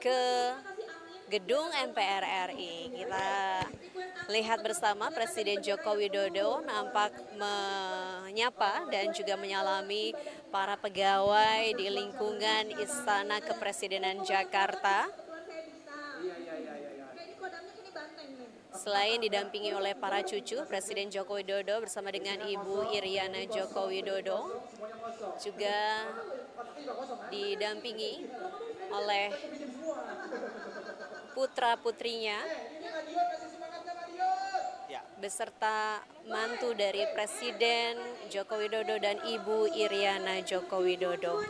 ke gedung MPR RI. Kita lihat bersama Presiden Joko Widodo nampak menyapa dan juga menyalami para pegawai di lingkungan Istana Kepresidenan Jakarta. Selain didampingi oleh para cucu, Presiden Joko Widodo bersama dengan Ibu Iriana Joko Widodo juga didampingi oleh putra-putrinya beserta mantu dari Presiden Joko Widodo dan Ibu Iriana Joko Widodo.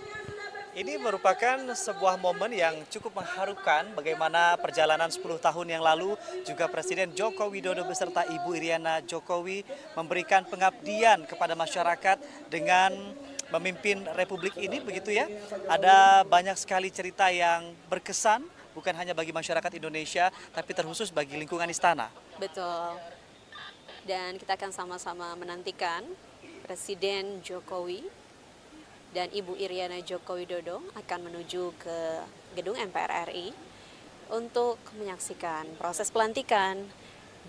Ini merupakan sebuah momen yang cukup mengharukan bagaimana perjalanan 10 tahun yang lalu juga Presiden Joko Widodo beserta Ibu Iriana Jokowi memberikan pengabdian kepada masyarakat dengan memimpin Republik ini, begitu ya. Ada banyak sekali cerita yang berkesan bukan hanya bagi masyarakat Indonesia tapi terkhusus bagi lingkungan istana. Betul. Dan kita akan sama-sama menantikan Presiden Jokowi dan Ibu Iriana Joko Widodo akan menuju ke gedung MPR RI untuk menyaksikan proses pelantikan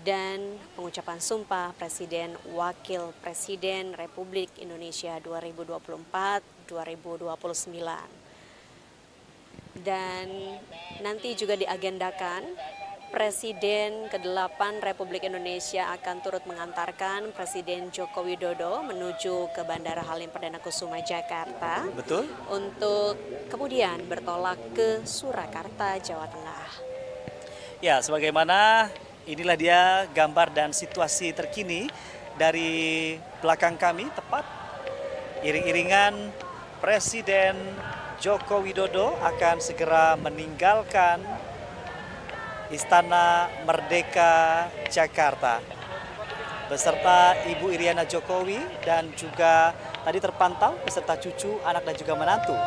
dan pengucapan sumpah Presiden Wakil Presiden Republik Indonesia 2024-2029. Dan nanti juga diagendakan Presiden ke-8 Republik Indonesia akan turut mengantarkan Presiden Joko Widodo menuju ke Bandara Halim Perdana Kusuma Jakarta. Betul. Untuk kemudian bertolak ke Surakarta, Jawa Tengah. Ya, sebagaimana inilah dia gambar dan situasi terkini dari belakang kami, tepat iring-iringan Presiden Joko Widodo akan segera meninggalkan Istana Merdeka Jakarta beserta Ibu Iriana Jokowi dan juga tadi terpantau beserta cucu, anak dan juga menantu.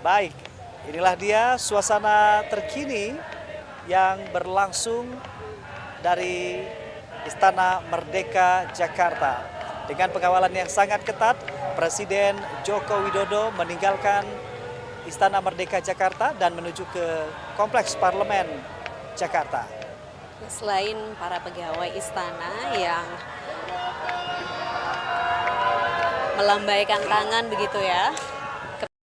Baik, inilah dia suasana terkini yang berlangsung dari Istana Merdeka Jakarta. Dengan pengawalan yang sangat ketat, Presiden Joko Widodo meninggalkan Istana Merdeka Jakarta dan menuju ke Kompleks Parlemen Jakarta. Selain para pegawai istana yang melambaikan tangan begitu ya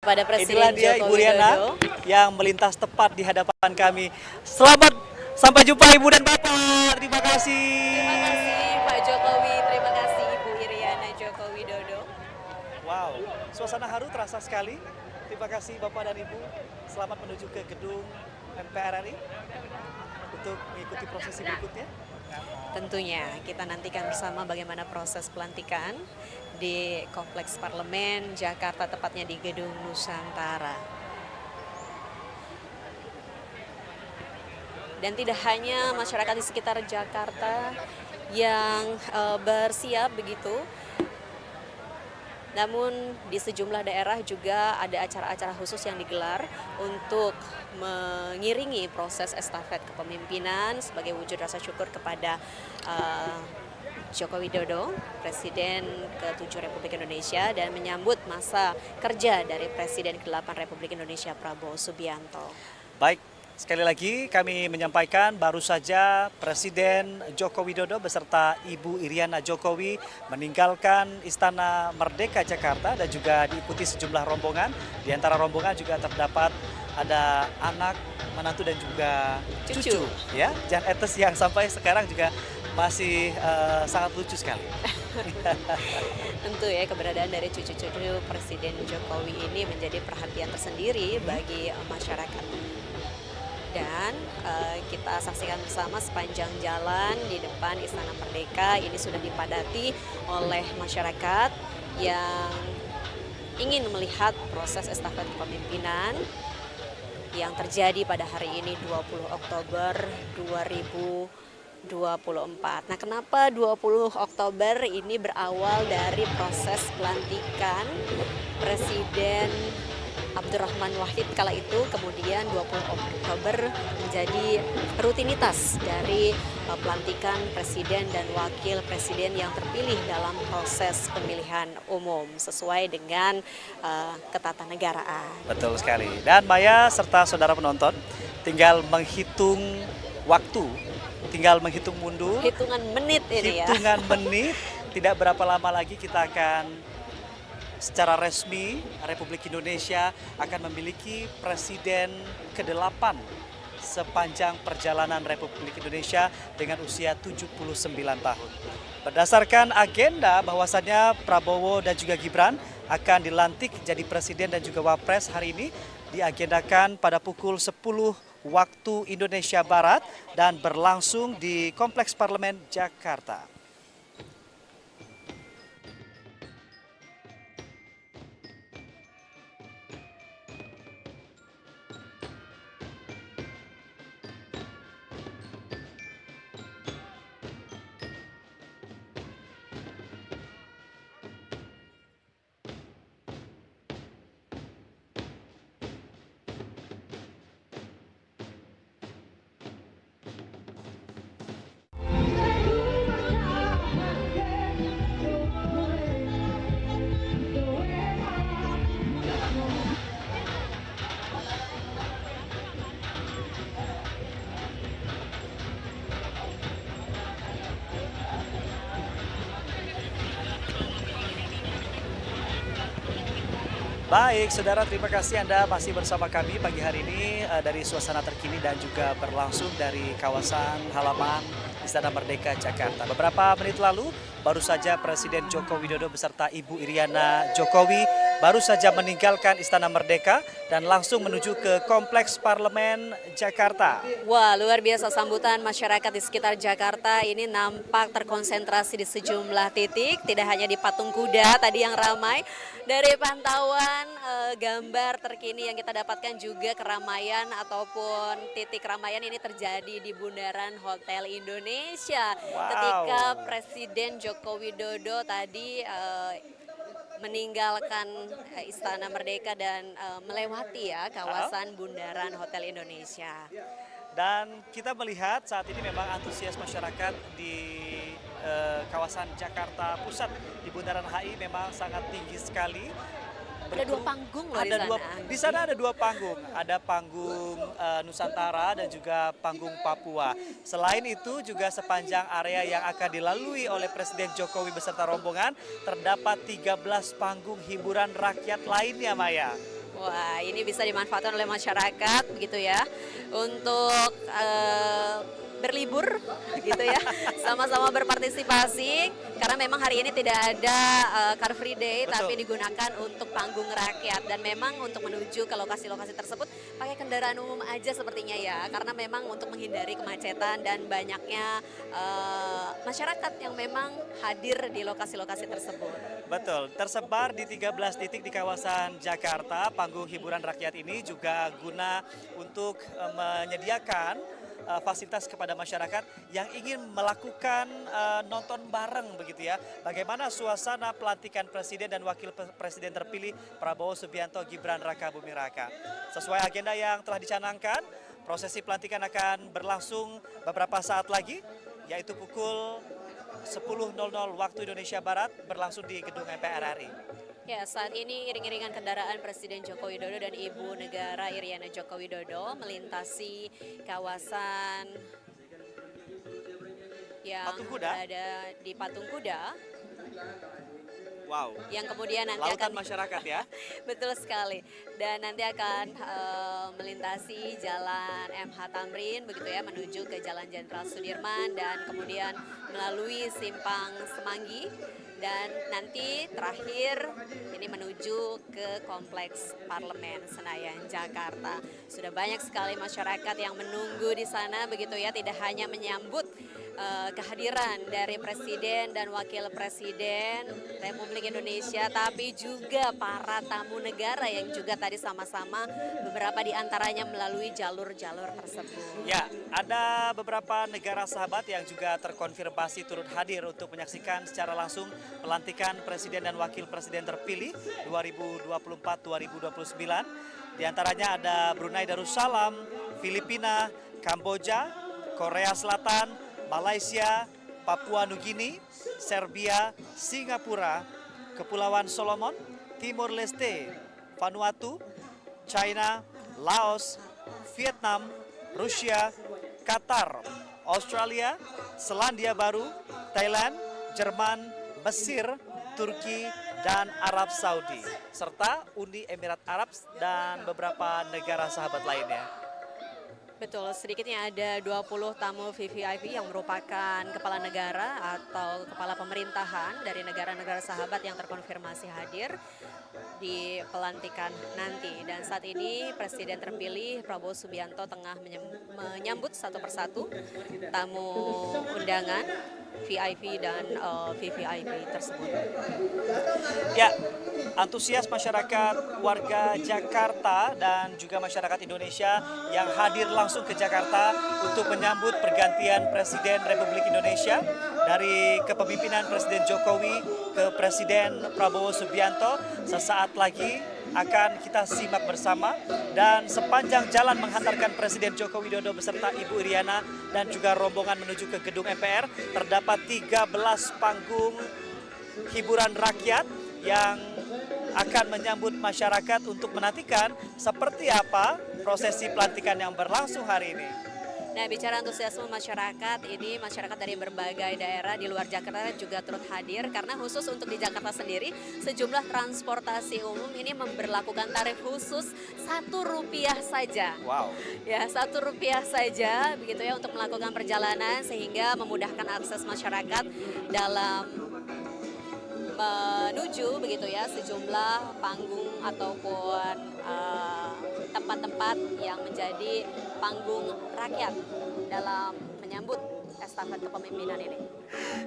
kepada Presiden dia Joko Ibu Riana Widodo yang melintas tepat di hadapan kami. Selamat sampai jumpa Ibu dan Bapak. Terima kasih. Terima kasih Pak Jokowi, terima kasih Ibu Iriana Joko Widodo. Wow, suasana haru terasa sekali. Terima kasih Bapak dan Ibu. Selamat menuju ke gedung MPR RI untuk mengikuti prosesi berikutnya. Tentunya kita nantikan bersama bagaimana proses pelantikan di Kompleks Parlemen Jakarta, tepatnya di Gedung Nusantara. Dan tidak hanya masyarakat di sekitar Jakarta yang bersiap begitu, namun di sejumlah daerah juga ada acara-acara khusus yang digelar untuk mengiringi proses estafet kepemimpinan sebagai wujud rasa syukur kepada Joko Widodo, Presiden ke-7 Republik Indonesia, dan menyambut masa kerja dari Presiden ke-8 Republik Indonesia Prabowo Subianto. Baik, sekali lagi kami menyampaikan baru saja Presiden Joko Widodo beserta Ibu Iriana Jokowi meninggalkan Istana Merdeka Jakarta dan juga diikuti sejumlah rombongan. Di antara rombongan juga terdapat ada anak, menantu dan juga cucu. Ya, Jan Etes yang sampai sekarang juga masih sangat lucu sekali. Tentu ya, keberadaan dari cucu-cucu Presiden Jokowi ini menjadi perhatian tersendiri bagi masyarakat. Dan kita saksikan bersama sepanjang jalan di depan Istana Merdeka ini sudah dipadati oleh masyarakat yang ingin melihat proses estafet kepemimpinan yang terjadi pada hari ini 20 Oktober 2024. Nah, kenapa 20 Oktober ini berawal dari proses pelantikan Presiden Abdurrahman Wahid kala itu, kemudian 20 Oktober menjadi rutinitas dari pelantikan presiden dan wakil presiden yang terpilih dalam proses pemilihan umum sesuai dengan ketatanegaraan. Betul sekali. Dan Maya serta saudara penonton tinggal menghitung waktu, tinggal menghitung mundur, Hitungan menit ini ya. hitungan menit, tidak berapa lama lagi kita akan secara resmi Republik Indonesia akan memiliki presiden ke-8 sepanjang perjalanan Republik Indonesia dengan usia 79 tahun. Berdasarkan agenda bahwasannya Prabowo dan juga Gibran akan dilantik jadi presiden dan juga wapres hari ini diagendakan pada pukul 10 waktu Indonesia Barat dan berlangsung di Kompleks Parlemen Jakarta. Baik, saudara, terima kasih Anda masih bersama kami pagi hari ini dari suasana terkini dan juga berlangsung dari kawasan halaman Istana Merdeka, Jakarta. Beberapa menit lalu, baru saja Presiden Joko Widodo beserta Ibu Iriana Jokowi baru saja meninggalkan Istana Merdeka dan langsung menuju ke Kompleks Parlemen Jakarta. Wah, luar biasa sambutan masyarakat di sekitar Jakarta ini nampak terkonsentrasi di sejumlah titik, tidak hanya di Patung Kuda tadi yang ramai. Dari pantauan gambar terkini yang kita dapatkan juga keramaian ataupun titik keramaian ini terjadi di Bundaran Hotel Indonesia. Wow. Ketika Presiden Joko Widodo tadi meninggalkan Istana Merdeka dan melewati ya kawasan Bundaran Hotel Indonesia. Dan kita melihat saat ini memang antusias masyarakat di kawasan Jakarta Pusat di Bundaran HI memang sangat tinggi sekali. Ada dua panggung loh Ada di dua, sana. di sana ada dua panggung, ada panggung Nusantara dan juga panggung Papua. Selain itu juga sepanjang area yang akan dilalui oleh Presiden Jokowi beserta rombongan terdapat 13 panggung hiburan rakyat lainnya, Maya. Wah, ini bisa dimanfaatkan oleh masyarakat begitu ya untuk berlibur gitu ya, sama-sama berpartisipasi karena memang hari ini tidak ada Car Free Day. Betul. Tapi digunakan untuk panggung rakyat dan memang untuk menuju ke lokasi-lokasi tersebut pakai kendaraan umum aja sepertinya ya, karena memang untuk menghindari kemacetan dan banyaknya masyarakat yang memang hadir di lokasi-lokasi tersebut. Betul, tersebar di 13 titik di kawasan Jakarta. Panggung hiburan rakyat ini juga guna untuk menyediakan fasilitas kepada masyarakat yang ingin melakukan nonton bareng begitu ya. Bagaimana suasana pelantikan presiden dan wakil presiden terpilih Prabowo Subianto Gibran Raka Buming Raka. Sesuai agenda yang telah dicanangkan, prosesi pelantikan akan berlangsung beberapa saat lagi, yaitu pukul 10.00 waktu Indonesia Barat berlangsung di gedung MPR RI. Ya, saat ini iring-iringan kendaraan Presiden Joko Widodo dan Ibu Negara Iriana Joko Widodo melintasi kawasan yang Patung Kuda? berada di Patung Kuda. Wow. Yang kemudian nanti Lautan akan masyarakat ya. betul sekali, dan nanti akan melintasi Jalan MH Tamrin begitu ya menuju ke Jalan Jenderal Sudirman dan kemudian melalui Simpang Semanggi dan nanti terakhir ini menuju ke Kompleks Parlemen Senayan Jakarta. Sudah banyak sekali masyarakat yang menunggu di sana begitu ya, tidak hanya menyambut kehadiran dari Presiden dan Wakil Presiden Republik Indonesia, tapi juga para tamu negara yang juga tadi sama-sama beberapa di antaranya melalui jalur-jalur tersebut. Ya, ada beberapa negara sahabat yang juga terkonfirmasi turut hadir untuk menyaksikan secara langsung pelantikan Presiden dan Wakil Presiden terpilih 2024-2029. Di antaranya ada Brunei Darussalam, Filipina, Kamboja, Korea Selatan, Malaysia, Papua Nugini, Serbia, Singapura, Kepulauan Solomon, Timor Leste, Vanuatu, China, Laos, Vietnam, Rusia, Qatar, Australia, Selandia Baru, Thailand, Jerman, Mesir, Turki, dan Arab Saudi, serta Uni Emirat Arab dan beberapa negara sahabat lainnya. Betul, sedikitnya ada 20 tamu VVIP yang merupakan kepala negara atau kepala pemerintahan dari negara-negara sahabat yang terkonfirmasi hadir di pelantikan nanti. Dan saat ini Presiden terpilih Prabowo Subianto tengah menyambut satu persatu tamu undangan VIP dan VVIP tersebut. Ya, antusias masyarakat warga Jakarta dan juga masyarakat Indonesia yang hadir langsung ke Jakarta untuk menyambut pergantian Presiden Republik Indonesia dari kepemimpinan Presiden Jokowi ke Presiden Prabowo Subianto sesaat lagi akan kita simak bersama. Dan sepanjang jalan menghantarkan Presiden Joko Widodo beserta Ibu Iriana dan juga rombongan menuju ke gedung MPR, terdapat 13 panggung hiburan rakyat yang akan menyambut masyarakat untuk menantikan seperti apa prosesi pelantikan yang berlangsung hari ini. Nah, bicara antusiasme masyarakat, ini masyarakat dari berbagai daerah di luar Jakarta juga turut hadir karena khusus untuk di Jakarta sendiri sejumlah transportasi umum ini memberlakukan tarif khusus Rp1 saja. Wow. Ya, Rp1 saja begitu ya untuk melakukan perjalanan sehingga memudahkan akses masyarakat dalam menuju begitu ya sejumlah panggung ataupun tempat-tempat yang menjadi panggung rakyat dalam menyambut estafet kepemimpinan ini.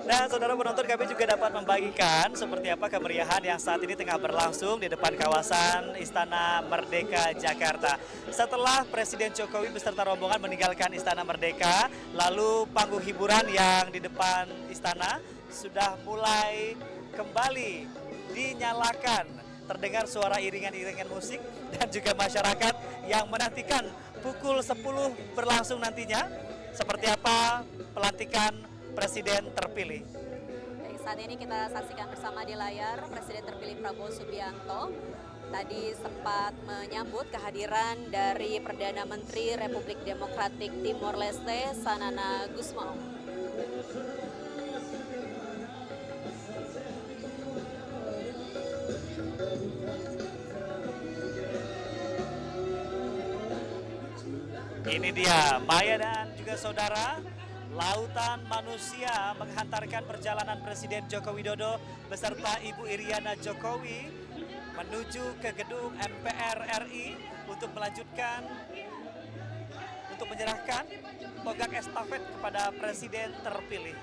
Nah, saudara penonton, kami juga dapat membagikan seperti apa kemeriahan yang saat ini tengah berlangsung di depan kawasan Istana Merdeka Jakarta. Setelah Presiden Jokowi beserta rombongan meninggalkan Istana Merdeka, lalu panggung hiburan yang di depan istana sudah mulai kembali dinyalakan. Terdengar suara iringan-iringan musik dan juga masyarakat yang menantikan pukul 10 berlangsung nantinya seperti apa pelantikan Presiden terpilih. Baik, saat ini kita saksikan bersama di layar Presiden terpilih Prabowo Subianto tadi sempat menyambut kehadiran dari Perdana Menteri Republik Demokratik Timor Leste Sanana Gusmao. Ini dia, Maya dan juga saudara, lautan manusia menghantarkan perjalanan Presiden Joko Widodo beserta Ibu Iriana Jokowi menuju ke gedung MPR RI untuk menyerahkan tonggak estafet kepada Presiden terpilih.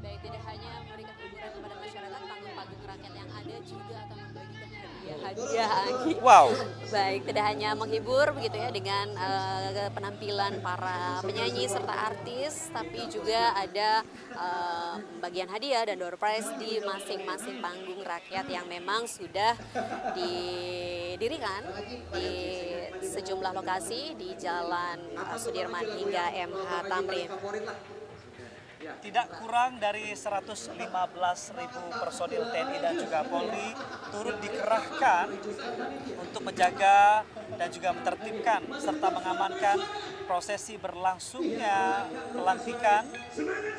Baik, tidak hanya memberikan hiburan kepada masyarakat, panggung-panggung rakyat yang ada juga akan membagikan hadiah. Wow. Baik, tidak hanya menghibur begitu ya dengan penampilan para penyanyi serta artis, tapi juga ada bagian hadiah dan door prize di masing-masing panggung rakyat yang memang sudah didirikan di sejumlah lokasi di Jalan Sudirman hingga MH Tamrin. Tidak kurang dari 115.000 personil TNI dan juga Polri turut dikerahkan untuk menjaga dan juga menertibkan serta mengamankan prosesi berlangsungnya pelantikan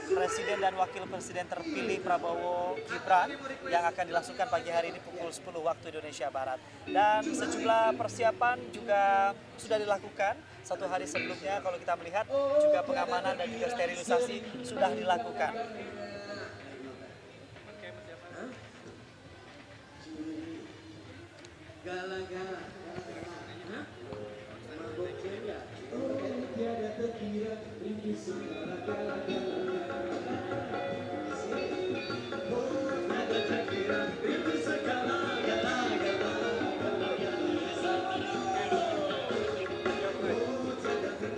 Presiden dan Wakil Presiden terpilih Prabowo Gibran yang akan dilangsungkan pagi hari ini pukul 10 waktu Indonesia Barat. Dan sejumlah persiapan juga sudah dilakukan. Satu hari sebelumnya kalau kita melihat juga pengamanan dan juga sterilisasi sudah dilakukan.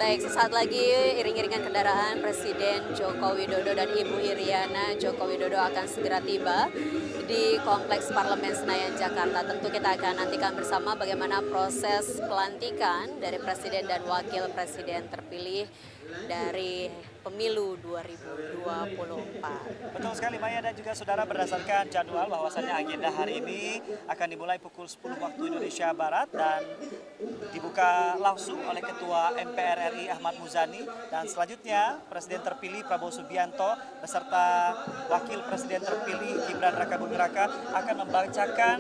Baik, sesaat lagi iring-iringan kendaraan Presiden Joko Widodo dan Ibu Iriana Joko Widodo akan segera tiba di Kompleks Parlemen Senayan, Jakarta. Tentu kita akan nantikan bersama bagaimana proses pelantikan dari Presiden dan Wakil Presiden terpilih dari Pemilu 2024. Betul sekali Maya dan juga saudara, berdasarkan jadwal bahwasannya agenda hari ini akan dimulai pukul 10 waktu Indonesia Barat dan dibuka langsung oleh Ketua MPR RI Ahmad Muzani, dan selanjutnya Presiden terpilih Prabowo Subianto beserta Wakil Presiden terpilih Gibran Rakabuming-Raka akan membacakan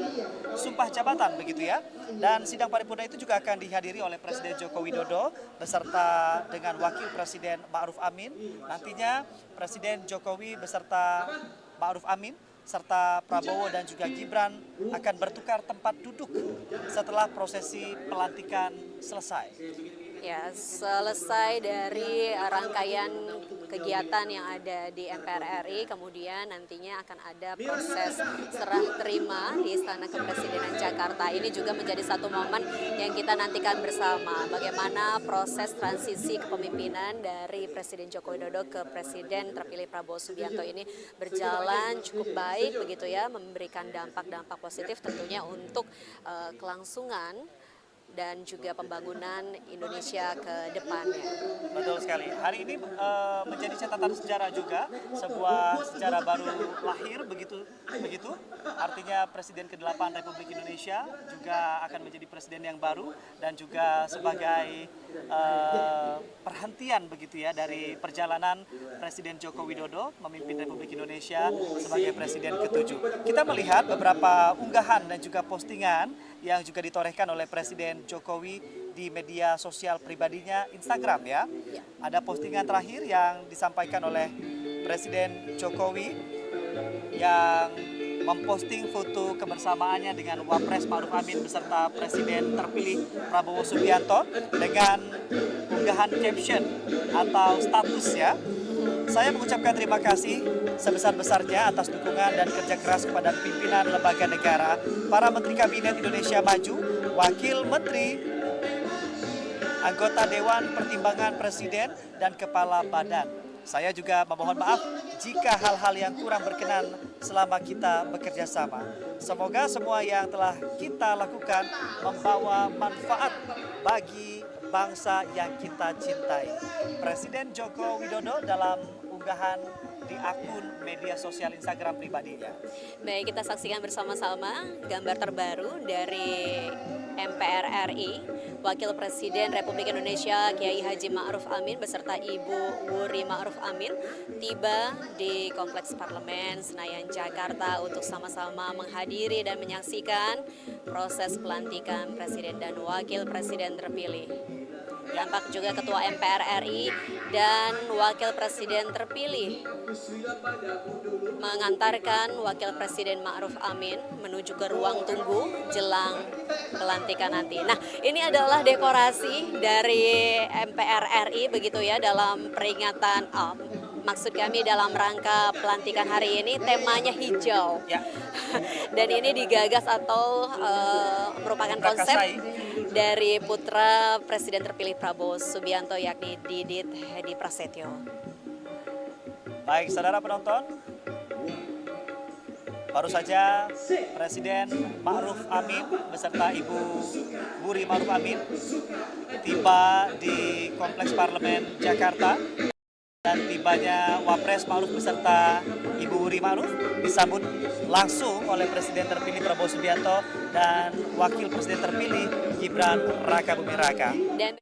sumpah jabatan begitu ya. Dan sidang paripurna itu juga akan dihadiri oleh Presiden Joko Widodo beserta dengan Wakil Presiden Ma'ruf Amin. Nantinya Presiden Jokowi beserta Ma'ruf Amin serta Prabowo dan juga Gibran akan bertukar tempat duduk setelah prosesi pelantikan selesai. Ya, selesai dari rangkaian kegiatan yang ada di MPR RI, kemudian nantinya akan ada proses serah terima di Istana Kepresidenan Jakarta. Ini juga menjadi satu momen yang kita nantikan bersama, bagaimana proses transisi kepemimpinan dari Presiden Joko Widodo ke Presiden terpilih Prabowo Subianto ini berjalan cukup baik begitu ya, memberikan dampak-dampak positif tentunya untuk kelangsungan dan juga pembangunan Indonesia ke depannya. Betul sekali. Hari ini menjadi catatan sejarah juga, sebuah sejarah baru lahir begitu. Artinya Presiden ke-8 Republik Indonesia juga akan menjadi presiden yang baru dan juga sebagai perhentian begitu ya dari perjalanan Presiden Joko Widodo memimpin Republik Indonesia sebagai presiden ke-7. Kita melihat beberapa unggahan dan juga postingan yang juga ditorehkan oleh Presiden Jokowi di media sosial pribadinya Instagram ya. Ada postingan terakhir yang disampaikan oleh Presiden Jokowi yang memposting foto kebersamaannya dengan Wapres Ma'ruf Amin beserta Presiden terpilih Prabowo Subianto dengan unggahan caption atau status ya. Saya mengucapkan terima kasih sebesar-besarnya atas dukungan dan kerja keras kepada pimpinan lembaga negara, para Menteri Kabinet Indonesia Maju, Wakil Menteri, anggota Dewan Pertimbangan Presiden, dan Kepala Badan. Saya juga memohon maaf jika hal-hal yang kurang berkenan selama kita bekerja sama. Semoga semua yang telah kita lakukan membawa manfaat bagi bangsa yang kita cintai. Presiden Joko Widodo dalam unggahan di akun media sosial Instagram pribadinya. Baik, kita saksikan bersama-sama gambar terbaru dari MPR RI. Wakil Presiden Republik Indonesia Kiai Haji Ma'ruf Amin beserta Ibu Wuri Ma'ruf Amin tiba di Kompleks Parlemen Senayan, Jakarta untuk sama-sama menghadiri dan menyaksikan proses pelantikan Presiden dan Wakil Presiden terpilih. Tampak juga Ketua MPR RI dan Wakil Presiden terpilih mengantarkan Wakil Presiden Ma'ruf Amin menuju ke ruang tunggu jelang pelantikan nanti. Nah, ini adalah dekorasi dari MPR RI begitu ya, dalam peringatan maksud kami dalam rangka pelantikan hari ini temanya hijau. Ya. Dan ini digagas atau merupakan konsep dari putra Presiden terpilih Prabowo Subianto yakni Didit Hedi Prasetyo. Baik, saudara penonton, baru saja Presiden Ma'ruf Amin beserta Ibu Wuri Ma'ruf Amin tiba di Kompleks Parlemen Jakarta. Dan tibanya Wapres Ma'ruf beserta Ibu Wuri Ma'ruf disambut langsung oleh Presiden terpilih Prabowo Subianto dan Wakil Presiden terpilih Gibran Rakabuming-Raka. Dan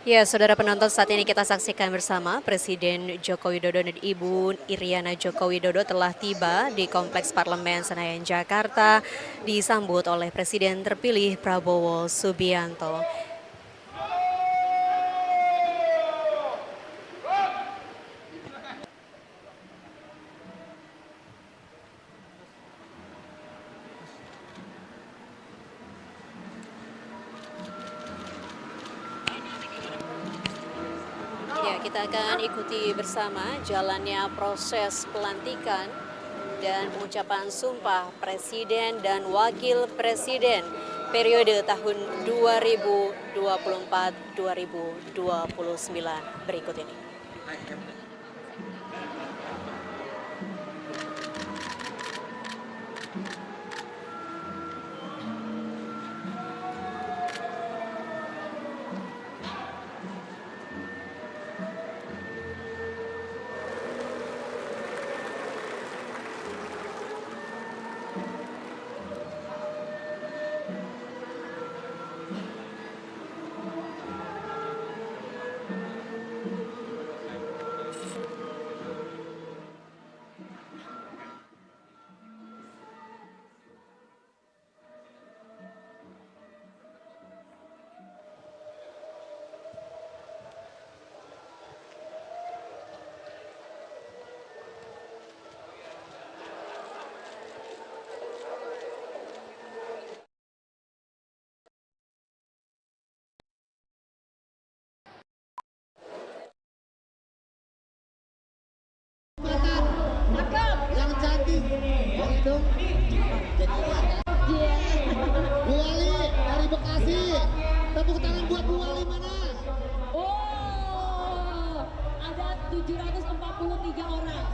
Ya, saudara penonton, saat ini kita saksikan bersama Presiden Joko Widodo dan Ibu Iriana Joko Widodo telah tiba di Kompleks Parlemen Senayan, Jakarta, disambut oleh Presiden terpilih Prabowo Subianto. Ya, kita akan ikuti bersama jalannya proses pelantikan dan pengucapan sumpah Presiden dan Wakil Presiden periode tahun 2024-2029 berikut ini. Yang cantik, itu Bu Wali dari Bekasi. Tepuk tangan buat Bu Wali mana? Oh, ada 743 orang.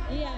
Iya.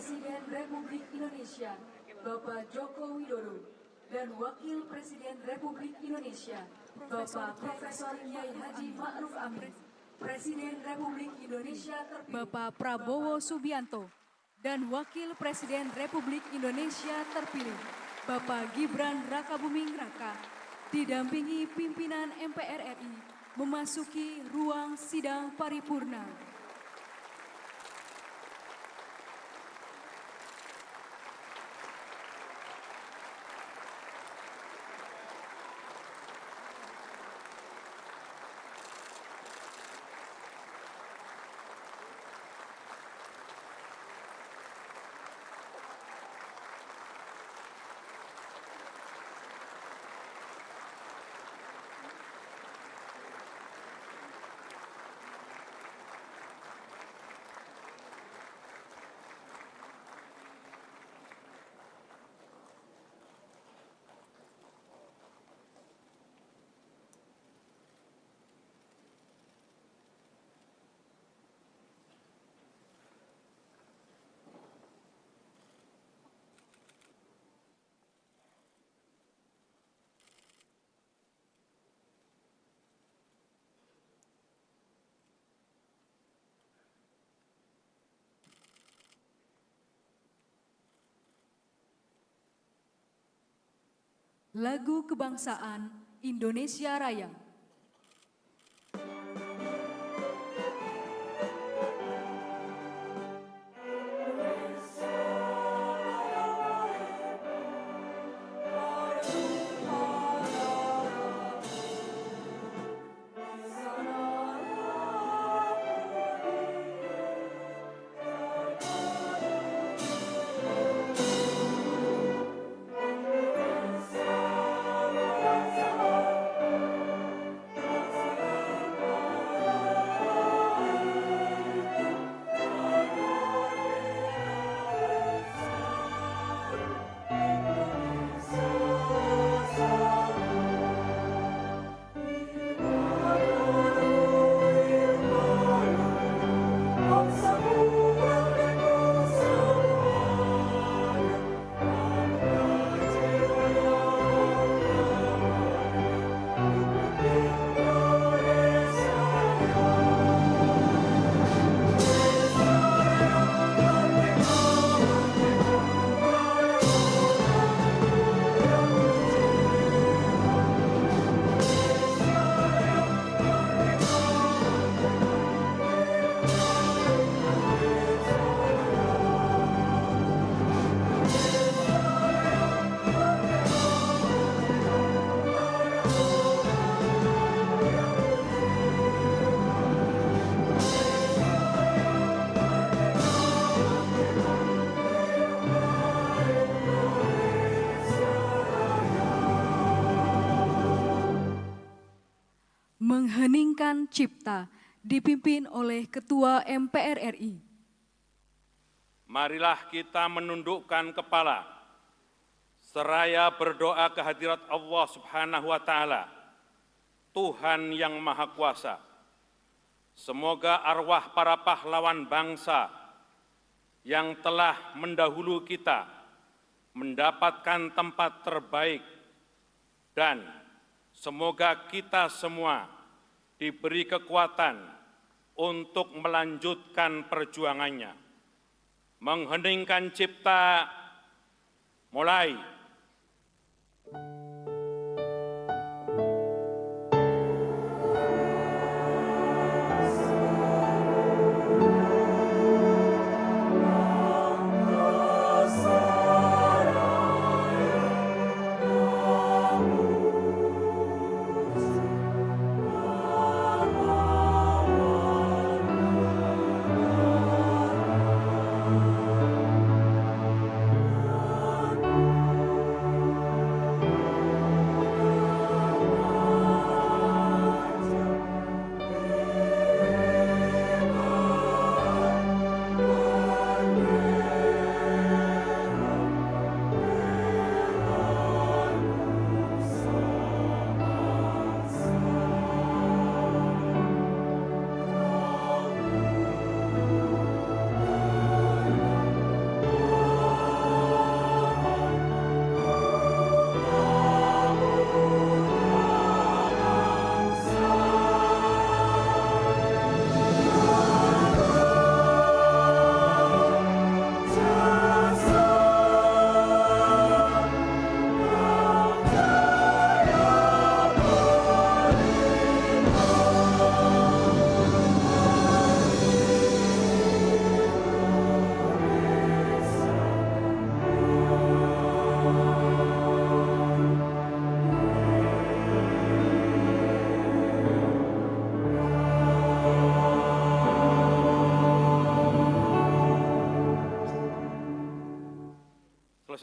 Presiden Republik Indonesia Bapak Joko Widodo dan Wakil Presiden Republik Indonesia Bapak Profesor Kiai Haji Ma'ruf Amin, Presiden Republik Indonesia terpilih Bapak Prabowo Subianto dan Wakil Presiden Republik Indonesia terpilih Bapak Gibran Rakabuming Raka didampingi pimpinan MPR RI memasuki ruang sidang paripurna. Lagu Kebangsaan Indonesia Raya. Mengheningkan Cipta dipimpin oleh Ketua MPR RI. Marilah kita menundukkan kepala, seraya berdoa kehadirat Allah Subhanahu wa Ta'ala, Tuhan yang Maha Kuasa. Semoga arwah para pahlawan bangsa yang telah mendahulu kita mendapatkan tempat terbaik, dan semoga kita semua diberi kekuatan untuk melanjutkan perjuangannya. Mengheningkan Cipta, mulai.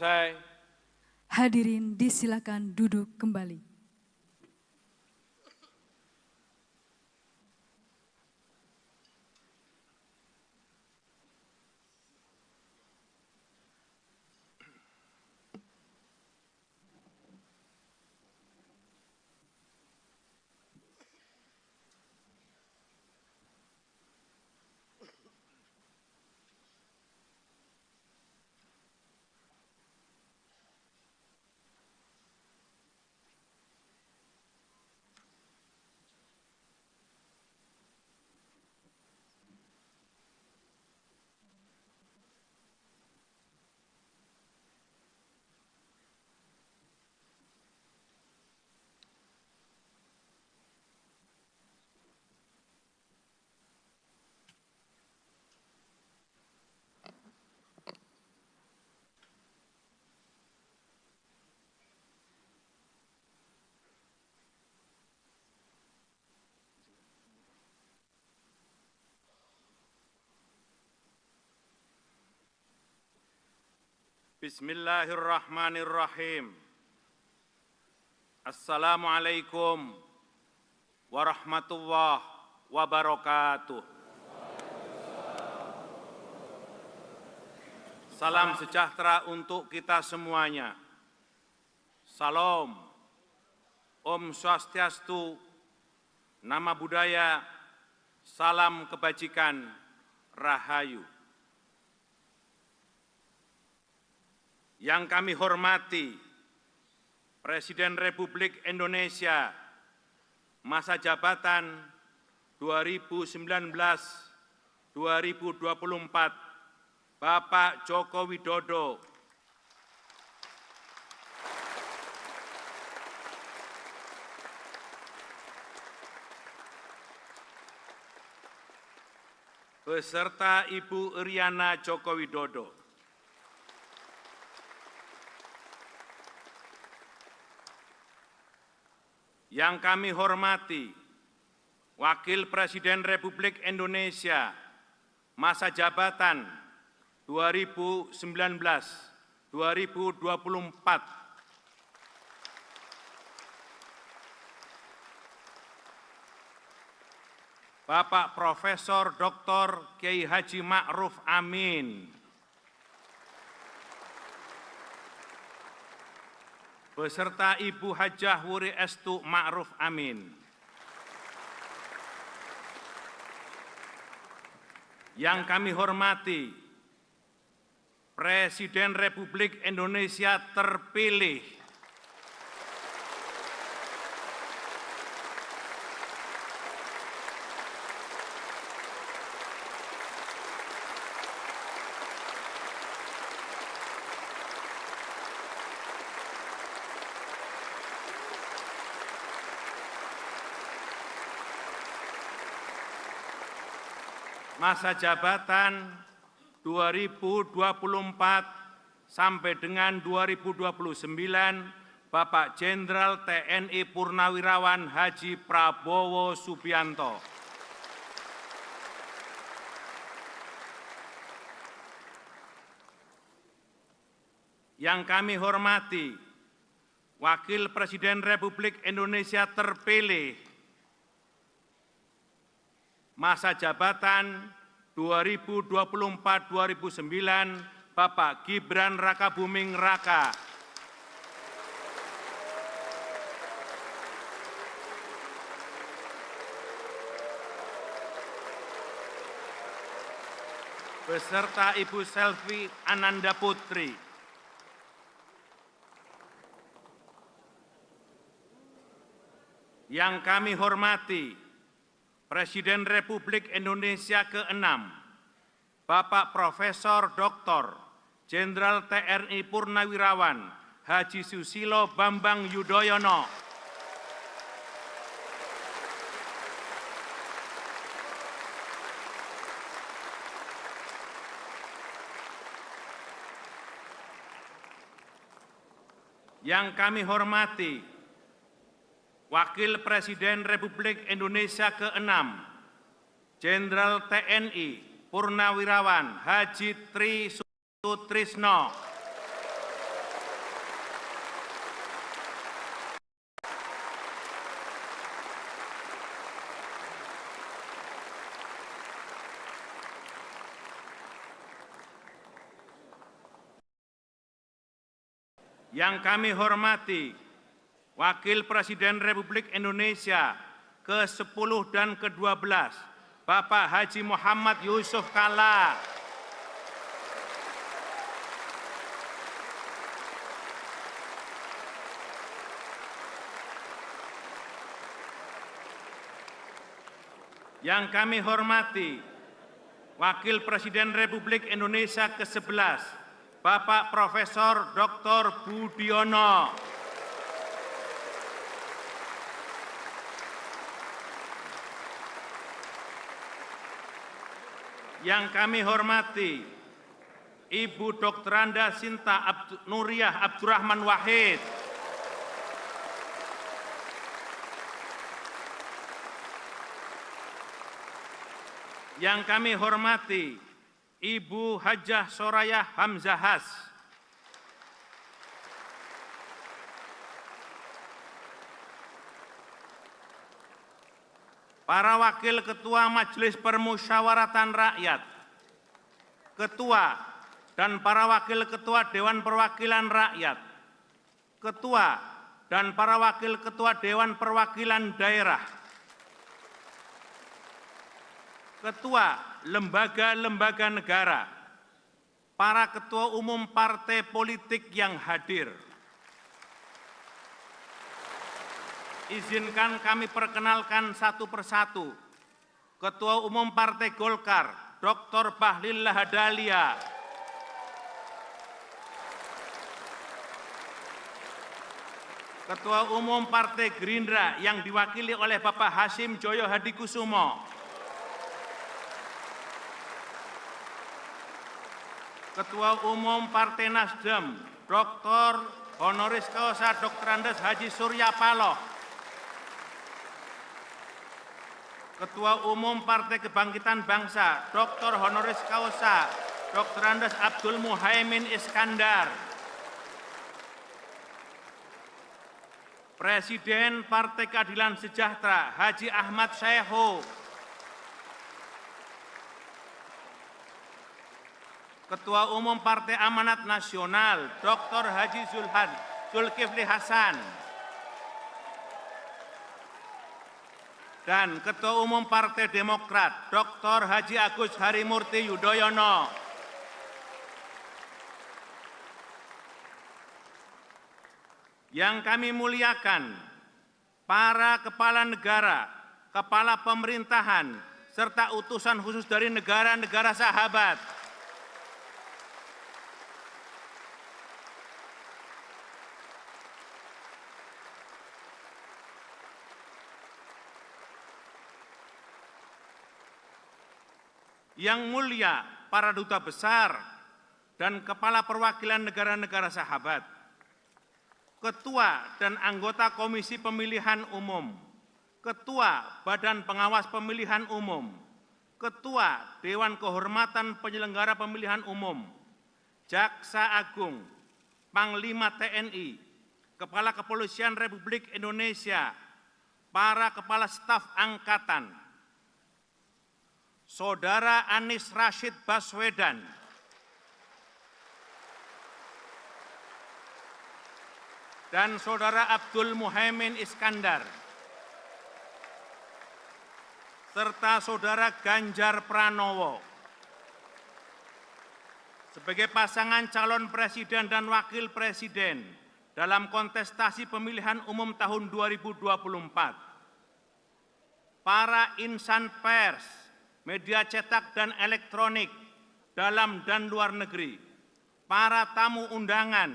selesai. Hadirin disilakan duduk kembali. Bismillahirrahmanirrahim. Assalamualaikum warahmatullahi wabarakatuh. Salam sejahtera untuk kita semuanya. Salam, Om Swastiastu, Nama Budaya, Salam Kebajikan, Rahayu. Yang kami hormati, Presiden Republik Indonesia masa jabatan 2019-2024, Bapak Joko Widodo, beserta Ibu Iriana Joko Widodo. Yang kami hormati, Wakil Presiden Republik Indonesia masa jabatan 2019-2024, Bapak Profesor Dr. Kiai Haji Ma'ruf Amin, beserta Ibu Hajah Wuri Estu Ma'ruf Amin. Yang kami hormati, Presiden Republik Indonesia terpilih, masa jabatan 2024 sampai dengan 2029, Bapak Jenderal TNI Purnawirawan Haji Prabowo Subianto. Yang kami hormati, Wakil Presiden Republik Indonesia terpilih, masa jabatan 2024-2029, Bapak Gibran Rakabuming Raka. Beserta Ibu Selvi Ananda Putri. Yang kami hormati, Presiden Republik Indonesia ke-6, Bapak Profesor Dr. Jenderal TNI Purnawirawan Haji Susilo Bambang Yudhoyono. Yang kami hormati, Wakil Presiden Republik Indonesia ke-6, Jenderal TNI Purnawirawan Haji Tri Sutrisno. Yang kami hormati Wakil Presiden Republik Indonesia ke-10 dan ke-12, Bapak Haji Muhammad Yusuf Kalla. Yang kami hormati Wakil Presiden Republik Indonesia ke-11, Bapak Profesor Dr. Budiono. Yang kami hormati Ibu Dr. Anda Sinta Nuriyah Abdurrahman Wahid. Yang kami hormati Ibu Hajah Soraya Hamzahas. Para Wakil Ketua Majelis Permusyawaratan Rakyat, Ketua dan para Wakil Ketua Dewan Perwakilan Rakyat, Ketua dan para Wakil Ketua Dewan Perwakilan Daerah, Ketua lembaga-lembaga negara, para Ketua Umum Partai Politik yang hadir. Izinkan kami perkenalkan satu persatu. Ketua Umum Partai Golkar, Dr. Bahlil Lahadalia. Ketua Umum Partai Gerindra yang diwakili oleh Bapak Hasyim Joyo Hadikusumo. Ketua Umum Partai Nasdem, Dr. Honoris Causa Dr. Andes Haji Surya Paloh. Ketua Umum Partai Kebangkitan Bangsa, Dr. Honoris Causa Dr. Andes Abdul Muhaimin Iskandar. Presiden Partai Keadilan Sejahtera, Haji Ahmad Syaihu. Ketua Umum Partai Amanat Nasional, Dr. Haji Zulkifli Hasan. Dan Ketua Umum Partai Demokrat, Dr. Haji Agus Harimurti Yudhoyono. Yang kami muliakan, para kepala negara, kepala pemerintahan, serta utusan khusus dari negara-negara sahabat. Yang mulia para duta besar dan kepala perwakilan negara-negara sahabat, ketua dan anggota Komisi Pemilihan Umum, ketua Badan Pengawas Pemilihan Umum, ketua Dewan Kehormatan Penyelenggara Pemilihan Umum, Jaksa Agung, Panglima TNI, Kepala Kepolisian Republik Indonesia, para kepala staf angkatan, Saudara Anies Rashid Baswedan, dan Saudara Abdul Muhaimin Iskandar, serta Saudara Ganjar Pranowo, sebagai pasangan calon presiden dan wakil presiden dalam kontestasi pemilihan umum tahun 2024, para insan pers, media cetak dan elektronik, dalam dan luar negeri, para tamu undangan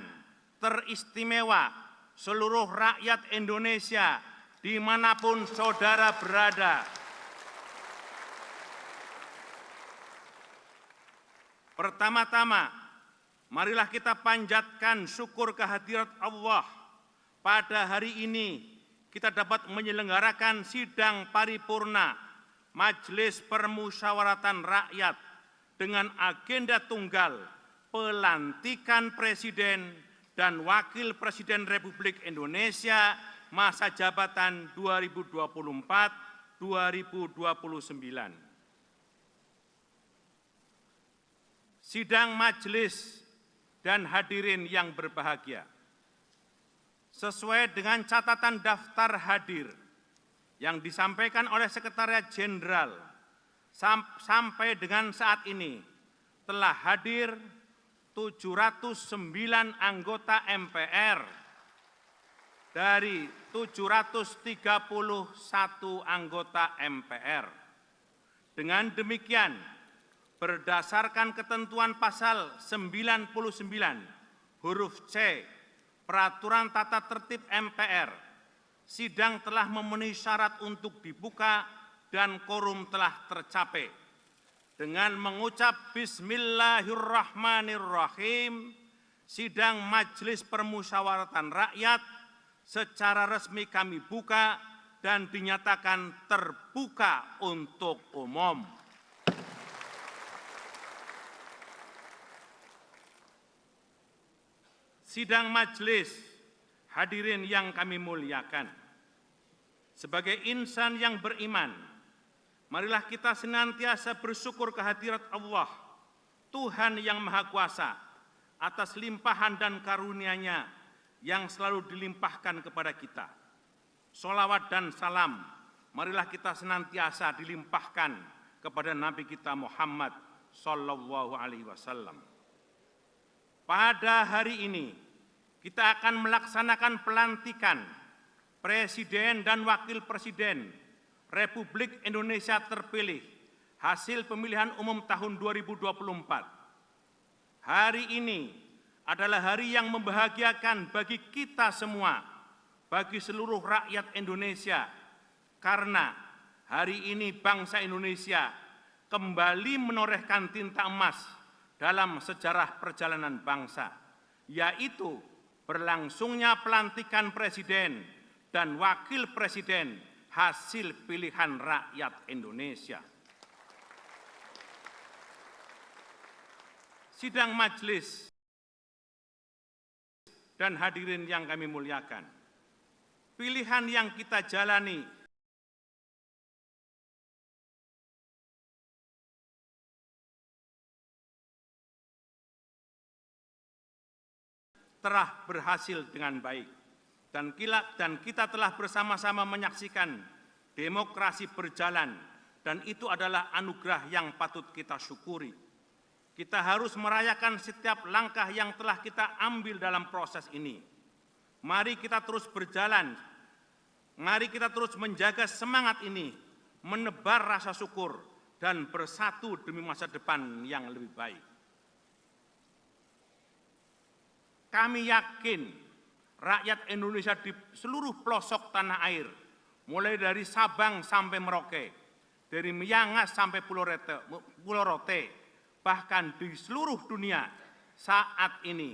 teristimewa, seluruh rakyat Indonesia dimanapun saudara berada. Pertama-tama, marilah kita panjatkan syukur kehadirat Allah. Pada hari ini kita dapat menyelenggarakan sidang paripurna Majelis Permusyawaratan Rakyat dengan agenda tunggal pelantikan Presiden dan Wakil Presiden Republik Indonesia masa jabatan 2024-2029. Sidang majelis dan hadirin yang berbahagia, sesuai dengan catatan daftar hadir yang disampaikan oleh Sekretariat Jenderal sampai dengan saat ini telah hadir 709 anggota MPR dari 731 anggota MPR. Dengan demikian, berdasarkan ketentuan pasal 99 huruf C Peraturan Tata Tertib MPR, sidang telah memenuhi syarat untuk dibuka dan quorum telah tercapai. Dengan mengucap Bismillahirrahmanirrahim, sidang Majelis Permusyawaratan Rakyat secara resmi kami buka dan dinyatakan terbuka untuk umum. Sidang majelis, hadirin yang kami muliakan. Sebagai insan yang beriman, marilah kita senantiasa bersyukur kehadirat Allah, Tuhan yang Maha Kuasa, atas limpahan dan karunia-Nya yang selalu dilimpahkan kepada kita. Sholawat dan salam, marilah kita senantiasa dilimpahkan kepada Nabi kita Muhammad Sallallahu Alaihi Wasallam. Pada hari ini, kita akan melaksanakan pelantikan Presiden dan Wakil Presiden Republik Indonesia terpilih hasil pemilihan umum tahun 2024. Hari ini adalah hari yang membahagiakan bagi kita semua, bagi seluruh rakyat Indonesia, karena hari ini bangsa Indonesia kembali menorehkan tinta emas dalam sejarah perjalanan bangsa, yaitu berlangsungnya pelantikan Presiden dan Wakil Presiden hasil pilihan rakyat Indonesia. Sidang majelis dan hadirin yang kami muliakan, pilihan yang kita jalani telah berhasil dengan baik, dan kita telah bersama-sama menyaksikan demokrasi berjalan, dan itu adalah anugerah yang patut kita syukuri. Kita harus merayakan setiap langkah yang telah kita ambil dalam proses ini. Mari kita terus berjalan, mari kita terus menjaga semangat ini, menebar rasa syukur, dan bersatu demi masa depan yang lebih baik. Kami yakin rakyat Indonesia di seluruh pelosok tanah air, mulai dari Sabang sampai Merauke, dari Miangas sampai Pulau Rote, bahkan di seluruh dunia saat ini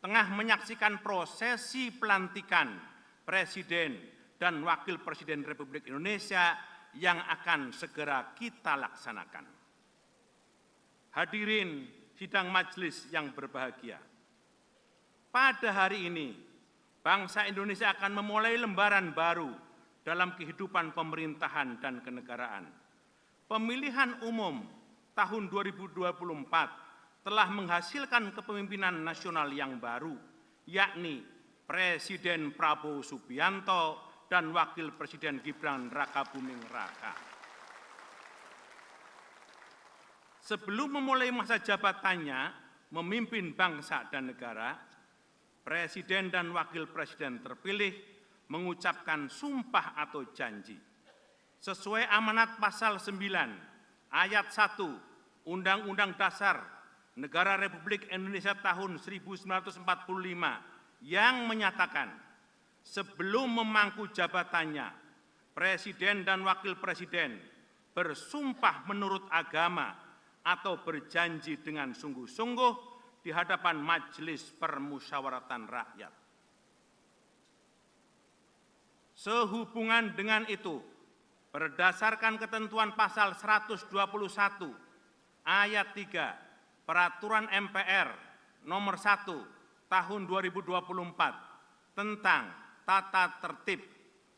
tengah menyaksikan prosesi pelantikan Presiden dan Wakil Presiden Republik Indonesia yang akan segera kita laksanakan. Hadirin sidang majelis yang berbahagia, pada hari ini, bangsa Indonesia akan memulai lembaran baru dalam kehidupan pemerintahan dan kenegaraan. Pemilihan umum tahun 2024 telah menghasilkan kepemimpinan nasional yang baru, yakni Presiden Prabowo Subianto dan Wakil Presiden Gibran Rakabuming Raka. Sebelum memulai masa jabatannya memimpin bangsa dan negara, Presiden dan Wakil Presiden terpilih mengucapkan sumpah atau janji. Sesuai amanat pasal 9 ayat 1 Undang-Undang Dasar Negara Republik Indonesia tahun 1945 yang menyatakan sebelum memangku jabatannya, Presiden dan Wakil Presiden bersumpah menurut agama atau berjanji dengan sungguh-sungguh di hadapan Majelis Permusyawaratan Rakyat. Sehubungan dengan itu, berdasarkan ketentuan pasal 121 ayat 3 Peraturan MPR nomor 1 tahun 2024 tentang tata tertib,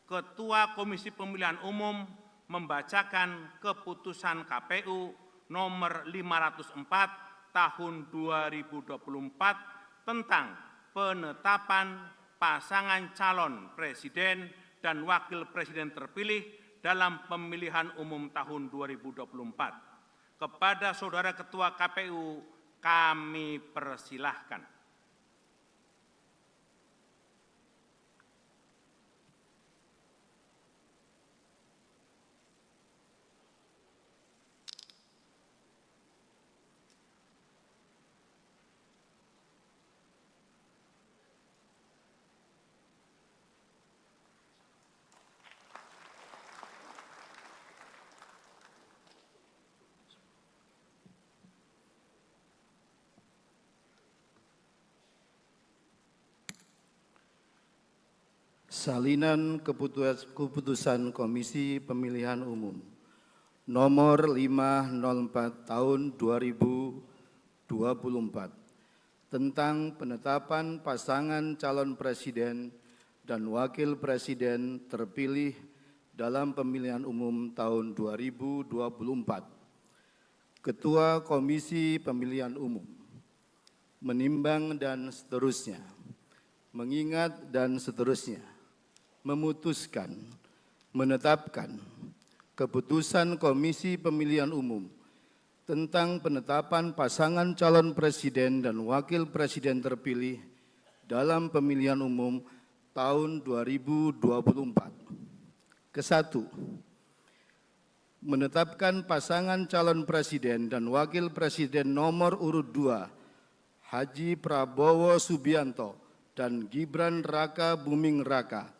Ketua Komisi Pemilihan Umum membacakan keputusan KPU nomor 504 tahun 2024 tentang penetapan pasangan calon presiden dan wakil presiden terpilih dalam pemilihan umum tahun 2024. Kepada Saudara Ketua KPU, kami persilahkan. Salinan keputusan Komisi Pemilihan Umum nomor 504 tahun 2024 tentang penetapan pasangan calon presiden dan wakil presiden terpilih dalam pemilihan umum tahun 2024. Ketua Komisi Pemilihan Umum menimbang dan seterusnya, mengingat dan seterusnya, memutuskan, menetapkan keputusan Komisi Pemilihan Umum tentang penetapan pasangan calon presiden dan wakil presiden terpilih dalam pemilihan umum tahun 2024. Kesatu, menetapkan pasangan calon presiden dan wakil presiden nomor urut 2 Haji Prabowo Subianto dan Gibran Raka Buming Raka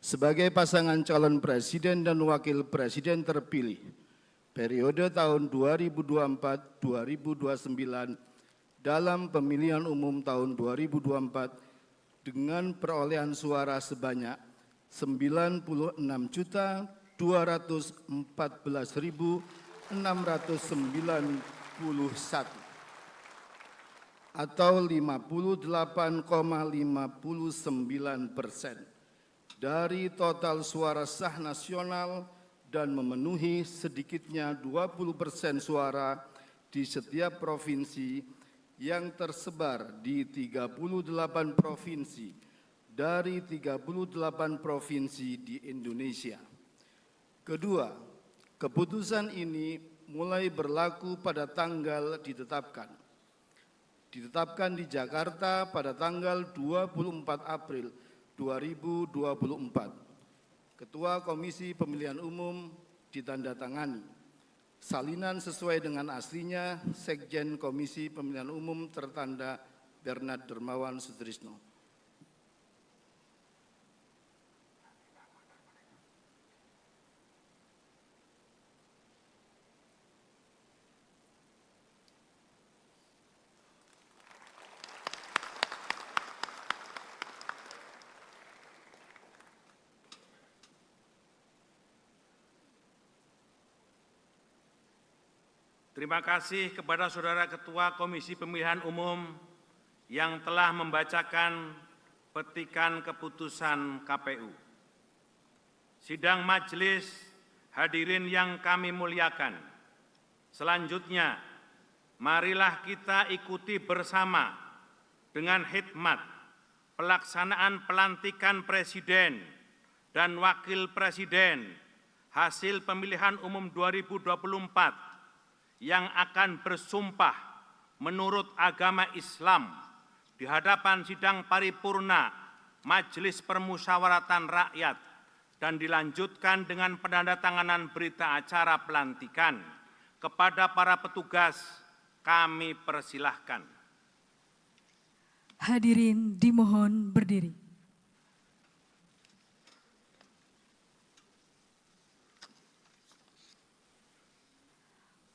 sebagai pasangan calon presiden dan wakil presiden terpilih periode tahun 2024-2029 dalam pemilihan umum tahun 2024 dengan perolehan suara sebanyak 96.214.691 atau 58,59% dari total suara sah nasional dan memenuhi sedikitnya 20% suara di setiap provinsi yang tersebar di 38 provinsi dari 38 provinsi di Indonesia. Kedua, keputusan ini mulai berlaku pada tanggal ditetapkan di Jakarta pada tanggal 24 April 2024. Ketua Komisi Pemilihan Umum ditandatangani. Salinan sesuai dengan aslinya, Sekjen Komisi Pemilihan Umum tertanda Bernard Dermawan Sutrisno. Terima kasih kepada Saudara Ketua Komisi Pemilihan Umum yang telah membacakan petikan keputusan KPU. Sidang majelis, hadirin yang kami muliakan. Selanjutnya, marilah kita ikuti bersama dengan hikmat pelaksanaan pelantikan Presiden dan Wakil Presiden hasil pemilihan umum 2024 yang akan bersumpah menurut agama Islam di hadapan sidang paripurna Majelis Permusyawaratan Rakyat dan dilanjutkan dengan penandatanganan berita acara pelantikan. Kepada para petugas, kami persilahkan. Hadirin dimohon berdiri.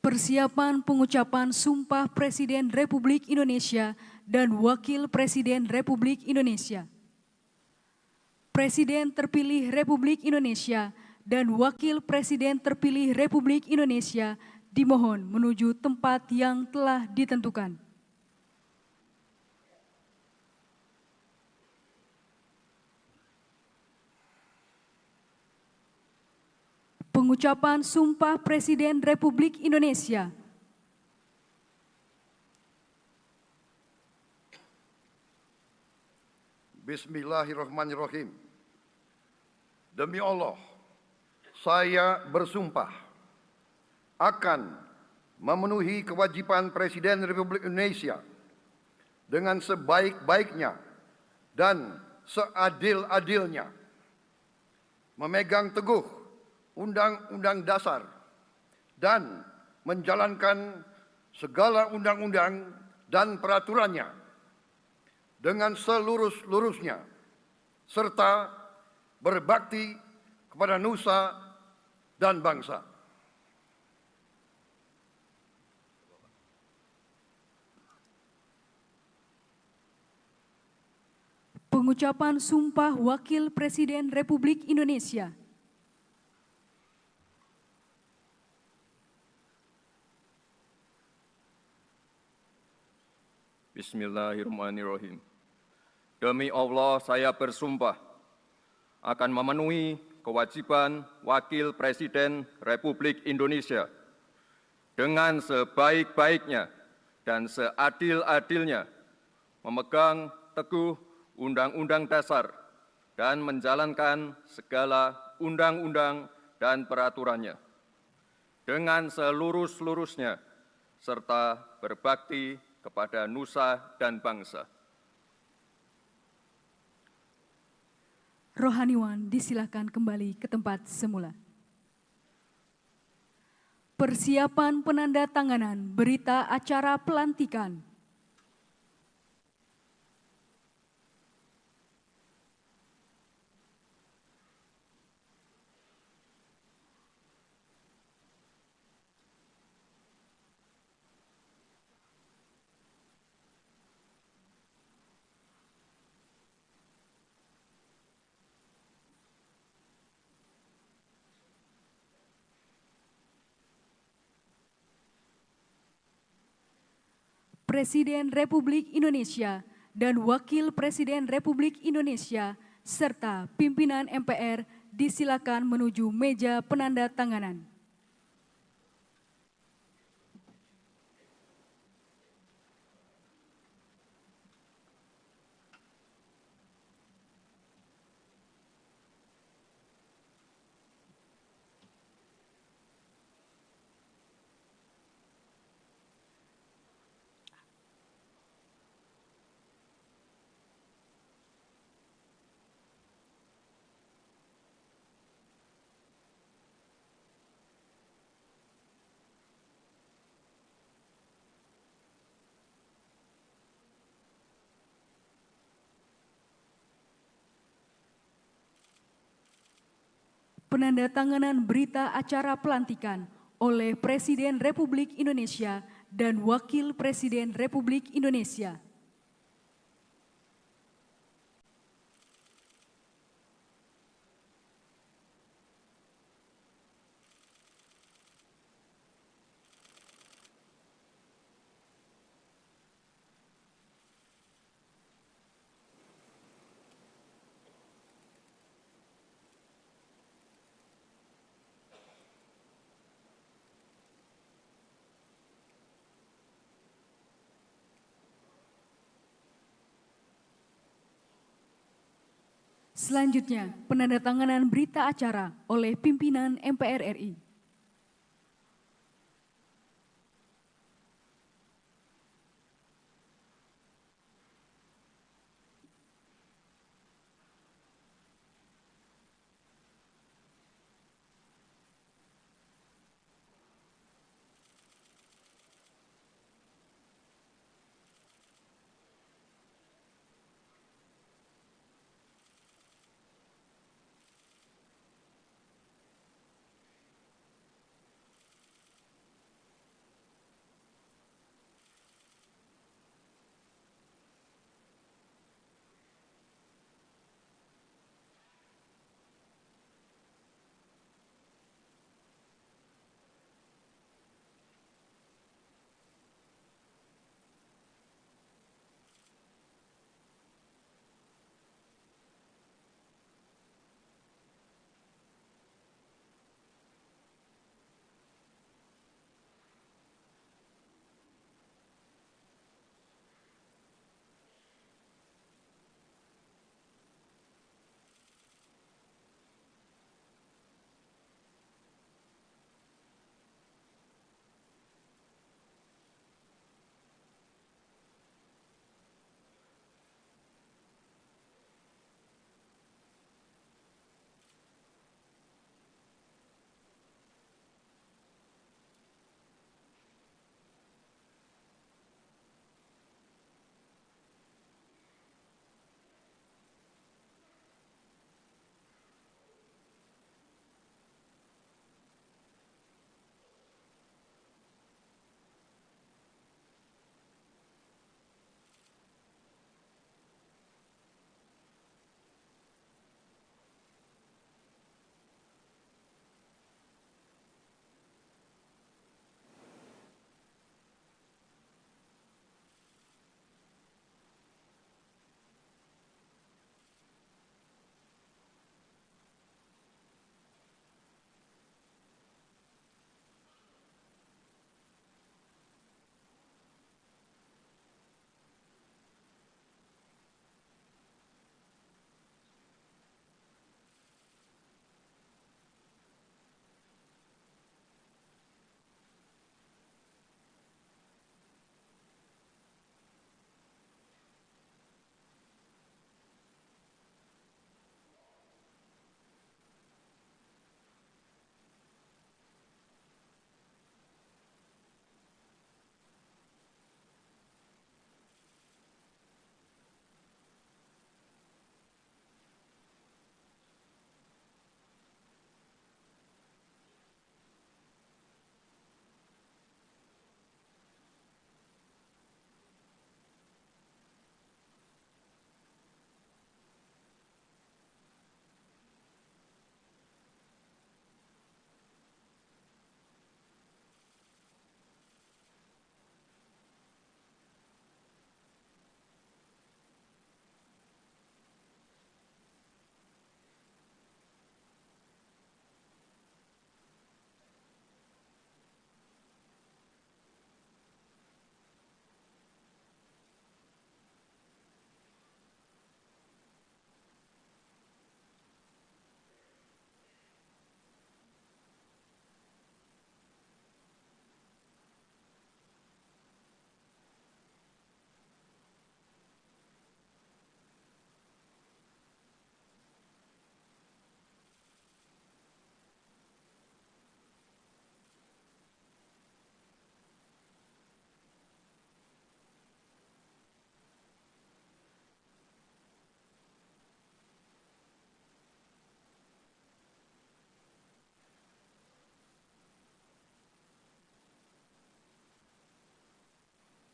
Persiapan pengucapan Sumpah Presiden Republik Indonesia dan Wakil Presiden Republik Indonesia. Presiden terpilih Republik Indonesia dan Wakil Presiden terpilih Republik Indonesia dimohon menuju tempat yang telah ditentukan. Pengucapan Sumpah Presiden Republik Indonesia. Bismillahirrahmanirrahim. Demi Allah, saya bersumpah akan memenuhi kewajiban Presiden Republik Indonesia dengan sebaik-baiknya dan seadil-adilnya, memegang teguh Undang-Undang Dasar dan menjalankan segala undang-undang dan peraturannya dengan selurus-lurusnya, serta berbakti kepada nusa dan bangsa. Pengucapan Sumpah Wakil Presiden Republik Indonesia. Bismillahirrahmanirrahim. Demi Allah, saya bersumpah akan memenuhi kewajiban Wakil Presiden Republik Indonesia dengan sebaik-baiknya dan seadil-adilnya, memegang teguh Undang-Undang Dasar dan menjalankan segala undang-undang dan peraturannya dengan selurus-lurusnya, serta berbakti kepada nusa dan bangsa. Rohaniwan disilakan kembali ke tempat semula. Persiapan penandatanganan berita acara pelantikan. Presiden Republik Indonesia dan Wakil Presiden Republik Indonesia serta pimpinan MPR disilakan menuju meja penandatanganan. Penandatanganan berita acara pelantikan oleh Presiden Republik Indonesia dan Wakil Presiden Republik Indonesia. Selanjutnya, penandatanganan berita acara oleh pimpinan MPR RI.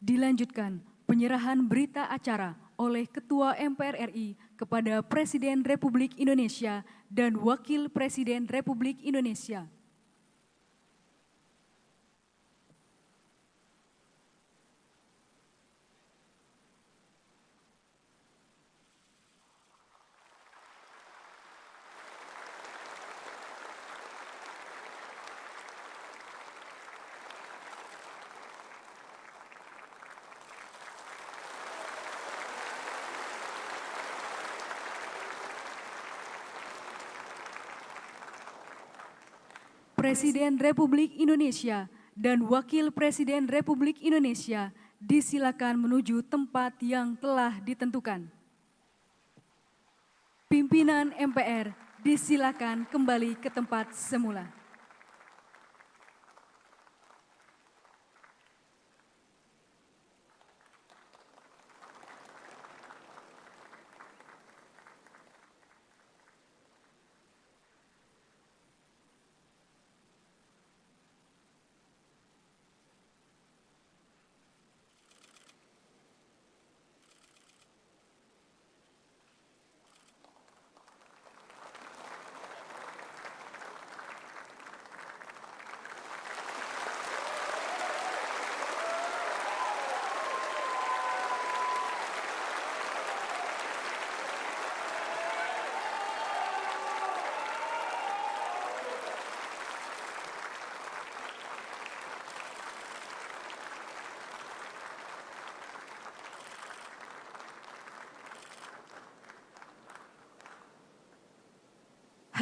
Dilanjutkan penyerahan berita acara oleh Ketua MPR RI kepada Presiden Republik Indonesia dan Wakil Presiden Republik Indonesia. Presiden Republik Indonesia dan Wakil Presiden Republik Indonesia disilakan menuju tempat yang telah ditentukan. Pimpinan MPR disilakan kembali ke tempat semula.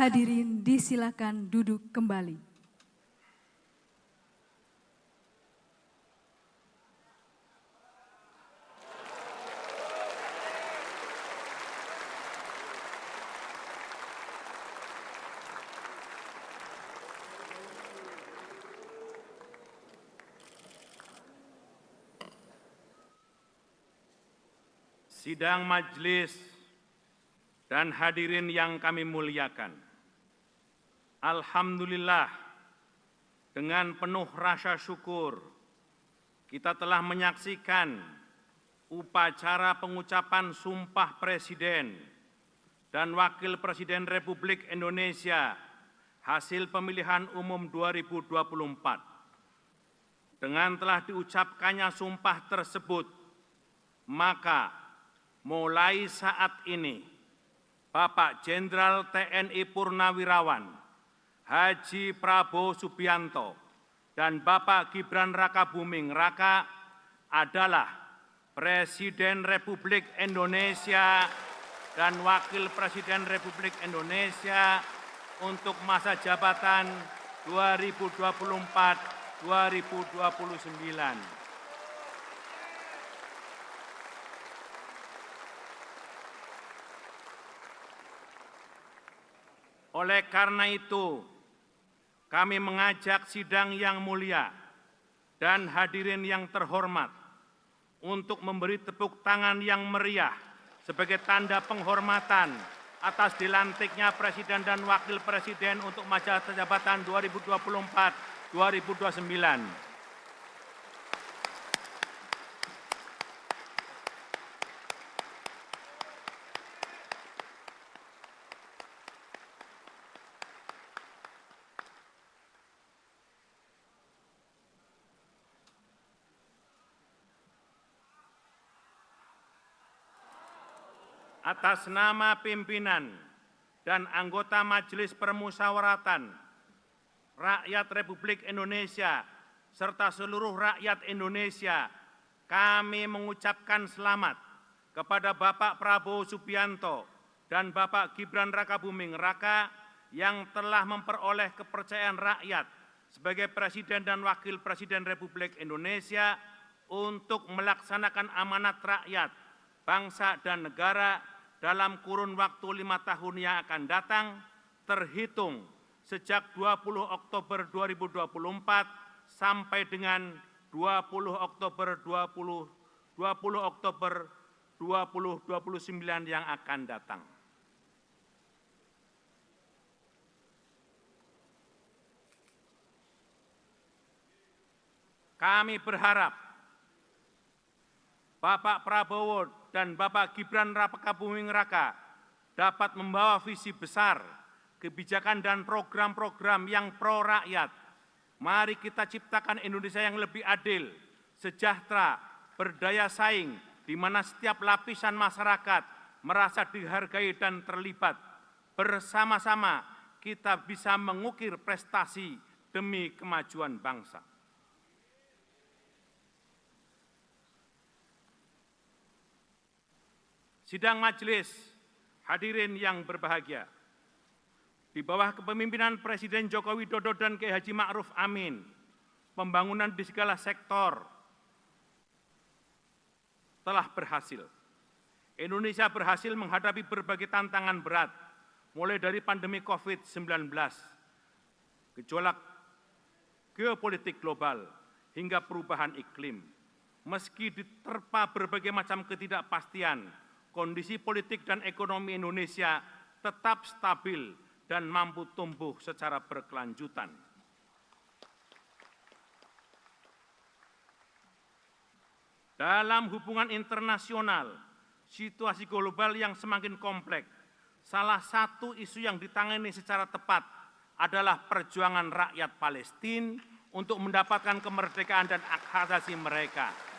Hadirin disilakan duduk kembali. Sidang majelis dan hadirin yang kami muliakan. Alhamdulillah, dengan penuh rasa syukur, kita telah menyaksikan upacara pengucapan Sumpah Presiden dan Wakil Presiden Republik Indonesia hasil pemilihan umum 2024. Dengan telah diucapkannya sumpah tersebut, maka mulai saat ini, Bapak Jenderal TNI Purnawirawan Haji Prabowo Subianto dan Bapak Gibran Rakabuming Raka adalah Presiden Republik Indonesia dan Wakil Presiden Republik Indonesia untuk masa jabatan 2024-2029. Oleh karena itu, kami mengajak sidang yang mulia dan hadirin yang terhormat untuk memberi tepuk tangan yang meriah sebagai tanda penghormatan atas dilantiknya Presiden dan Wakil Presiden untuk masa jabatan 2024-2029. Atas nama pimpinan dan anggota Majelis Permusyawaratan Rakyat Republik Indonesia serta seluruh rakyat Indonesia, kami mengucapkan selamat kepada Bapak Prabowo Subianto dan Bapak Gibran Rakabuming Raka yang telah memperoleh kepercayaan rakyat sebagai Presiden dan Wakil Presiden Republik Indonesia untuk melaksanakan amanat rakyat, bangsa dan negara dalam kurun waktu 5 tahun yang akan datang, terhitung sejak 20 Oktober 2024 sampai dengan 20 Oktober 2029 yang akan datang. Kami berharap Bapak Prabowo dan Bapak Gibran Raka Buming Raka dapat membawa visi besar, kebijakan dan program-program yang pro rakyat. Mari kita ciptakan Indonesia yang lebih adil, sejahtera, berdaya saing, di mana setiap lapisan masyarakat merasa dihargai dan terlibat. Bersama-sama kita bisa mengukir prestasi demi kemajuan bangsa. Sidang majelis, hadirin yang berbahagia. Di bawah kepemimpinan Presiden Joko Widodo dan Kiai Haji Ma'ruf Amin, pembangunan di segala sektor telah berhasil. Indonesia berhasil menghadapi berbagai tantangan berat, mulai dari pandemi COVID-19, gejolak geopolitik global, hingga perubahan iklim. Meski diterpa berbagai macam ketidakpastian, kondisi politik dan ekonomi Indonesia tetap stabil dan mampu tumbuh secara berkelanjutan. Dalam hubungan internasional, situasi global yang semakin kompleks, salah satu isu yang ditangani secara tepat adalah perjuangan rakyat Palestina untuk mendapatkan kemerdekaan dan hak asasi mereka.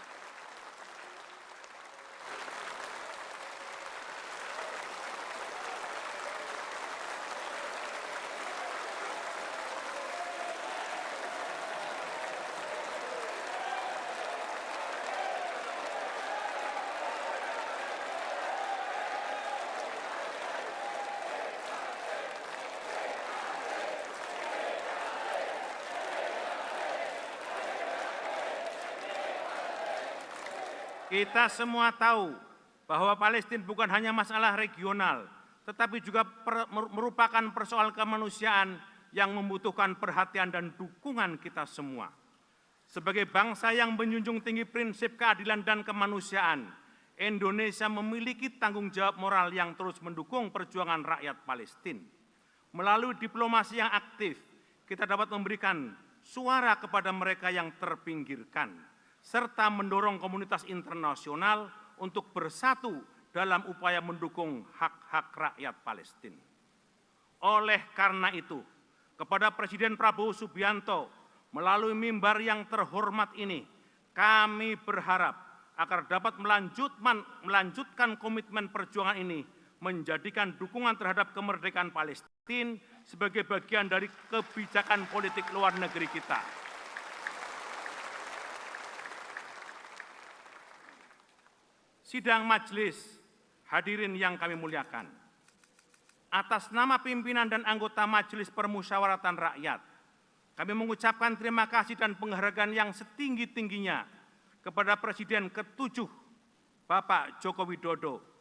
Kita semua tahu bahwa Palestina bukan hanya masalah regional, tetapi juga merupakan persoalan kemanusiaan yang membutuhkan perhatian dan dukungan kita semua. Sebagai bangsa yang menjunjung tinggi prinsip keadilan dan kemanusiaan, Indonesia memiliki tanggung jawab moral yang terus mendukung perjuangan rakyat Palestina. Melalui diplomasi yang aktif, kita dapat memberikan suara kepada mereka yang terpinggirkan, serta mendorong komunitas internasional untuk bersatu dalam upaya mendukung hak-hak rakyat Palestina. Oleh karena itu, kepada Presiden Prabowo Subianto, melalui mimbar yang terhormat ini, kami berharap agar dapat melanjutkan komitmen perjuangan ini, menjadikan dukungan terhadap kemerdekaan Palestina sebagai bagian dari kebijakan politik luar negeri kita. Sidang majelis, hadirin yang kami muliakan. Atas nama pimpinan dan anggota Majelis Permusyawaratan Rakyat, kami mengucapkan terima kasih dan penghargaan yang setinggi-tingginya kepada Presiden ke-7, Bapak Joko Widodo,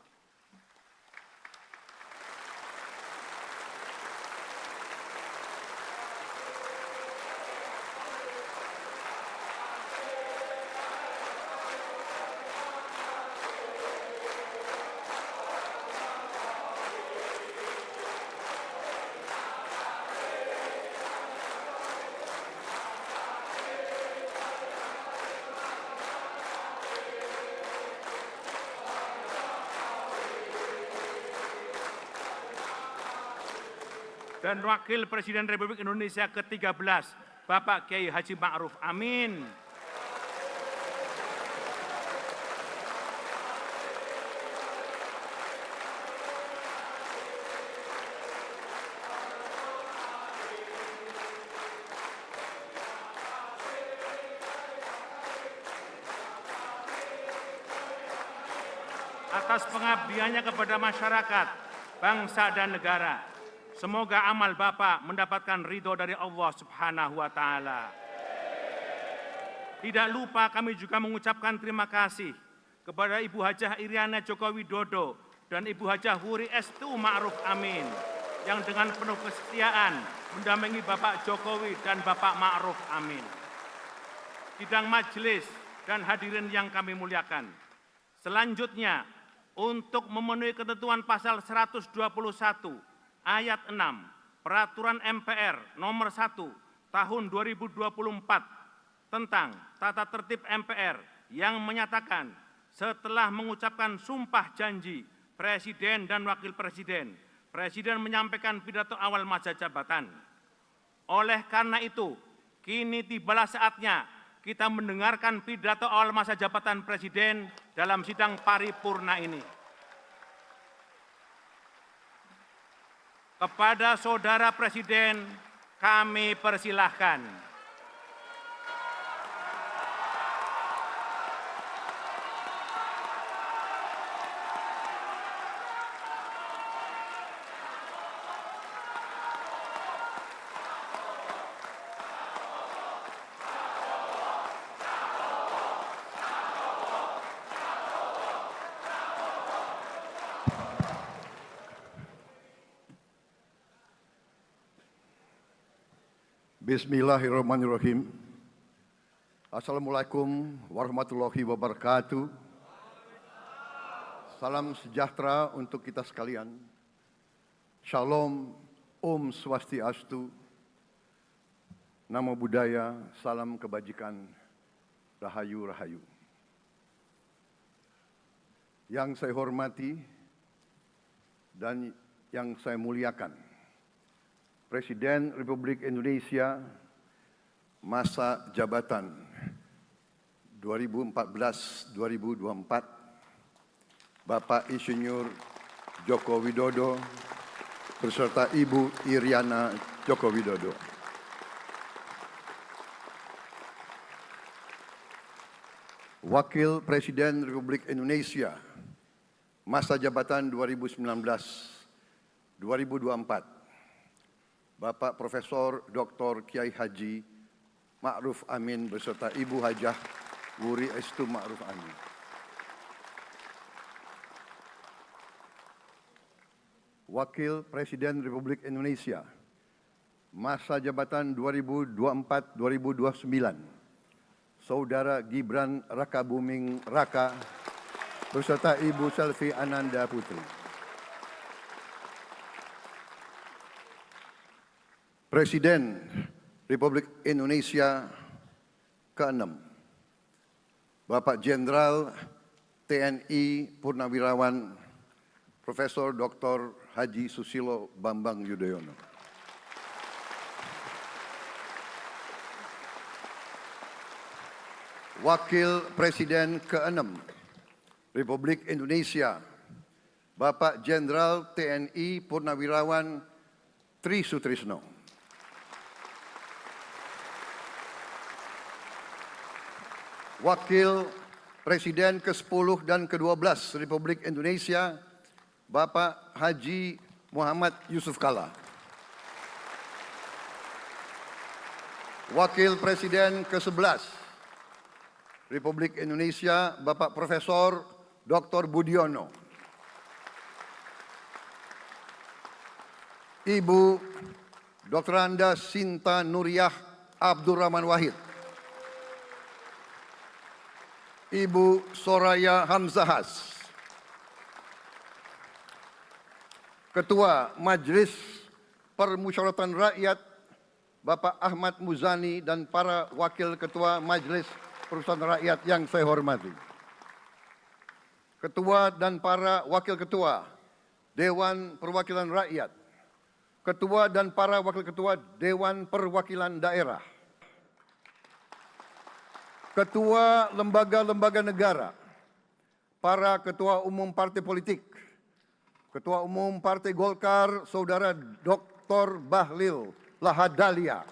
dan Wakil Presiden Republik Indonesia ke-13, Bapak Kiai Haji Ma'ruf Amin. Atas pengabdiannya kepada masyarakat, bangsa dan negara. Semoga amal Bapak mendapatkan ridho dari Allah Subhanahu wa Ta'ala. Tidak lupa kami juga mengucapkan terima kasih kepada Ibu Hajah Iriana Joko Widodo dan Ibu Hajah Huri Estu Ma'ruf Amin yang dengan penuh kesetiaan mendampingi Bapak Jokowi dan Bapak Ma'ruf Amin. Sidang majelis dan hadirin yang kami muliakan. Selanjutnya, untuk memenuhi ketentuan pasal 121 ayat 6 Peraturan MPR nomor 1 tahun 2024 tentang tata tertib MPR yang menyatakan setelah mengucapkan sumpah janji Presiden dan Wakil Presiden, Presiden menyampaikan pidato awal masa jabatan. Oleh karena itu, kini tibalah saatnya kita mendengarkan pidato awal masa jabatan Presiden dalam sidang paripurna ini. Kepada Saudara Presiden, kami persilahkan. Bismillahirrahmanirrahim. Assalamualaikum warahmatullahi wabarakatuh. Salam sejahtera untuk kita sekalian. Shalom, Om Swastiastu, Namo Buddhaya, salam kebajikan, Rahayu Rahayu. Yang saya hormati dan yang saya muliakan, Presiden Republik Indonesia masa jabatan 2014-2024, Bapak Insinyur Joko Widodo beserta Ibu Iriana Joko Widodo. Wakil Presiden Republik Indonesia masa jabatan 2019-2024, Bapak Profesor Dr. Kiai Haji Ma'ruf Amin beserta Ibu Hajah Wuri Estu Ma'ruf Amin. Wakil Presiden Republik Indonesia masa jabatan 2024-2029, Saudara Gibran Rakabuming Raka beserta Ibu Selvi Ananda Putri. Presiden Republik Indonesia ke-6, Bapak Jenderal TNI Purnawirawan Profesor Dr. Haji Susilo Bambang Yudhoyono. Wakil Presiden ke-6 Republik Indonesia, Bapak Jenderal TNI Purnawirawan Tri Sutrisno. Wakil Presiden ke-10 dan ke-12 Republik Indonesia, Bapak Haji Muhammad Yusuf Kalla. Wakil Presiden ke-11 Republik Indonesia, Bapak Profesor Dr. Budiono. Ibu Dr. Anda Sinta Nuriyah Abdurrahman Wahid. Ibu Soraya Hamzahas. Ketua Majelis Permusyawaratan Rakyat Bapak Ahmad Muzani dan para Wakil Ketua Majelis Permusyawaratan Rakyat yang saya hormati. Ketua dan para Wakil Ketua Dewan Perwakilan Rakyat. Ketua dan para Wakil Ketua Dewan Perwakilan Daerah. Ketua lembaga-lembaga negara, para ketua umum partai politik, Ketua Umum Partai Golkar, Saudara Dr. Bahlil Lahadalia,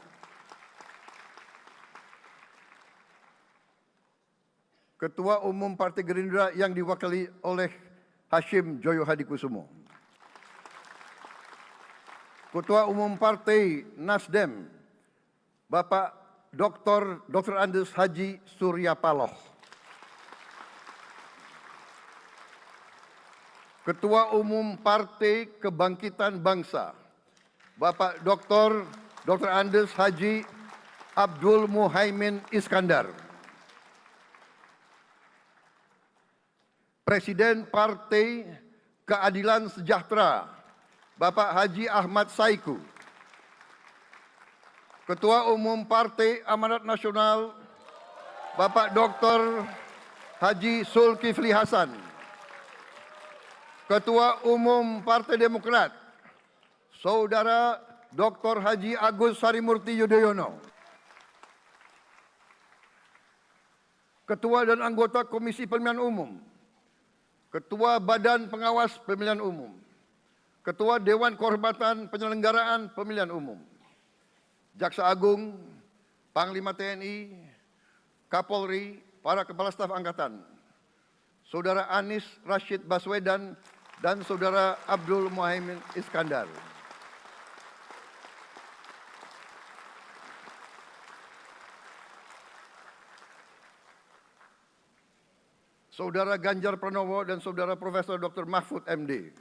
Ketua Umum Partai Gerindra yang diwakili oleh Hashim Joyo Hadikusumo, Ketua Umum Partai Nasdem, Bapak Dr. Andes Haji Surya Paloh, Ketua Umum Partai Kebangkitan Bangsa, Bapak Dr. Andes Haji Abdul Muhaimin Iskandar, Presiden Partai Keadilan Sejahtera, Bapak Haji Ahmad Saiku, Ketua Umum Partai Amanat Nasional, Bapak Dr. Haji Zulkifli Hasan, Ketua Umum Partai Demokrat, Saudara Dr. Haji Agus Harimurti Yudhoyono, Ketua dan anggota Komisi Pemilihan Umum, Ketua Badan Pengawas Pemilihan Umum, Ketua Dewan Kehormatan Penyelenggaraan Pemilihan Umum, Jaksa Agung, Panglima TNI, Kapolri, para Kepala Staf Angkatan, Saudara Anies Rashid Baswedan, dan Saudara Abdul Muhaimin Iskandar. Saudara Ganjar Pranowo dan Saudara Profesor Dr. Mahfud MD.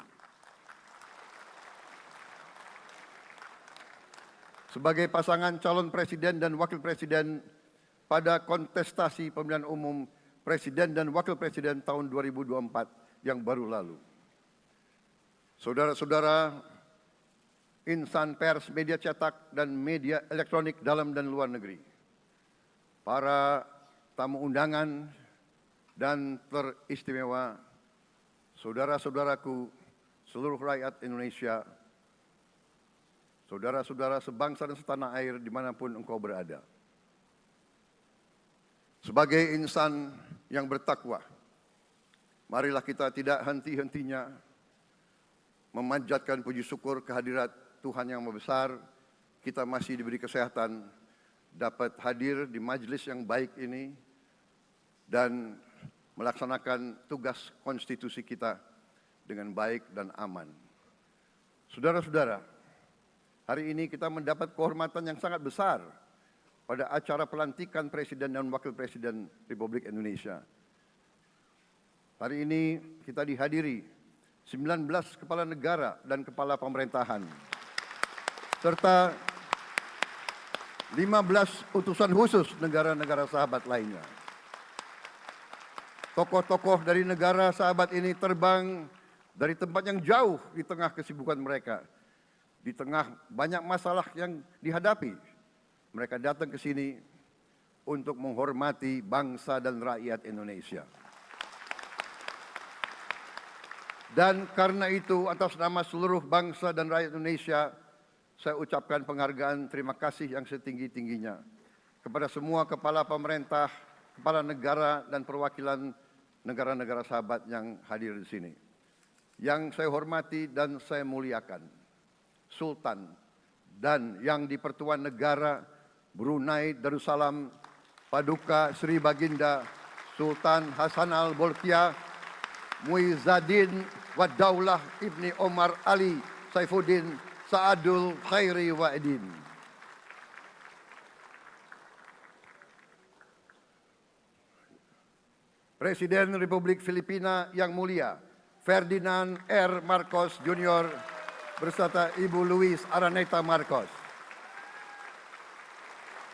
Sebagai pasangan calon presiden dan wakil presiden pada kontestasi pemilihan umum presiden dan wakil presiden tahun 2024 yang baru lalu. Saudara-saudara insan pers, media cetak, dan media elektronik dalam dan luar negeri, para tamu undangan dan teristimewa, saudara-saudaraku, seluruh rakyat Indonesia, saudara-saudara sebangsa dan setanah air dimanapun engkau berada. Sebagai insan yang bertakwa, marilah kita tidak henti-hentinya memanjatkan puji syukur kehadirat Tuhan yang Maha Besar. Kita masih diberi kesehatan, dapat hadir di majelis yang baik ini, dan melaksanakan tugas konstitusi kita dengan baik dan aman. Saudara-saudara, hari ini kita mendapat kehormatan yang sangat besar pada acara pelantikan Presiden dan Wakil Presiden Republik Indonesia. Hari ini kita dihadiri 19 kepala negara dan kepala pemerintahan, serta 15 utusan khusus negara-negara sahabat lainnya. Tokoh-tokoh dari negara sahabat ini terbang dari tempat yang jauh di tengah kesibukan mereka, di tengah banyak masalah yang dihadapi. Mereka datang ke sini untuk menghormati bangsa dan rakyat Indonesia. Dan karena itu, atas nama seluruh bangsa dan rakyat Indonesia, saya ucapkan penghargaan terima kasih yang setinggi-tingginya kepada semua kepala pemerintah, kepala negara, dan perwakilan negara-negara sahabat yang hadir di sini. Yang saya hormati dan saya muliakan, Sultan dan yang di-Pertuan Negara Brunei Darussalam Paduka Sri Baginda Sultan Hassanal Bolkiah Muizzaddin Wadaulah Ibni Omar Ali Saifuddin Saadul Khairi Wa'idin. Presiden Republik Filipina yang mulia Ferdinand R. Marcos Jr. beserta Ibu Luis Araneta Marcos.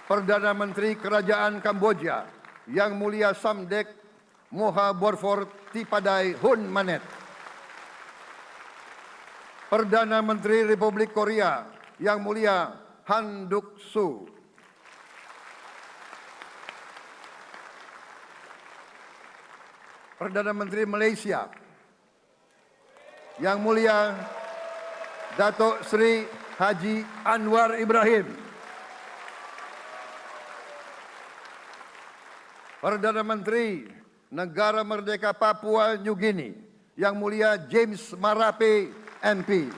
Perdana Menteri Kerajaan Kamboja yang mulia Samdech Moha Borfor Tipadai Hun Manet. Perdana Menteri Republik Korea yang mulia Han Duck-soo. Perdana Menteri Malaysia yang mulia Datuk Seri Haji Anwar Ibrahim. Perdana Menteri Negara Merdeka Papua New Guinea yang mulia James Marape MP.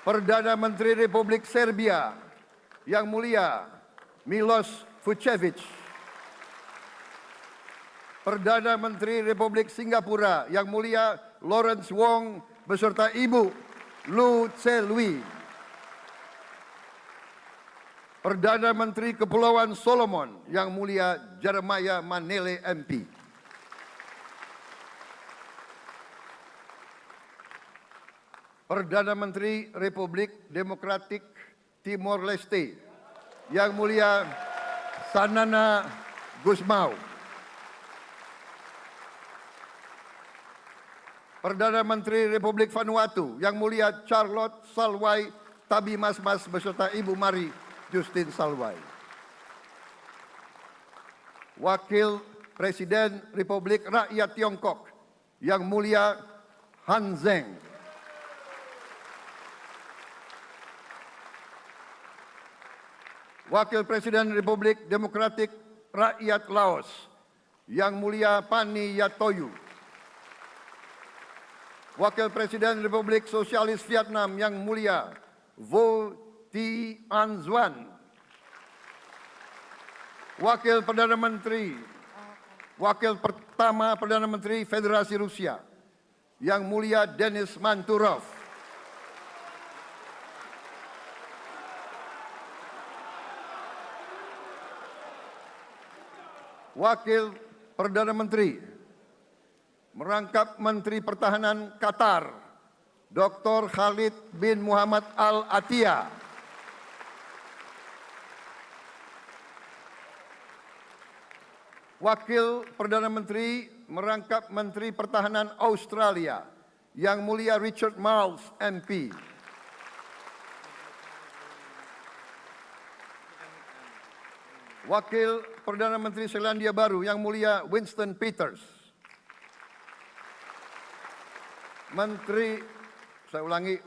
Perdana Menteri Republik Serbia yang mulia Milos Vucevic. Perdana Menteri Republik Singapura yang mulia Lawrence Wong beserta Ibu Lu Tse Lui. Perdana Menteri Kepulauan Solomon yang mulia Jeremiah Manele MP. Perdana Menteri Republik Demokratik Timor Leste yang mulia Sanana Gusmao. Perdana Menteri Republik Vanuatu yang mulia Charlotte Salwai Tabimasmas beserta Ibu Mari Justin Salwai. Wakil Presiden Republik Rakyat Tiongkok Yang Mulia Han Zheng, Wakil Presiden Republik Demokratik Rakyat Laos Yang Mulia Pani Yatoyu, Wakil Presiden Republik Sosialis Vietnam Yang Mulia Vo Thi-An Xuan, Wakil Pertama Perdana Menteri Federasi Rusia Yang Mulia Denis Manturov, Wakil Perdana Menteri merangkap Menteri Pertahanan Qatar Dr. Khalid bin Muhammad Al Attiyah, Wakil Perdana Menteri merangkap Menteri Pertahanan Australia Yang Mulia Richard Marles MP, Wakil Perdana Menteri Selandia Baru Yang Mulia Winston Peters,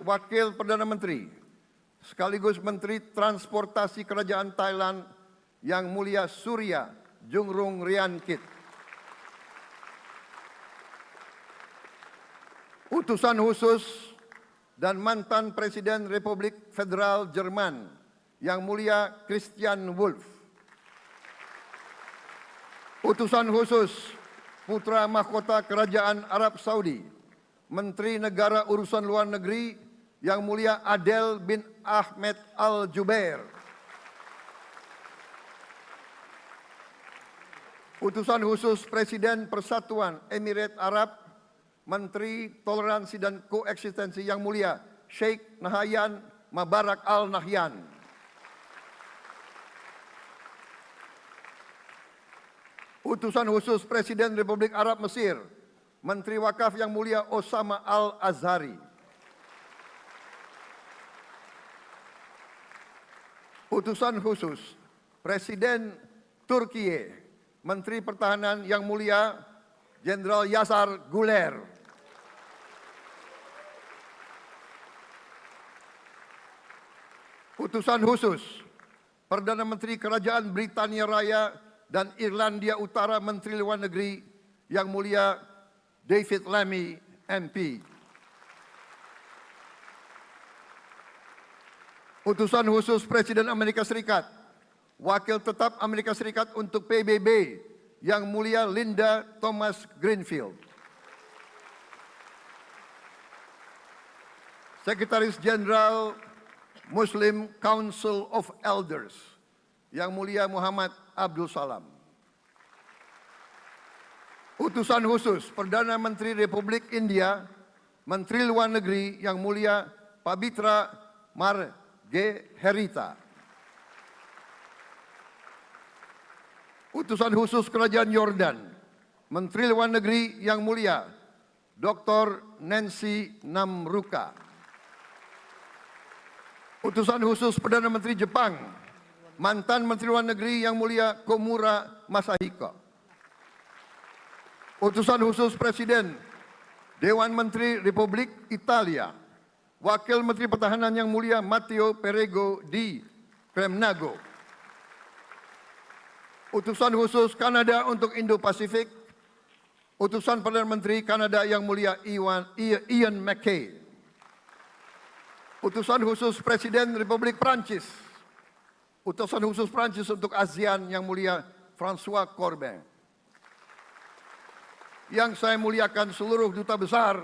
Wakil Perdana Menteri sekaligus Menteri Transportasi Kerajaan Thailand Yang Mulia Surya Jungrung Riankit, Utusan khusus dan mantan Presiden Republik Federal Jerman Yang Mulia Christian Wulff, Utusan khusus Putra Mahkota Kerajaan Arab Saudi, Menteri Negara Urusan Luar Negeri Yang Mulia Adel bin Ahmed Al Jubair, Utusan khusus Presiden Persatuan Emirat Arab, Menteri Toleransi dan Koeksistensi Yang Mulia Sheikh Nahyan Mubarak Al Nahyan, Utusan khusus Presiden Republik Arab Mesir, Menteri Wakaf Yang Mulia Osama Al Azhari, Utusan khusus Presiden Turkiye, Menteri Pertahanan Yang Mulia Jenderal Yasar Guler, Utusan khusus Perdana Menteri Kerajaan Britania Raya dan Irlandia Utara Menteri Luar Negeri Yang Mulia David Lammy MP, Utusan khusus Presiden Amerika Serikat, Wakil Tetap Amerika Serikat untuk PBB Yang Mulia Linda Thomas Greenfield, Sekretaris Jenderal Muslim Council of Elders Yang Mulia Muhammad Abdul Salam, Utusan khusus Perdana Menteri Republik India, Menteri Luar Negeri Yang Mulia Pabitra Margherita, Utusan khusus Kerajaan Yordan, Menteri Luar Negeri Yang Mulia Dr. Nancy Namruka, Utusan khusus Perdana Menteri Jepang, mantan Menteri Luar Negeri Yang Mulia Komura Masahiko, Utusan khusus Presiden Dewan Menteri Republik Italia, Wakil Menteri Pertahanan Yang Mulia Matteo Perego di Kremnago, Utusan khusus Kanada untuk Indo-Pasifik, Utusan Perdana Menteri Kanada Yang Mulia Ian MacKay, Utusan khusus Presiden Republik Prancis, Utusan khusus Prancis untuk ASEAN Yang Mulia François Corbin. Yang saya muliakan seluruh duta besar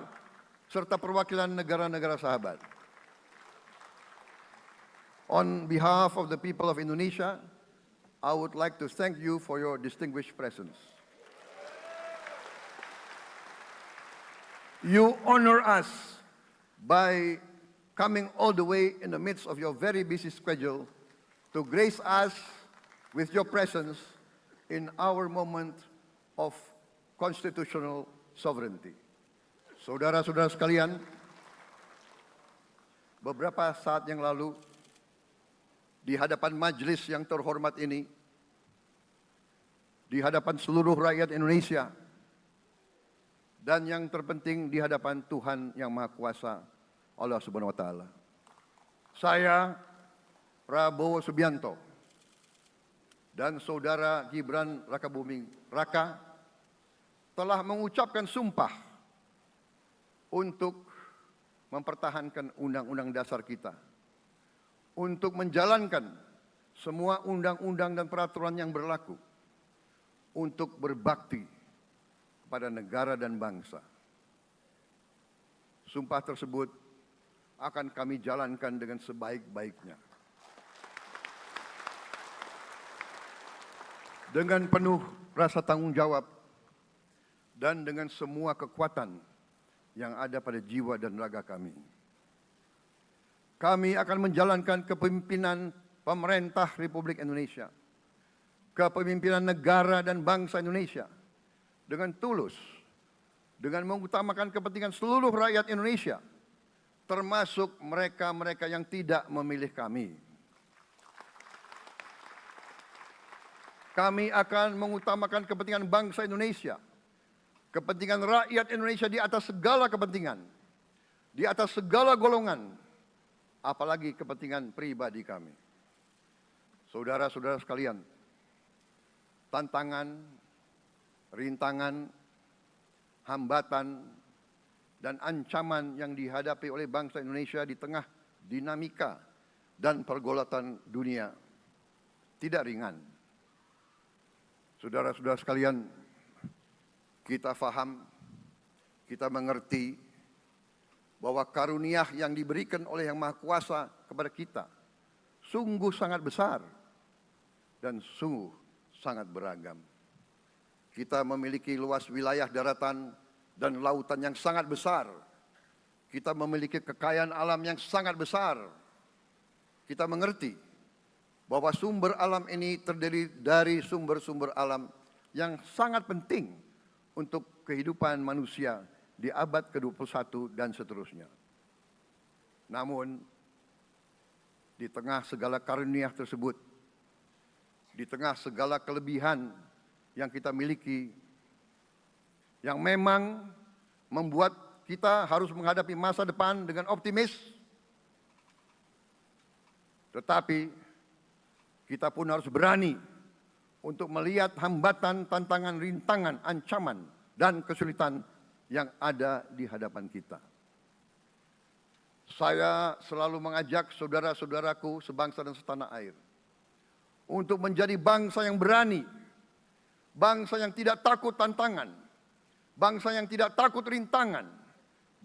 serta perwakilan negara-negara sahabat. On behalf of the people of Indonesia, I would like to thank you for your distinguished presence. You honor us by coming all the way in the midst of your very busy schedule to grace us with your presence in our moment of constitutional sovereignty. Saudara-saudara sekalian, beberapa saat yang lalu di hadapan majelis yang terhormat ini, di hadapan seluruh rakyat Indonesia, dan yang terpenting di hadapan Tuhan Yang Maha Kuasa, Allah Subhanahu wa Ta'ala. Saya, Prabowo Subianto, dan Saudara Gibran Rakabuming Raka telah mengucapkan sumpah untuk mempertahankan Undang-Undang Dasar kita, untuk menjalankan semua undang-undang dan peraturan yang berlaku, untuk berbakti kepada negara dan bangsa. Sumpah tersebut akan kami jalankan dengan sebaik-baiknya. Dengan penuh rasa tanggung jawab dan dengan semua kekuatan yang ada pada jiwa dan raga kami. Kami akan menjalankan kepemimpinan pemerintah Republik Indonesia, kepemimpinan negara dan bangsa Indonesia dengan tulus, dengan mengutamakan kepentingan seluruh rakyat Indonesia, termasuk mereka-mereka yang tidak memilih kami. Kami akan mengutamakan kepentingan bangsa Indonesia, kepentingan rakyat Indonesia di atas segala kepentingan, di atas segala golongan, apalagi kepentingan pribadi kami. Saudara-saudara sekalian, tantangan, rintangan, hambatan, dan ancaman yang dihadapi oleh bangsa Indonesia di tengah dinamika dan pergolatan dunia tidak ringan. Saudara-saudara sekalian, kita faham, kita mengerti bahwa karunia yang diberikan oleh Yang Maha Kuasa kepada kita sungguh sangat besar dan sungguh sangat beragam. Kita memiliki luas wilayah daratan dan lautan yang sangat besar. Kita memiliki kekayaan alam yang sangat besar. Kita mengerti bahwa sumber alam ini terdiri dari sumber-sumber alam yang sangat penting untuk kehidupan manusia di abad ke-21 dan seterusnya. Namun, di tengah segala karunia tersebut, di tengah segala kelebihan yang kita miliki, yang memang membuat kita harus menghadapi masa depan dengan optimis, tetapi kita pun harus berani untuk melihat hambatan, tantangan, rintangan, ancaman, dan kesulitan yang ada di hadapan kita. Saya selalu mengajak saudara-saudaraku sebangsa dan setanah air untuk menjadi bangsa yang berani, bangsa yang tidak takut tantangan, bangsa yang tidak takut rintangan,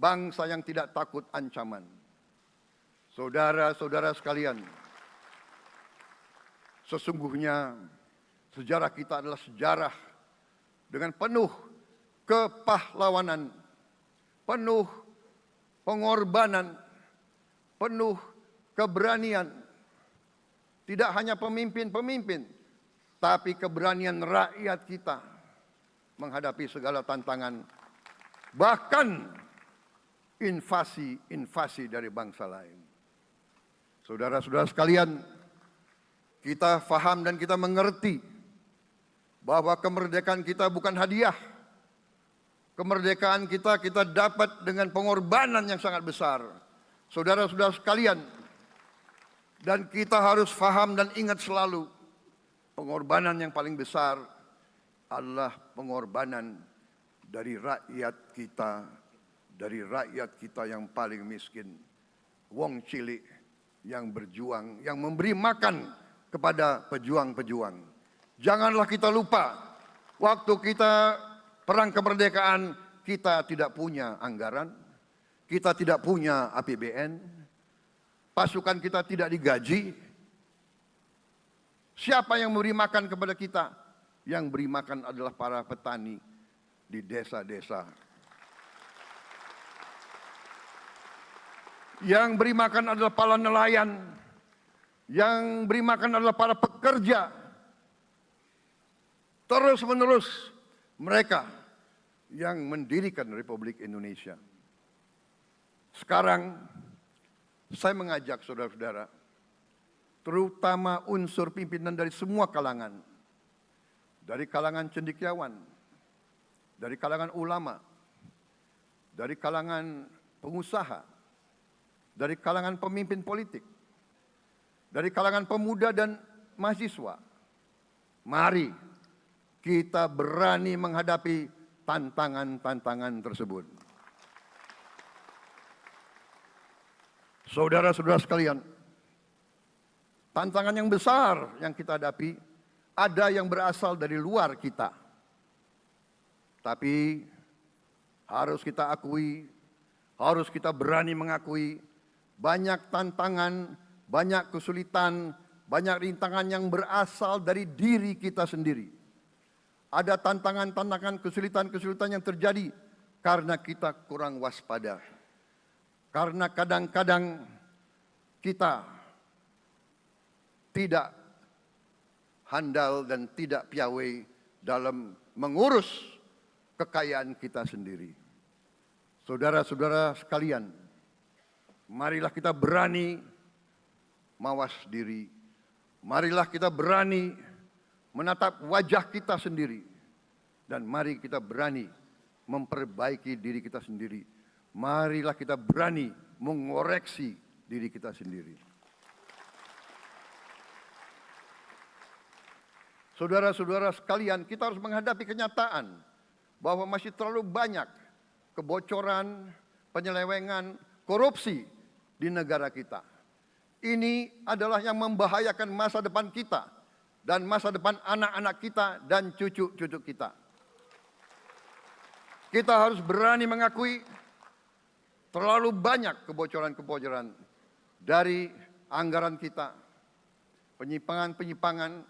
bangsa yang tidak takut ancaman. Saudara-saudara sekalian, sesungguhnya sejarah kita adalah sejarah dengan penuh kepahlawanan, penuh pengorbanan, penuh keberanian. Tidak hanya pemimpin-pemimpin, tapi keberanian rakyat kita menghadapi segala tantangan, bahkan invasi-invasi dari bangsa lain. Saudara-saudara sekalian, kita faham dan kita mengerti bahwa kemerdekaan kita bukan hadiah. Kemerdekaan kita dapat dengan pengorbanan yang sangat besar. Saudara-saudara sekalian, dan kita harus faham dan ingat selalu, pengorbanan yang paling besar adalah pengorbanan dari rakyat kita yang paling miskin. Wong cilik yang berjuang, yang memberi makan kepada pejuang-pejuang. Janganlah kita lupa, waktu kita perang kemerdekaan, kita tidak punya anggaran, kita tidak punya APBN, pasukan kita tidak digaji. Siapa yang memberi makan kepada kita? Yang beri makan adalah para petani di desa-desa. Yang beri makan adalah para nelayan. Yang beri makan adalah para pekerja. Terus-menerus mereka yang mendirikan Republik Indonesia. Sekarang saya mengajak saudara-saudara, terutama unsur pimpinan dari semua kalangan, dari kalangan cendekiawan, dari kalangan ulama, dari kalangan pengusaha, dari kalangan pemimpin politik, dari kalangan pemuda dan mahasiswa. Mari kita berani menghadapi tantangan-tantangan tersebut. Saudara-saudara sekalian, tantangan yang besar yang kita hadapi ada yang berasal dari luar kita. Tapi harus kita akui, harus kita berani mengakui banyak tantangan, banyak kesulitan, banyak rintangan yang berasal dari diri kita sendiri. Ada tantangan-tantangan, kesulitan-kesulitan yang terjadi karena kita kurang waspada. Karena kadang-kadang kita tidak handal dan tidak piawai dalam mengurus kekayaan kita sendiri. Saudara-saudara sekalian, marilah kita berani mawas diri. Marilah kita berani menatap wajah kita sendiri. Dan mari kita berani memperbaiki diri kita sendiri. Marilah kita berani mengoreksi diri kita sendiri. Saudara-saudara sekalian, kita harus menghadapi kenyataan bahwa masih terlalu banyak kebocoran, penyelewengan, korupsi di negara kita. Ini adalah yang membahayakan masa depan kita dan masa depan anak-anak kita dan cucu-cucu kita. Kita harus berani mengakui terlalu banyak kebocoran-kebocoran dari anggaran kita, penyimpangan-penyimpangan,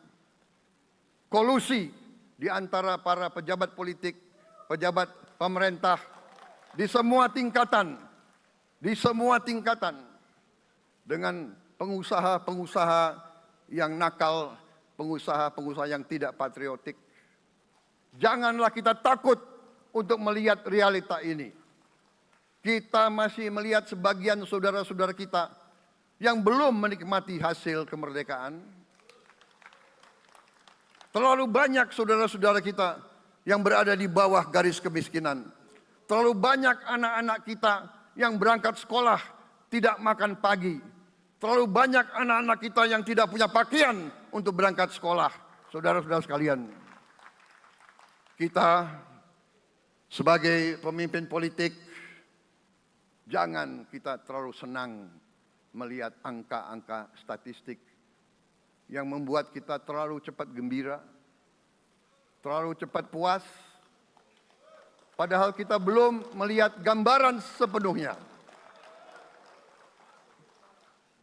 kolusi di antara para pejabat politik, pejabat pemerintah di semua tingkatan, dengan pengusaha-pengusaha yang nakal, pengusaha-pengusaha yang tidak patriotik. Janganlah kita takut untuk melihat realita ini. Kita masih melihat sebagian saudara-saudara kita yang belum menikmati hasil kemerdekaan. Terlalu banyak saudara-saudara kita yang berada di bawah garis kemiskinan. Terlalu banyak anak-anak kita yang berangkat sekolah tidak makan pagi. Terlalu banyak anak-anak kita yang tidak punya pakaian untuk berangkat sekolah. Saudara-saudara sekalian, kita sebagai pemimpin politik, jangan kita terlalu senang melihat angka-angka statistik yang membuat kita terlalu cepat gembira, terlalu cepat puas, padahal kita belum melihat gambaran sepenuhnya.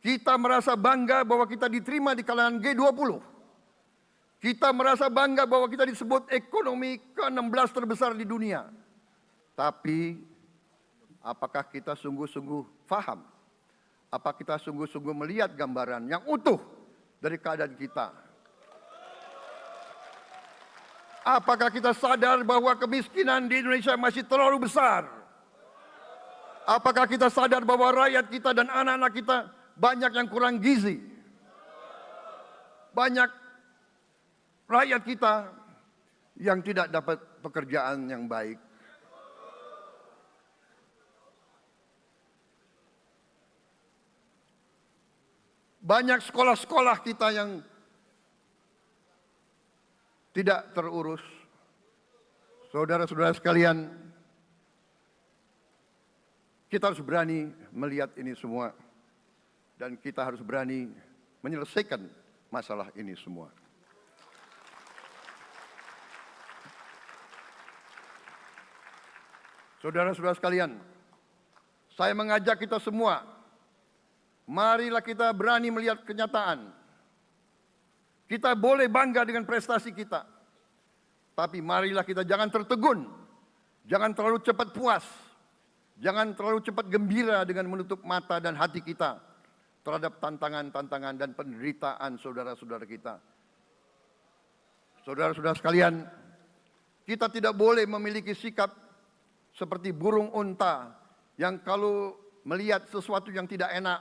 Kita merasa bangga bahwa kita diterima di kalangan G20. Kita merasa bangga bahwa kita disebut ekonomi ke-16 terbesar di dunia. Tapi apakah kita sungguh-sungguh paham? Apa kita sungguh-sungguh melihat gambaran yang utuh dari keadaan kita? Apakah kita sadar bahwa kemiskinan di Indonesia masih terlalu besar? Apakah kita sadar bahwa rakyat kita dan anak-anak kita banyak yang kurang gizi? Banyak rakyat kita yang tidak dapat pekerjaan yang baik. Banyak sekolah-sekolah kita yang tidak terurus. Saudara-saudara sekalian, kita harus berani melihat ini semua. Dan kita harus berani menyelesaikan masalah ini semua. Saudara-saudara sekalian, saya mengajak kita semua, marilah kita berani melihat kenyataan. Kita boleh bangga dengan prestasi kita, tapi marilah kita jangan tertegun, jangan terlalu cepat puas, jangan terlalu cepat gembira dengan menutup mata dan hati kita terhadap tantangan-tantangan dan penderitaan saudara-saudara kita. Saudara-saudara sekalian, kita tidak boleh memiliki sikap seperti burung unta yang kalau melihat sesuatu yang tidak enak,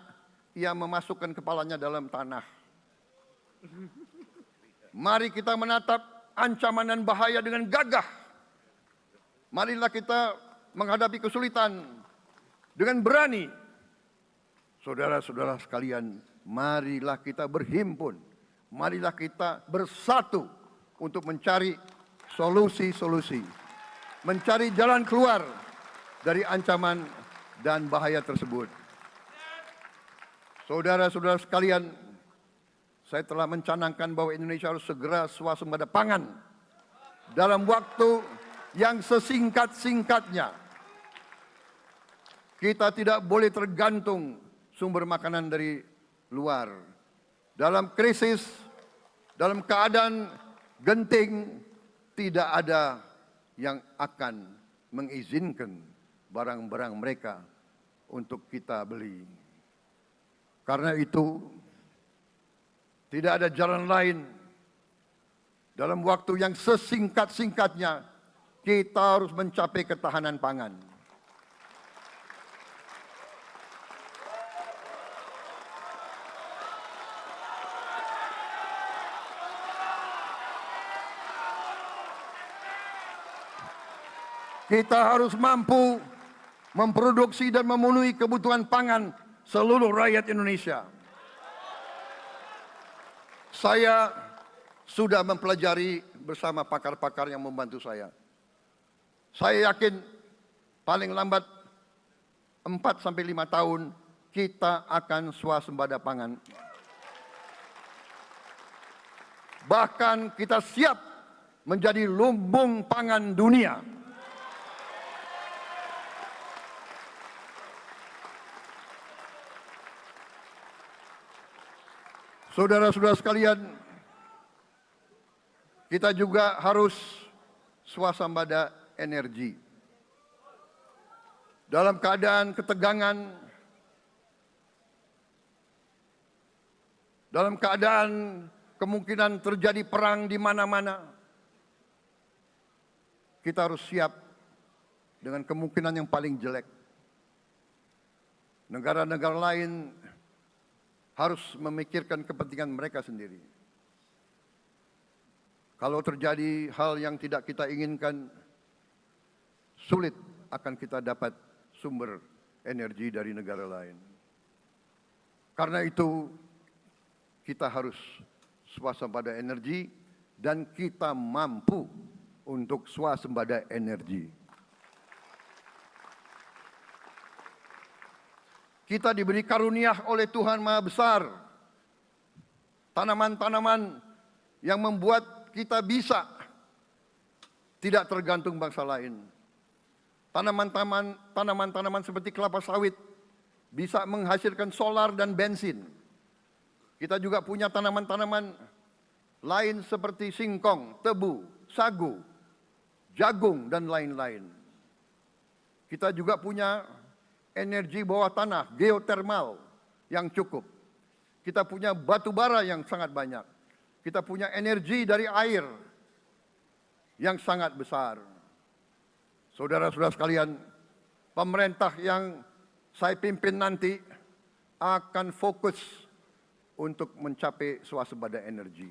ia memasukkan kepalanya dalam tanah. Mari kita menatap ancaman dan bahaya dengan gagah. Marilah kita menghadapi kesulitan dengan berani. Saudara-saudara sekalian, marilah kita berhimpun. Marilah kita bersatu untuk mencari solusi-solusi. Mencari jalan keluar dari ancaman dan bahaya tersebut. Saudara-saudara sekalian, saya telah mencanangkan bahwa Indonesia harus segera swasembada pangan dalam waktu yang sesingkat-singkatnya. Kita tidak boleh tergantung sumber makanan dari luar. Dalam krisis, dalam keadaan genting, tidak ada yang akan mengizinkan barang-barang mereka untuk kita beli. Karena itu, tidak ada jalan lain dalam waktu yang sesingkat-singkatnya kita harus mencapai ketahanan pangan. Kita harus mampu memproduksi dan memenuhi kebutuhan pangan seluruh rakyat Indonesia. Saya sudah mempelajari bersama pakar-pakar yang membantu saya. Saya yakin paling lambat 4-5 tahun kita akan swasembada pangan. Bahkan kita siap menjadi lumbung pangan dunia. Saudara-saudara sekalian, kita juga harus swasembada energi. Dalam keadaan ketegangan, dalam keadaan kemungkinan terjadi perang di mana-mana, kita harus siap dengan kemungkinan yang paling jelek. Negara-negara lain harus memikirkan kepentingan mereka sendiri. Kalau terjadi hal yang tidak kita inginkan, sulit akan kita dapat sumber energi dari negara lain. Karena itu, kita harus swasembada energi dan kita mampu untuk swasembada energi. Kita diberi karunia oleh Tuhan Maha Besar. Tanaman-tanaman yang membuat kita bisa tidak tergantung bangsa lain. Tanaman-tanaman seperti kelapa sawit bisa menghasilkan solar dan bensin. Kita juga punya tanaman-tanaman lain seperti singkong, tebu, sagu, jagung, dan lain-lain. Kita juga punya energi bawah tanah, geotermal yang cukup. Kita punya batu bara yang sangat banyak. Kita punya energi dari air yang sangat besar. Saudara-saudara sekalian, pemerintah yang saya pimpin nanti akan fokus untuk mencapai swasembada energi.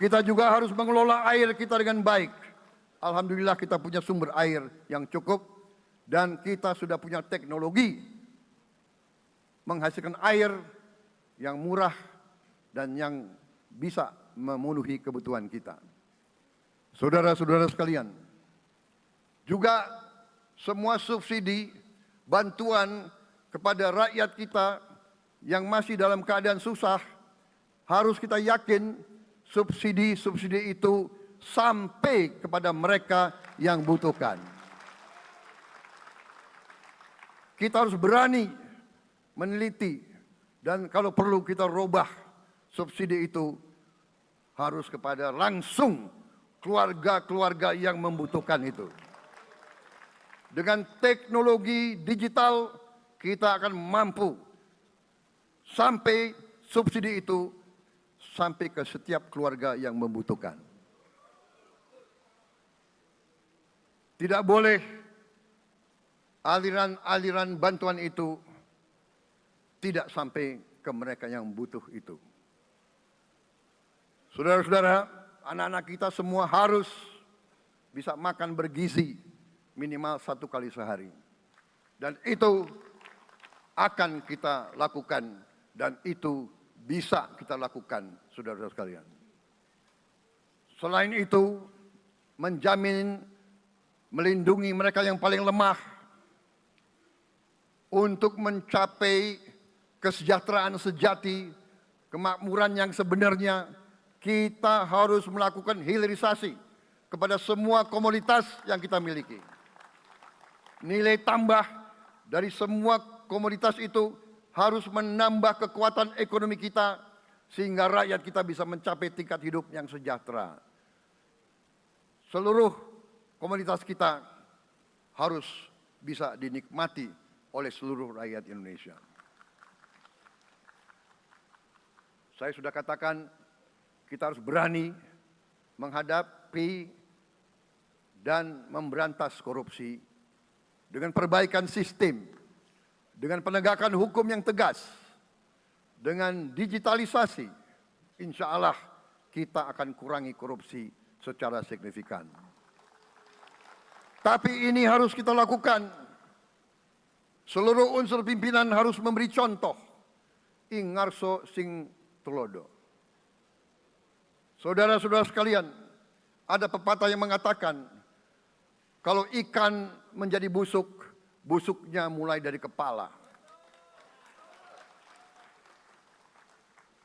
Kita juga harus mengelola air kita dengan baik. Alhamdulillah kita punya sumber air yang cukup dan kita sudah punya teknologi menghasilkan air yang murah dan yang bisa memenuhi kebutuhan kita. Saudara-saudara sekalian, juga semua subsidi, bantuan kepada rakyat kita yang masih dalam keadaan susah, harus kita yakin subsidi-subsidi itu sampai kepada mereka yang butuhkan. Kita harus berani meneliti dan kalau perlu kita robah subsidi itu harus kepada langsung keluarga-keluarga yang membutuhkan itu. Dengan teknologi digital kita akan mampu sampai subsidi itu sampai ke setiap keluarga yang membutuhkan. Tidak boleh aliran-aliran bantuan itu tidak sampai ke mereka yang butuh itu. Saudara-saudara, anak-anak kita semua harus bisa makan bergizi minimal 1 kali sehari. Dan itu akan kita lakukan dan itu bisa kita lakukan, saudara-saudara sekalian. Selain itu, menjamin, melindungi mereka yang paling lemah untuk mencapai kesejahteraan sejati, kemakmuran yang sebenarnya, kita harus melakukan hilirisasi kepada semua komoditas yang kita miliki. Nilai tambah dari semua komoditas itu harus menambah kekuatan ekonomi kita sehingga rakyat kita bisa mencapai tingkat hidup yang sejahtera. Seluruh komoditas kita harus bisa dinikmati oleh seluruh rakyat Indonesia. Saya sudah katakan kita harus berani menghadapi dan memberantas korupsi dengan perbaikan sistem, dengan penegakan hukum yang tegas, dengan digitalisasi, insya Allah kita akan kurangi korupsi secara signifikan. Tapi ini harus kita lakukan. Seluruh unsur pimpinan harus memberi contoh. Ingarso sing tulodo. Saudara-saudara sekalian, ada pepatah yang mengatakan, kalau ikan menjadi busuk, busuknya mulai dari kepala.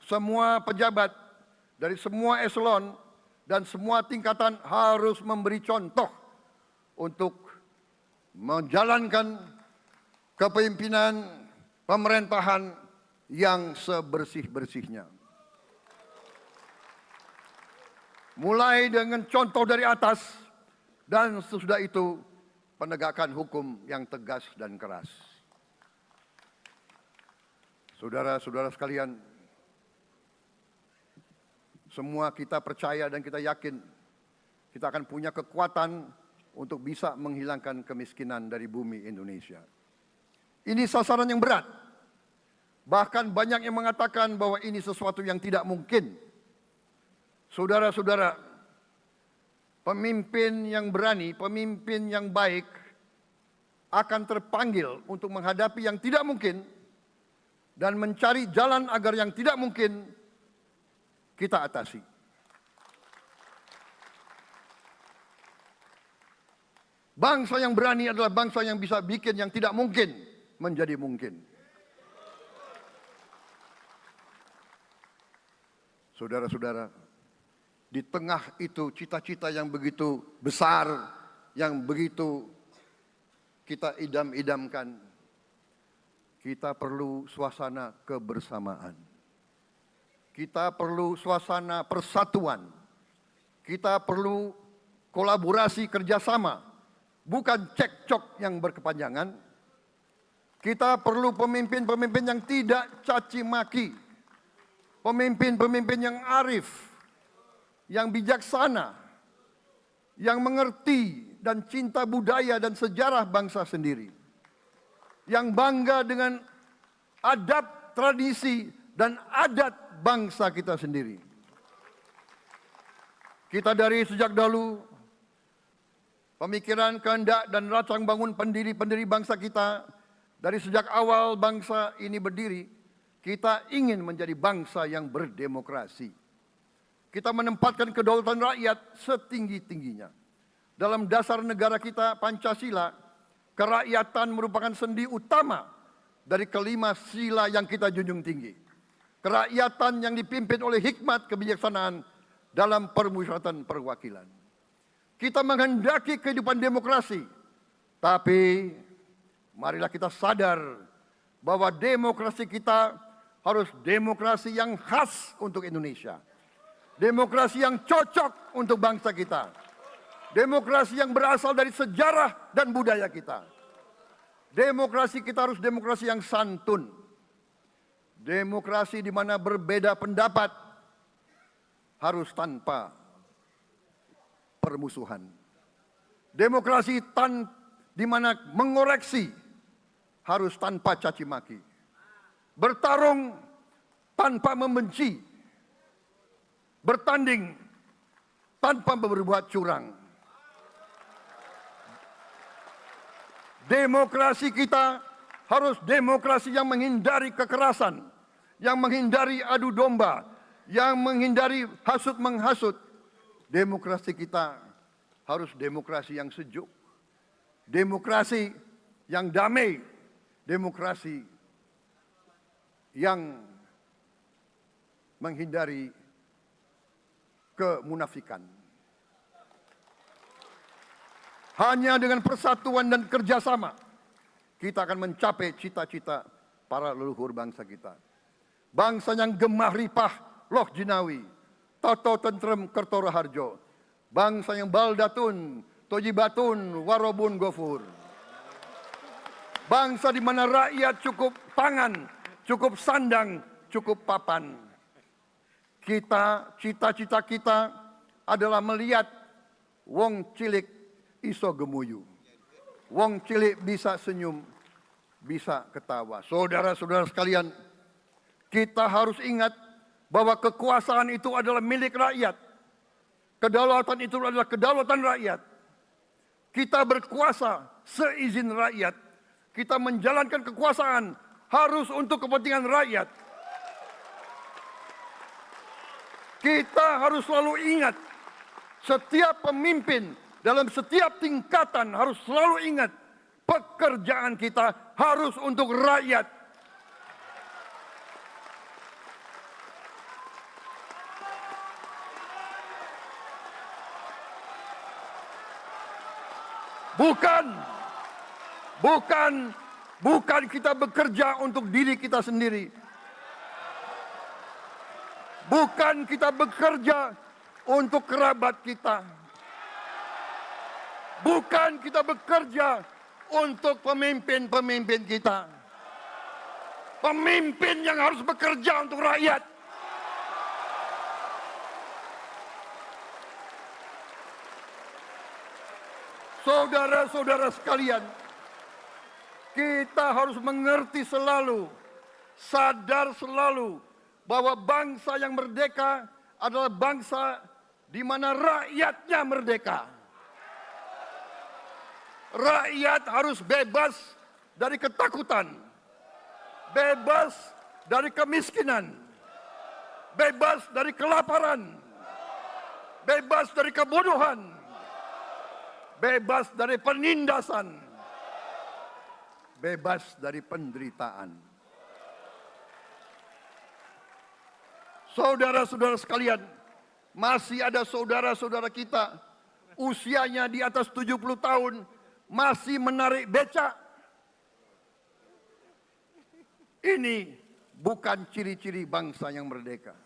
Semua pejabat dari semua eselon dan semua tingkatan harus memberi contoh untuk menjalankan kepemimpinan pemerintahan yang sebersih-bersihnya. Mulai dengan contoh dari atas dan sesudah itu penegakan hukum yang tegas dan keras. Saudara-saudara sekalian, semua kita percaya dan kita yakin kita akan punya kekuatan untuk bisa menghilangkan kemiskinan dari bumi Indonesia. Ini sasaran yang berat. Bahkan banyak yang mengatakan bahwa ini sesuatu yang tidak mungkin. Saudara-saudara, pemimpin yang berani, pemimpin yang baik akan terpanggil untuk menghadapi yang tidak mungkin dan mencari jalan agar yang tidak mungkin kita atasi. Bangsa yang berani adalah bangsa yang bisa bikin yang tidak mungkin menjadi mungkin. Saudara-saudara, di tengah itu cita-cita yang begitu besar, yang begitu kita idam-idamkan, kita perlu suasana kebersamaan. Kita perlu suasana persatuan. Kita perlu kolaborasi kerjasama, bukan cekcok yang berkepanjangan. Kita perlu pemimpin-pemimpin yang tidak caci maki, pemimpin-pemimpin yang arif, yang bijaksana, yang mengerti dan cinta budaya dan sejarah bangsa sendiri, yang bangga dengan adab, tradisi, dan adat bangsa kita sendiri. Kita dari sejak dahulu, pemikiran, kehendak, dan rancang bangun pendiri-pendiri bangsa kita, dari sejak awal bangsa ini berdiri, kita ingin menjadi bangsa yang berdemokrasi. Kita menempatkan kedaulatan rakyat setinggi-tingginya. Dalam dasar negara kita, Pancasila, kerakyatan merupakan sendi utama dari kelima sila yang kita junjung tinggi. Kerakyatan yang dipimpin oleh hikmat kebijaksanaan dalam permusyawaratan perwakilan. Kita menghendaki kehidupan demokrasi, tapi marilah kita sadar bahwa demokrasi kita harus demokrasi yang khas untuk Indonesia. Demokrasi yang cocok untuk bangsa kita. Demokrasi yang berasal dari sejarah dan budaya kita. Demokrasi kita harus demokrasi yang santun. Demokrasi di mana berbeda pendapat harus tanpa permusuhan. Demokrasi di mana mengoreksi harus tanpa caci maki. Bertarung tanpa membenci. Bertanding tanpa berbuat curang. Demokrasi kita harus demokrasi yang menghindari kekerasan, yang menghindari adu domba, yang menghindari hasut-menghasut. Demokrasi kita harus demokrasi yang sejuk, demokrasi yang damai, demokrasi yang menghindari kemunafikan. Hanya dengan persatuan dan kerjasama kita akan mencapai cita-cita para leluhur bangsa kita. Bangsa yang gemah ripah loh jinawi, toto tentrem kerto raharjo. Bangsa yang baldatun, tojibatun, warobun gofur. Bangsa di mana rakyat cukup pangan, cukup sandang, cukup papan. Kita, cita-cita kita adalah melihat wong cilik iso gemuyu. Wong cilik bisa senyum, bisa ketawa. Saudara-saudara sekalian, kita harus ingat bahwa kekuasaan itu adalah milik rakyat. Kedaulatan itu adalah kedaulatan rakyat. Kita berkuasa seizin rakyat. Kita menjalankan kekuasaan harus untuk kepentingan rakyat. Kita harus selalu ingat, setiap pemimpin dalam setiap tingkatan harus selalu ingat, pekerjaan kita harus untuk rakyat. Bukan kita bekerja untuk diri kita sendiri. Bukan kita bekerja untuk kerabat kita. Bukan kita bekerja untuk pemimpin-pemimpin kita. Pemimpin yang harus bekerja untuk rakyat. Saudara-saudara sekalian, kita harus mengerti selalu, sadar selalu bahwa bangsa yang merdeka adalah bangsa di mana rakyatnya merdeka. Rakyat harus bebas dari ketakutan, bebas dari kemiskinan, bebas dari kelaparan, bebas dari kebodohan, bebas dari penindasan, bebas dari penderitaan. Saudara-saudara sekalian, masih ada saudara-saudara kita usianya di atas 70 tahun masih menarik becak. Ini bukan ciri-ciri bangsa yang merdeka.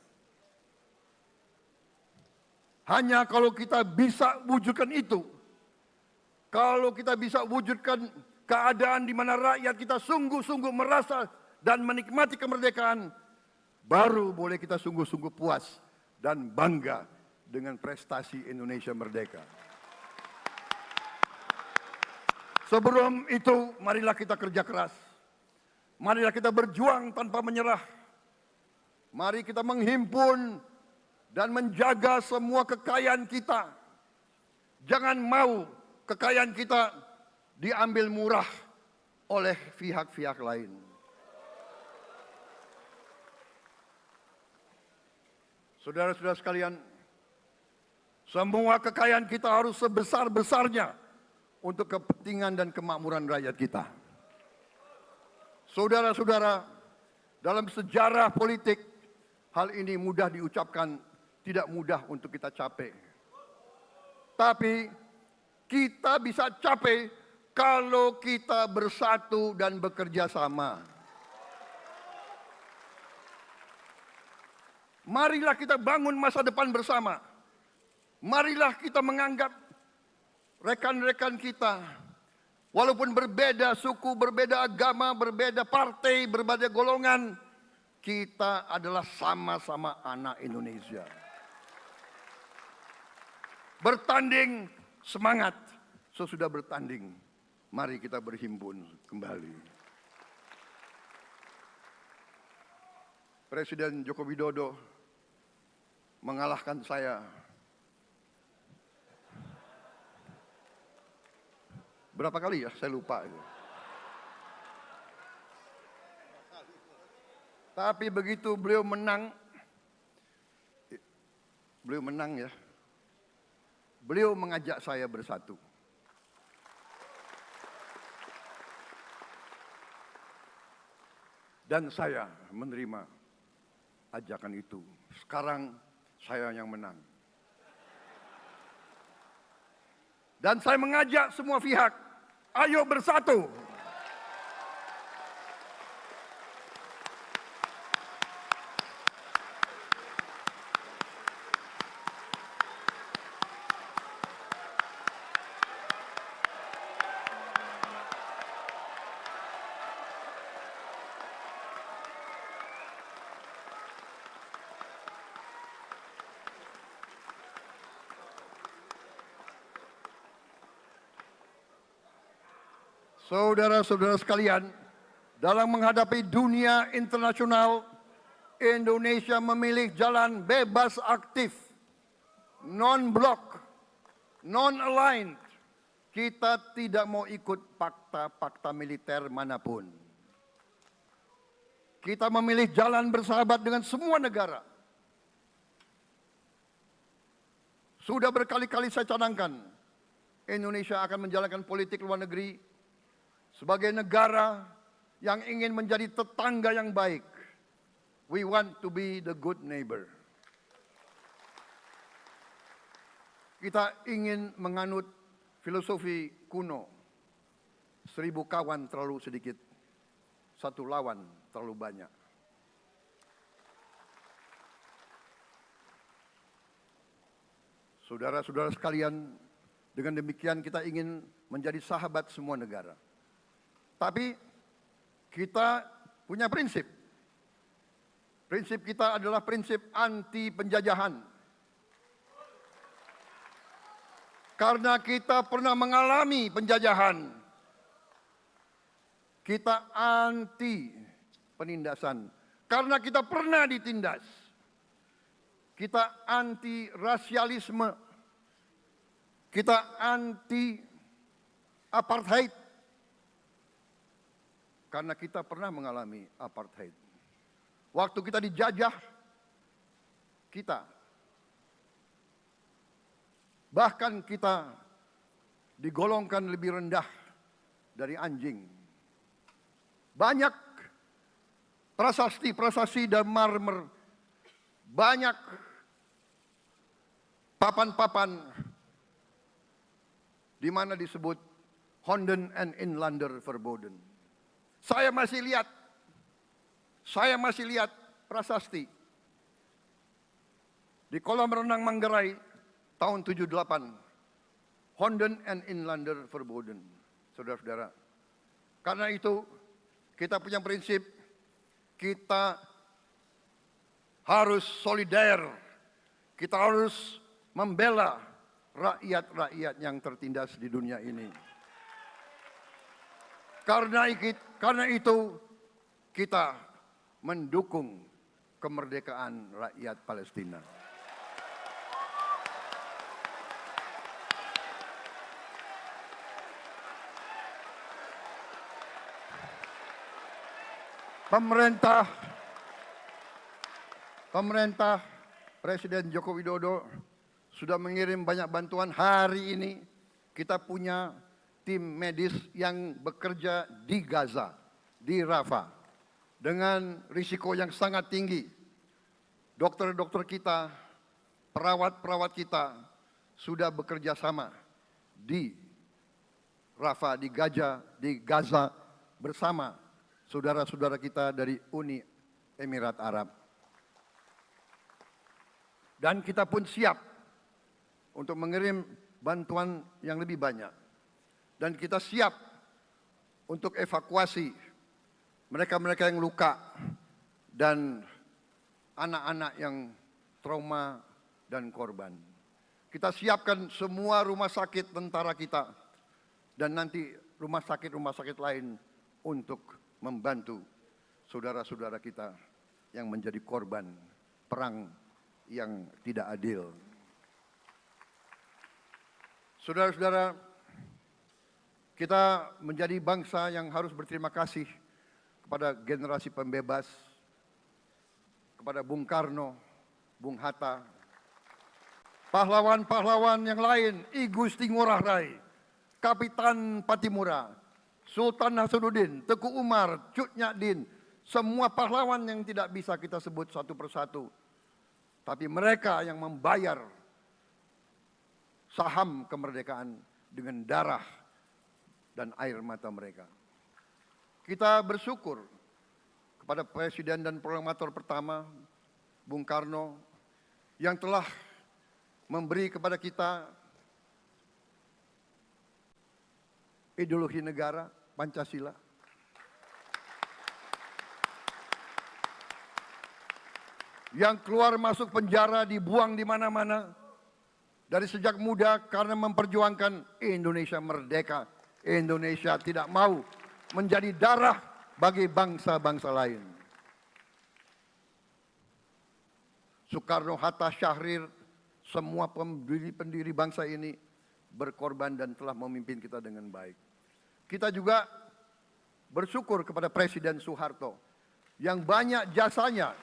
Hanya kalau kita bisa wujudkan itu, kalau kita bisa wujudkan keadaan di mana rakyat kita sungguh-sungguh merasa dan menikmati kemerdekaan, baru boleh kita sungguh-sungguh puas dan bangga dengan prestasi Indonesia merdeka. Sebelum itu, marilah kita kerja keras. Marilah kita berjuang tanpa menyerah. Mari kita menghimpun dan menjaga semua kekayaan kita. Jangan mau kekayaan kita diambil murah oleh pihak-pihak lain. Saudara-saudara sekalian, semua kekayaan kita harus sebesar-besarnya untuk kepentingan dan kemakmuran rakyat kita. Saudara-saudara, dalam sejarah politik, hal ini mudah diucapkan, tidak mudah untuk kita capai. Tapi kita bisa capai kalau kita bersatu dan bekerja sama. Marilah kita bangun masa depan bersama. Marilah kita menganggap rekan-rekan kita, walaupun berbeda suku, berbeda agama, berbeda partai, berbeda golongan, kita adalah sama-sama anak Indonesia. Bertanding semangat, sesudah bertanding, mari kita berhimpun kembali. Presiden Joko Widodo mengalahkan saya Berapa kali ya? Saya lupa. Tapi begitu beliau menang ya, beliau mengajak saya bersatu. Dan saya menerima ajakan itu. Sekarang saya yang menang. Dan saya mengajak semua pihak, ayo bersatu. Saudara-saudara sekalian, dalam menghadapi dunia internasional, Indonesia memilih jalan bebas aktif, non-blok, non-aligned. Kita tidak mau ikut fakta-fakta militer manapun. Kita memilih jalan bersahabat dengan semua negara. Sudah berkali-kali saya cadangkan, Indonesia akan menjalankan politik luar negeri sebagai negara yang ingin menjadi tetangga yang baik. We want to be the good neighbor. Kita ingin menganut filosofi kuno. 1000 kawan terlalu sedikit, 1 lawan terlalu banyak. Saudara-saudara sekalian, dengan demikian kita ingin menjadi sahabat semua negara. Tapi kita punya prinsip. Prinsip kita adalah prinsip anti penjajahan. Karena kita pernah mengalami penjajahan. Kita anti penindasan. Karena kita pernah ditindas. Kita anti rasialisme. Kita anti apartheid. Karena kita pernah mengalami apartheid. Waktu kita dijajah, bahkan kita digolongkan lebih rendah dari anjing. Banyak prasasti dan marmer, banyak papan-papan di mana disebut Honden en Inlander Verboden. Saya masih lihat prasasti di kolam renang Manggarai tahun 78. Honden en Inlander Verboden. Saudara-saudara. Karena itu kita punya prinsip, kita harus solider. Kita harus membela rakyat-rakyat yang tertindas di dunia ini. Karena itu kita mendukung kemerdekaan rakyat Palestina. Pemerintah Presiden Joko Widodo sudah mengirim banyak bantuan. Hari ini kita punya tim medis yang bekerja di Gaza, di Rafah, dengan risiko yang sangat tinggi. Dokter-dokter kita, perawat-perawat kita sudah bekerja sama di Rafah, di Gaza bersama saudara-saudara kita dari Uni Emirat Arab. Dan kita pun siap untuk mengirim bantuan yang lebih banyak. Dan kita siap untuk evakuasi mereka-mereka yang luka dan anak-anak yang trauma dan korban. Kita siapkan semua rumah sakit tentara kita dan nanti rumah sakit lain untuk membantu saudara-saudara kita yang menjadi korban perang yang tidak adil. Saudara-saudara, Kita menjadi bangsa yang harus berterima kasih kepada generasi pembebas, kepada Bung Karno, Bung Hatta, pahlawan-pahlawan yang lain, I Gusti Ngurah Rai, Kapitan Patimura, Sultan Hasanuddin, Teku Umar, Cut Nyak Din, semua pahlawan yang tidak bisa kita sebut satu persatu. Tapi mereka yang membayar saham kemerdekaan dengan darah dan air mata mereka. Kita bersyukur kepada Presiden dan Proklamator pertama, Bung Karno, yang telah memberi kepada kita ideologi negara, Pancasila. Yang keluar masuk penjara, dibuang di mana-mana. Dari sejak muda karena memperjuangkan Indonesia merdeka. Indonesia tidak mau menjadi darah bagi bangsa-bangsa lain. Soekarno, Hatta, Syahrir, semua pendiri bangsa ini berkorban dan telah memimpin kita dengan baik. Kita juga bersyukur kepada Presiden Soeharto yang banyak jasanya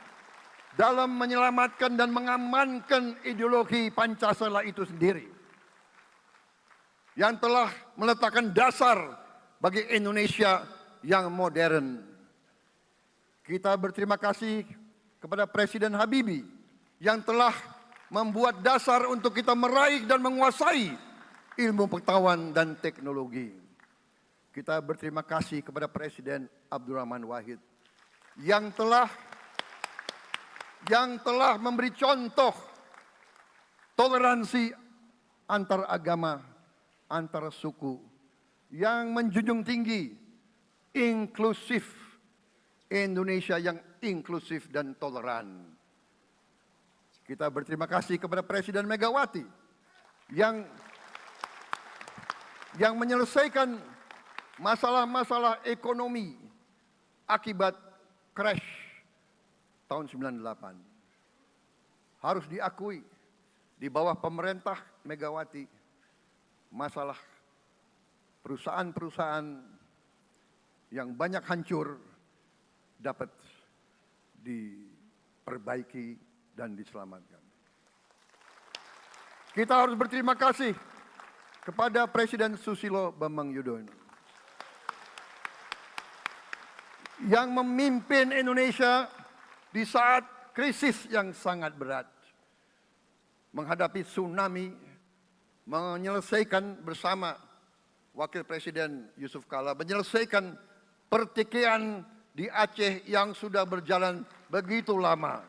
dalam menyelamatkan dan mengamankan ideologi Pancasila itu sendiri, yang telah meletakkan dasar bagi Indonesia yang modern. Kita berterima kasih kepada Presiden Habibie yang telah membuat dasar untuk kita meraih dan menguasai ilmu pengetahuan dan teknologi. Kita berterima kasih kepada Presiden Abdurrahman Wahid yang telah memberi contoh toleransi antar agama, antar suku, yang menjunjung tinggi inklusif, Indonesia yang inklusif dan toleran. Kita berterima kasih kepada Presiden Megawati yang menyelesaikan masalah-masalah ekonomi akibat crash tahun 98. Harus diakui, di bawah pemerintah Megawati, masalah perusahaan-perusahaan yang banyak hancur dapat diperbaiki dan diselamatkan. Kita harus berterima kasih kepada Presiden Susilo Bambang Yudhoyono yang memimpin Indonesia di saat krisis yang sangat berat, menghadapi tsunami, menyelesaikan bersama Wakil Presiden Yusuf Kala, menyelesaikan pertikaian di Aceh yang sudah berjalan begitu lama.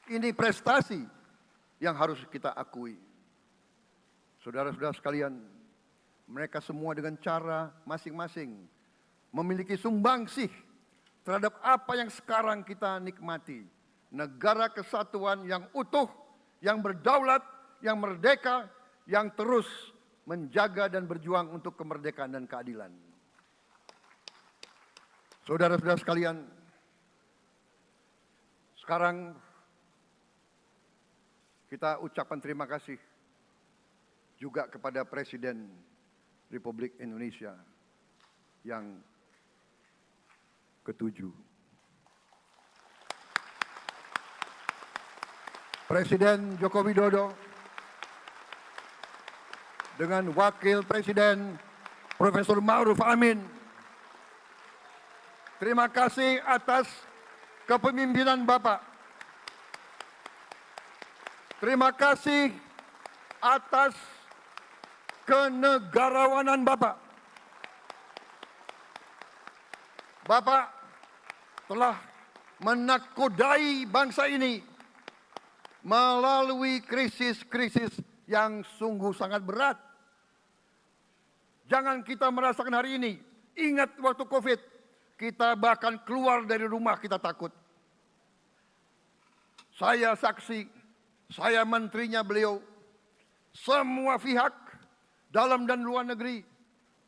Ini prestasi yang harus kita akui. Saudara-saudara sekalian, mereka semua dengan cara masing-masing memiliki sumbangsih terhadap apa yang sekarang kita nikmati. Negara kesatuan yang utuh, yang berdaulat, yang merdeka, yang terus menjaga dan berjuang untuk kemerdekaan dan keadilan. Saudara-saudara sekalian, sekarang kita ucapkan terima kasih juga kepada Presiden Republik Indonesia yang ke-7. Presiden Joko Widodo dengan Wakil Presiden Profesor Ma'ruf Amin. Terima kasih atas kepemimpinan Bapak. Terima kasih atas kenegarawanan Bapak. Bapak telah menakodai bangsa ini melalui krisis-krisis yang sungguh sangat berat. Jangan kita merasakan hari ini. Ingat waktu COVID, kita bahkan keluar dari rumah kita takut. Saya saksi, saya menterinya beliau, semua pihak dalam dan luar negeri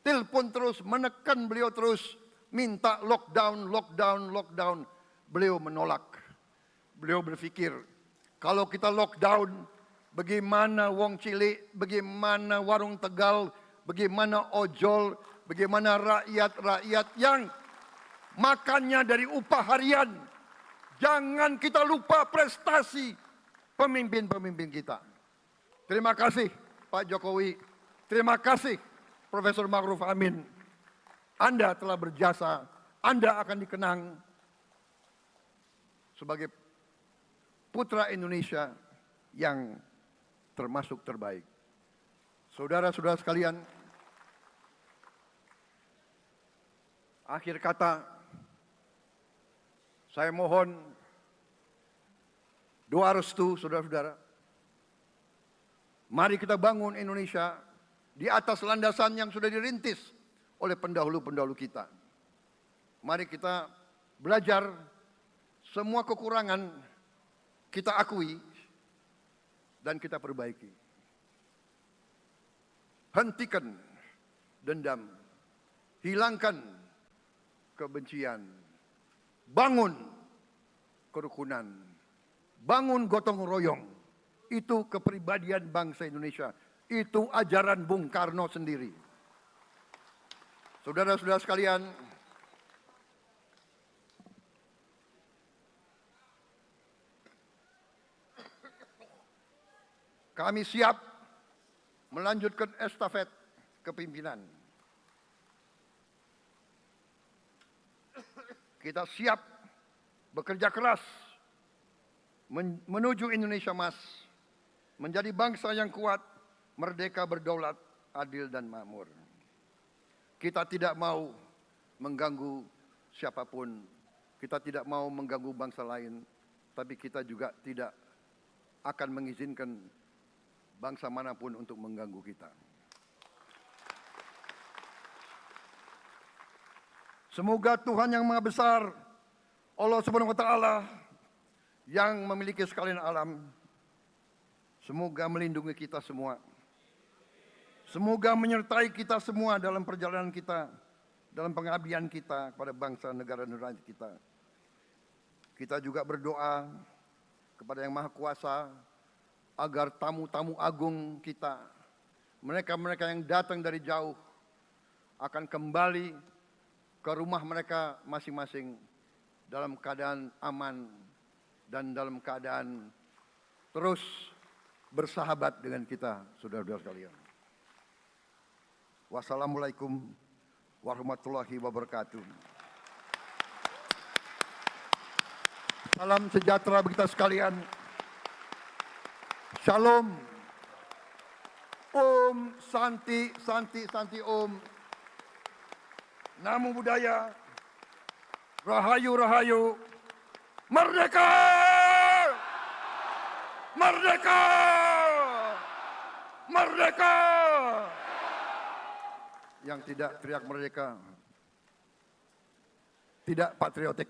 telepon terus, menekan beliau terus, minta lockdown, lockdown, lockdown. Beliau menolak. Beliau berpikir, kalau kita lockdown, bagaimana Wong Cilik, bagaimana warung Tegal, bagaimana ojol, bagaimana rakyat-rakyat yang makannya dari upah harian. Jangan kita lupa prestasi pemimpin-pemimpin kita. Terima kasih Pak Jokowi, terima kasih Profesor Ma'ruf Amin. Anda telah berjasa, Anda akan dikenang sebagai putra Indonesia yang termasuk terbaik. Saudara-saudara sekalian, akhir kata, saya mohon doa restu saudara-saudara. Mari kita bangun Indonesia di atas landasan yang sudah dirintis oleh pendahulu-pendahulu kita. Mari kita belajar semua kekurangan kita akui dan kita perbaiki. Hentikan dendam, hilangkan kebencian, bangun kerukunan, bangun gotong royong. Itu kepribadian bangsa Indonesia. Itu ajaran Bung Karno sendiri. Saudara-saudara sekalian, kami siap melanjutkan estafet kepimpinan. Kita siap bekerja keras menuju Indonesia Emas, menjadi bangsa yang kuat, merdeka, berdaulat, adil dan makmur. Kita tidak mau mengganggu siapapun, kita tidak mau mengganggu bangsa lain, tapi kita juga tidak akan mengizinkan bangsa manapun untuk mengganggu kita. Semoga Tuhan yang Maha Besar, Allah Subhanahu wa Ta'ala, yang memiliki sekalian alam, semoga melindungi kita semua. Semoga menyertai kita semua dalam perjalanan kita, dalam pengabdian kita kepada bangsa, negara, dan rakyat kita. Kita juga berdoa kepada Yang Maha Kuasa agar tamu-tamu agung kita, mereka-mereka yang datang dari jauh, akan kembali ke rumah mereka masing-masing dalam keadaan aman dan dalam keadaan terus bersahabat dengan kita, saudara-saudara sekalian. Wassalamualaikum warahmatullahi wabarakatuh. Salam sejahtera bagi kita sekalian. Shalom. Om Santi, Santi, Santi Om. Namo Buddhaya. Rahayu, Rahayu. Merdeka! Merdeka! Merdeka! Yang tidak teriak merdeka tidak patriotik.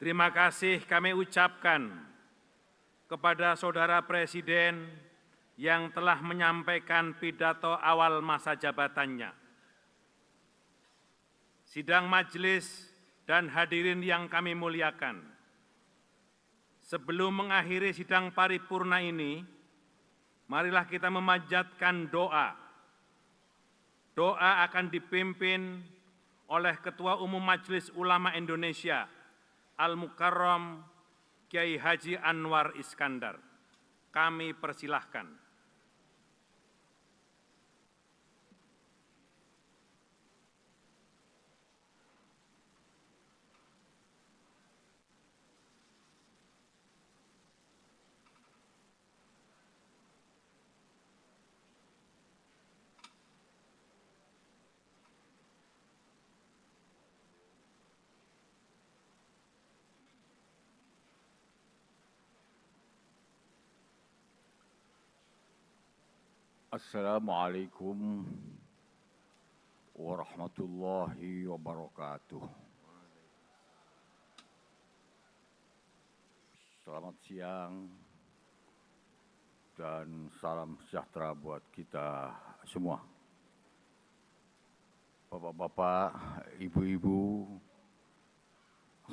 Terima kasih kami ucapkan kepada Saudara Presiden yang telah menyampaikan pidato awal masa jabatannya. Sidang majelis dan hadirin yang kami muliakan, sebelum mengakhiri sidang paripurna ini, marilah kita memanjatkan doa. Doa akan dipimpin oleh Ketua Umum Majelis Ulama Indonesia Al-Mukarram Kiai Haji Anwar Iskandar. Kami persilahkan. Assalamualaikum warahmatullahi wabarakatuh. Selamat siang dan salam sejahtera buat kita semua. Bapak-bapak, ibu-ibu,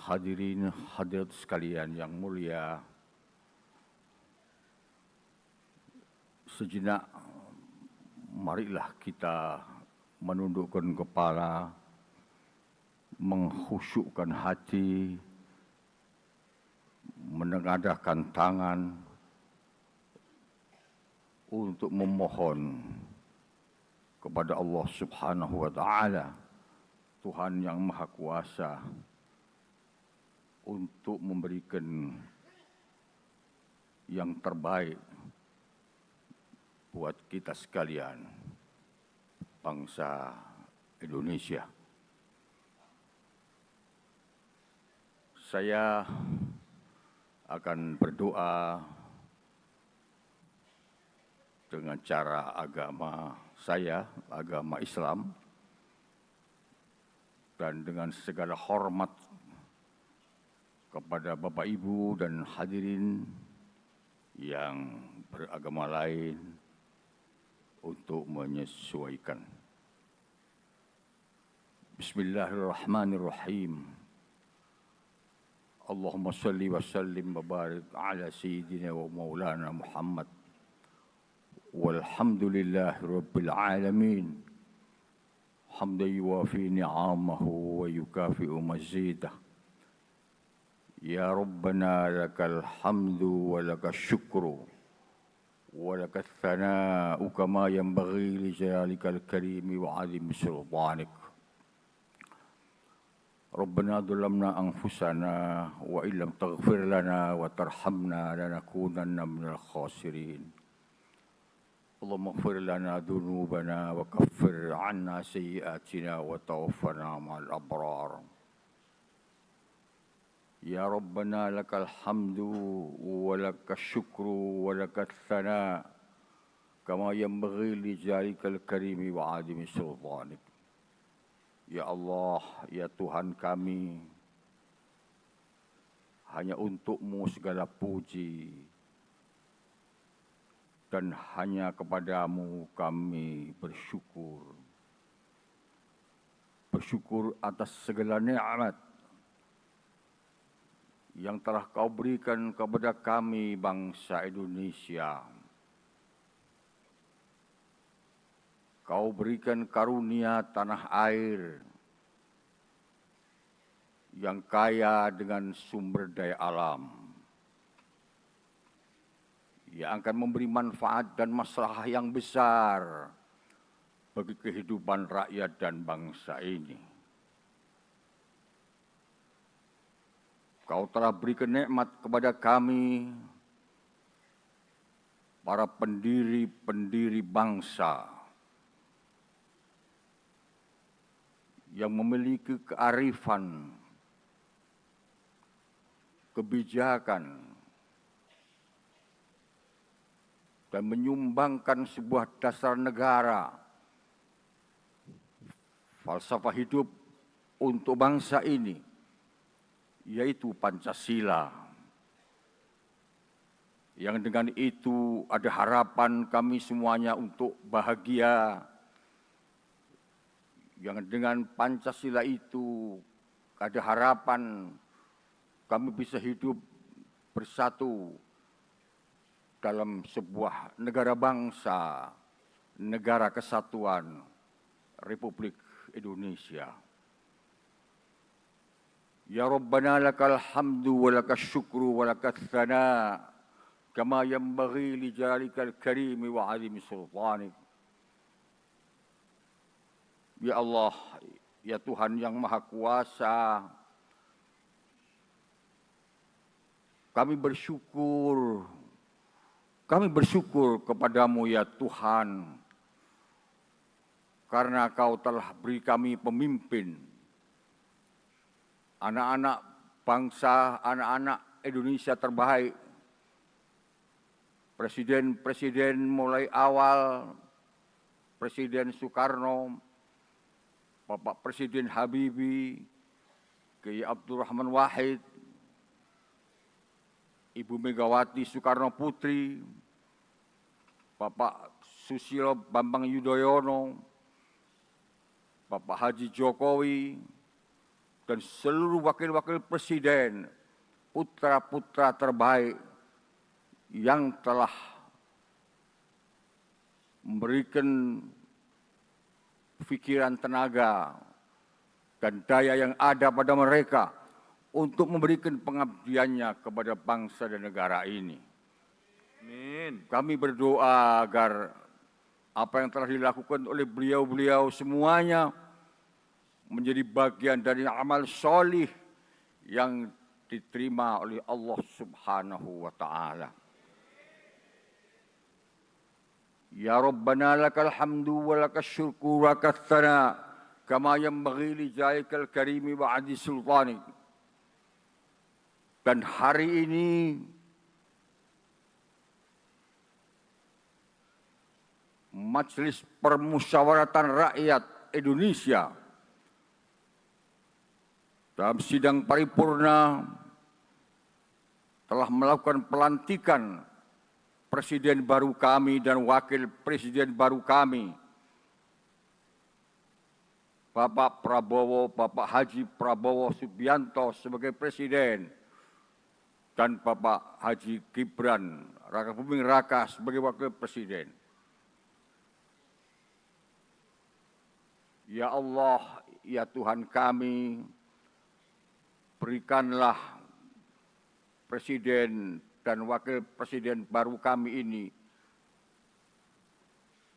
hadirin hadirat sekalian yang mulia, sejenak marilah kita menundukkan kepala, mengkhusyukkan hati, menengadahkan tangan untuk memohon kepada Allah Subhanahu wa Ta'ala, Tuhan yang Maha Kuasa, untuk memberikan yang terbaik buat kita sekalian, bangsa Indonesia. Saya akan berdoa dengan cara agama saya, agama Islam, dan dengan segala hormat kepada Bapak Ibu dan hadirin yang beragama lain, untuk menyesuaikan. Bismillahirrahmanirrahim. Allahumma salli wa sallim wa barik ala sayyidina wa maulana Muhammad. Walhamdulillahi rabbil alamin. Hamdan yuwafi ni'amahu wa yukafi'u mazidah. Ya Rabbana lakal hamdu wa lakal syukru. ولك الثناء كما ينبغي لجلالك الكريم وعظيم سلطانك. ربنا ظلمنا أنفسنا وإن لم تغفر لنا وترحمنا لنكونن من الخاسرين. اللهم اغفر لنا ذنوبنا وكفر عنا سيئاتنا وتوفنا مع الأبرار. Ya Rabbana lakal hamdu wa lakal syukru wa lakal thana kama yanbaghi li jalikal karimi wa adimi sultanik. Ya Allah, ya Tuhan kami, hanya untuk-Mu segala puji dan hanya kepada-Mu kami bersyukur. Bersyukur atas segala nikmat yang telah Kau berikan kepada kami bangsa Indonesia. Kau berikan karunia tanah air yang kaya dengan sumber daya alam, yang akan memberi manfaat dan maslahat yang besar bagi kehidupan rakyat dan bangsa ini. Kau telah berikan nikmat kepada kami, para pendiri-pendiri bangsa yang memiliki kearifan, kebijakan, dan menyumbangkan sebuah dasar negara, falsafah hidup untuk bangsa ini, yaitu Pancasila. Yang dengan itu ada harapan kami semuanya untuk bahagia. Yang dengan Pancasila itu ada harapan kami bisa hidup bersatu dalam sebuah negara bangsa, negara kesatuan Republik Indonesia. Ya Rabbana lakal hamdu wa lakas syukru wa lakas thana kama yanbaghi li jalikal karimi wa azimi sultanik. Ya Allah, ya Tuhan yang Maha Kuasa, kami bersyukur kepadamu ya Tuhan, karena Kau telah beri kami pemimpin, anak-anak bangsa, anak-anak Indonesia terbaik, presiden-presiden mulai awal, Presiden Soekarno, Bapak Presiden Habibie, Kiai Abdurrahman Wahid, Ibu Megawati Soekarno Putri, Bapak Susilo Bambang Yudhoyono, Bapak Haji Jokowi, dan seluruh wakil-wakil presiden, putra-putra terbaik yang telah memberikan pikiran, tenaga, dan daya yang ada pada mereka untuk memberikan pengabdiannya kepada bangsa dan negara ini. Amin. Kami berdoa agar apa yang telah dilakukan oleh beliau-beliau semuanya menjadi bagian dari amal solih yang diterima oleh Allah Subhanahu wa Ta'ala. Ya Rabbana lakal hamdu wa lakas syukur wa lakas thana kama yanbaghi li jalikal karimi wa adi sultanik. Dan hari ini Majelis Permusyawaratan Rakyat Indonesia dalam sidang paripurna telah melakukan pelantikan Presiden baru kami dan Wakil Presiden baru kami, Bapak Prabowo, Bapak Haji Prabowo Subianto sebagai Presiden, dan Bapak Haji Gibran Raka Buming Raka sebagai Wakil Presiden. Ya Allah, ya Tuhan kami, berikanlah Presiden dan Wakil Presiden baru kami ini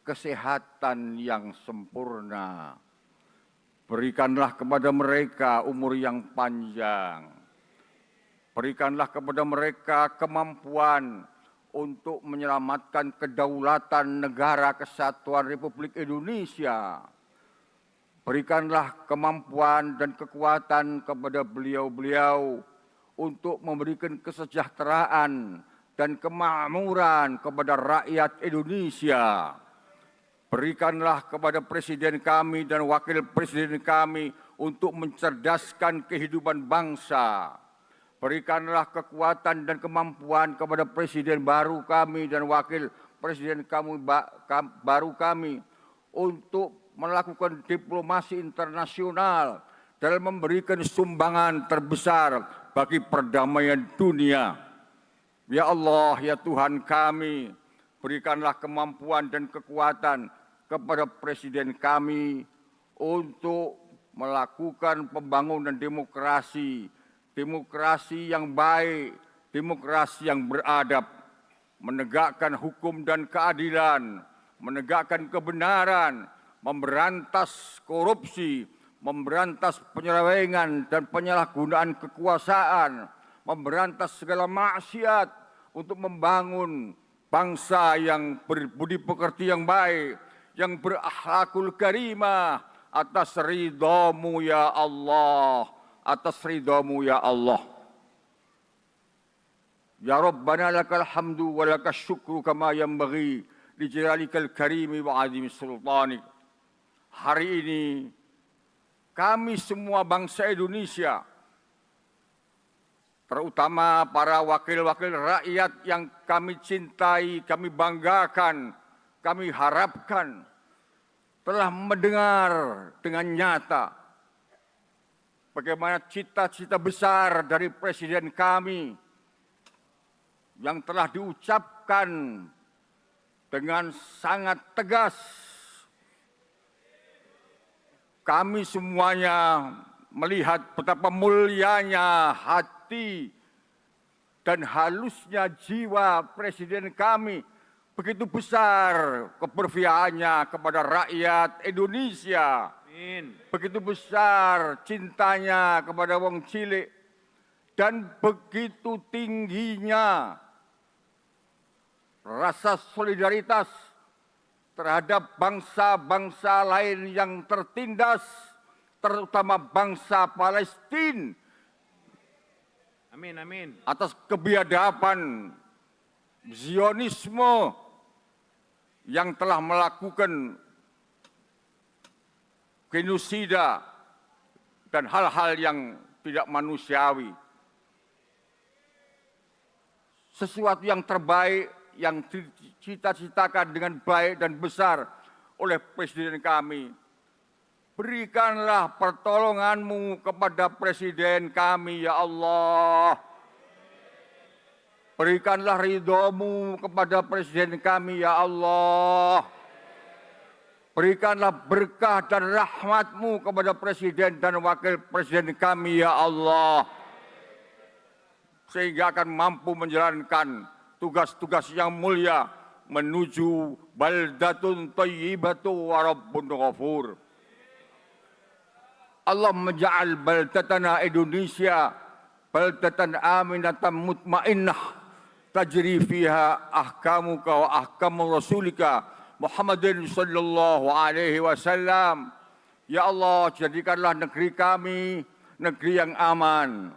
kesehatan yang sempurna. Berikanlah kepada mereka umur yang panjang. Berikanlah kepada mereka kemampuan untuk menyelamatkan kedaulatan negara kesatuan Republik Indonesia. Berikanlah kemampuan dan kekuatan kepada beliau-beliau untuk memberikan kesejahteraan dan kemakmuran kepada rakyat Indonesia. Berikanlah kepada Presiden kami dan Wakil Presiden kami untuk mencerdaskan kehidupan bangsa. Berikanlah kekuatan dan kemampuan kepada Presiden baru kami dan Wakil Presiden baru kami untuk melakukan diplomasi internasional dalam memberikan sumbangan terbesar bagi perdamaian dunia. Ya Allah, ya Tuhan kami, berikanlah kemampuan dan kekuatan kepada Presiden kami untuk melakukan pembangunan demokrasi, demokrasi yang baik, demokrasi yang beradab, menegakkan hukum dan keadilan, menegakkan kebenaran, memberantas korupsi, memberantas penyelewengan dan penyalahgunaan kekuasaan, memberantas segala maksiat untuk membangun bangsa yang berbudi pekerti yang baik, yang berakhlakul karimah atas ridhamu ya Allah, atas ridhamu ya Allah. Ya Rabbana lakal hamdu wa lakas syukru kama yanbaghi li jalikal karimi wa azimi sultanik. Hari ini kami semua bangsa Indonesia, terutama para wakil-wakil rakyat yang kami cintai, kami banggakan, kami harapkan, telah mendengar dengan nyata bagaimana cita-cita besar dari Presiden kami yang telah diucapkan dengan sangat tegas. Kami semuanya melihat betapa mulianya hati dan halusnya jiwa Presiden kami, begitu besar keberpihakannya kepada rakyat Indonesia. Amin. Begitu besar cintanya kepada wong cilik dan begitu tingginya rasa solidaritas terhadap bangsa-bangsa lain yang tertindas, terutama bangsa Palestina. Amin, amin. Atas kebiadaban Zionisme yang telah melakukan genosida dan hal-hal yang tidak manusiawi. Sesuatu yang terbaik yang dicita-citakan dengan baik dan besar oleh Presiden kami. Berikanlah pertolongan-Mu kepada Presiden kami, ya Allah. Berikanlah ridho-Mu kepada Presiden kami, ya Allah. Berikanlah berkah dan rahmat-Mu kepada Presiden dan Wakil Presiden kami, ya Allah. Sehingga akan mampu menjalankan tugas-tugas yang mulia menuju baldatun thayyibatu wa rabbun ghafur. Allah menja'al baldatana Indonesia baldatan aminatan mutmainnah tajri fiha ahkamuka wa ahkamu rasulika Muhammadin sallallahu alaihi wasallam. Ya Allah, jadikanlah negeri kami negeri yang aman,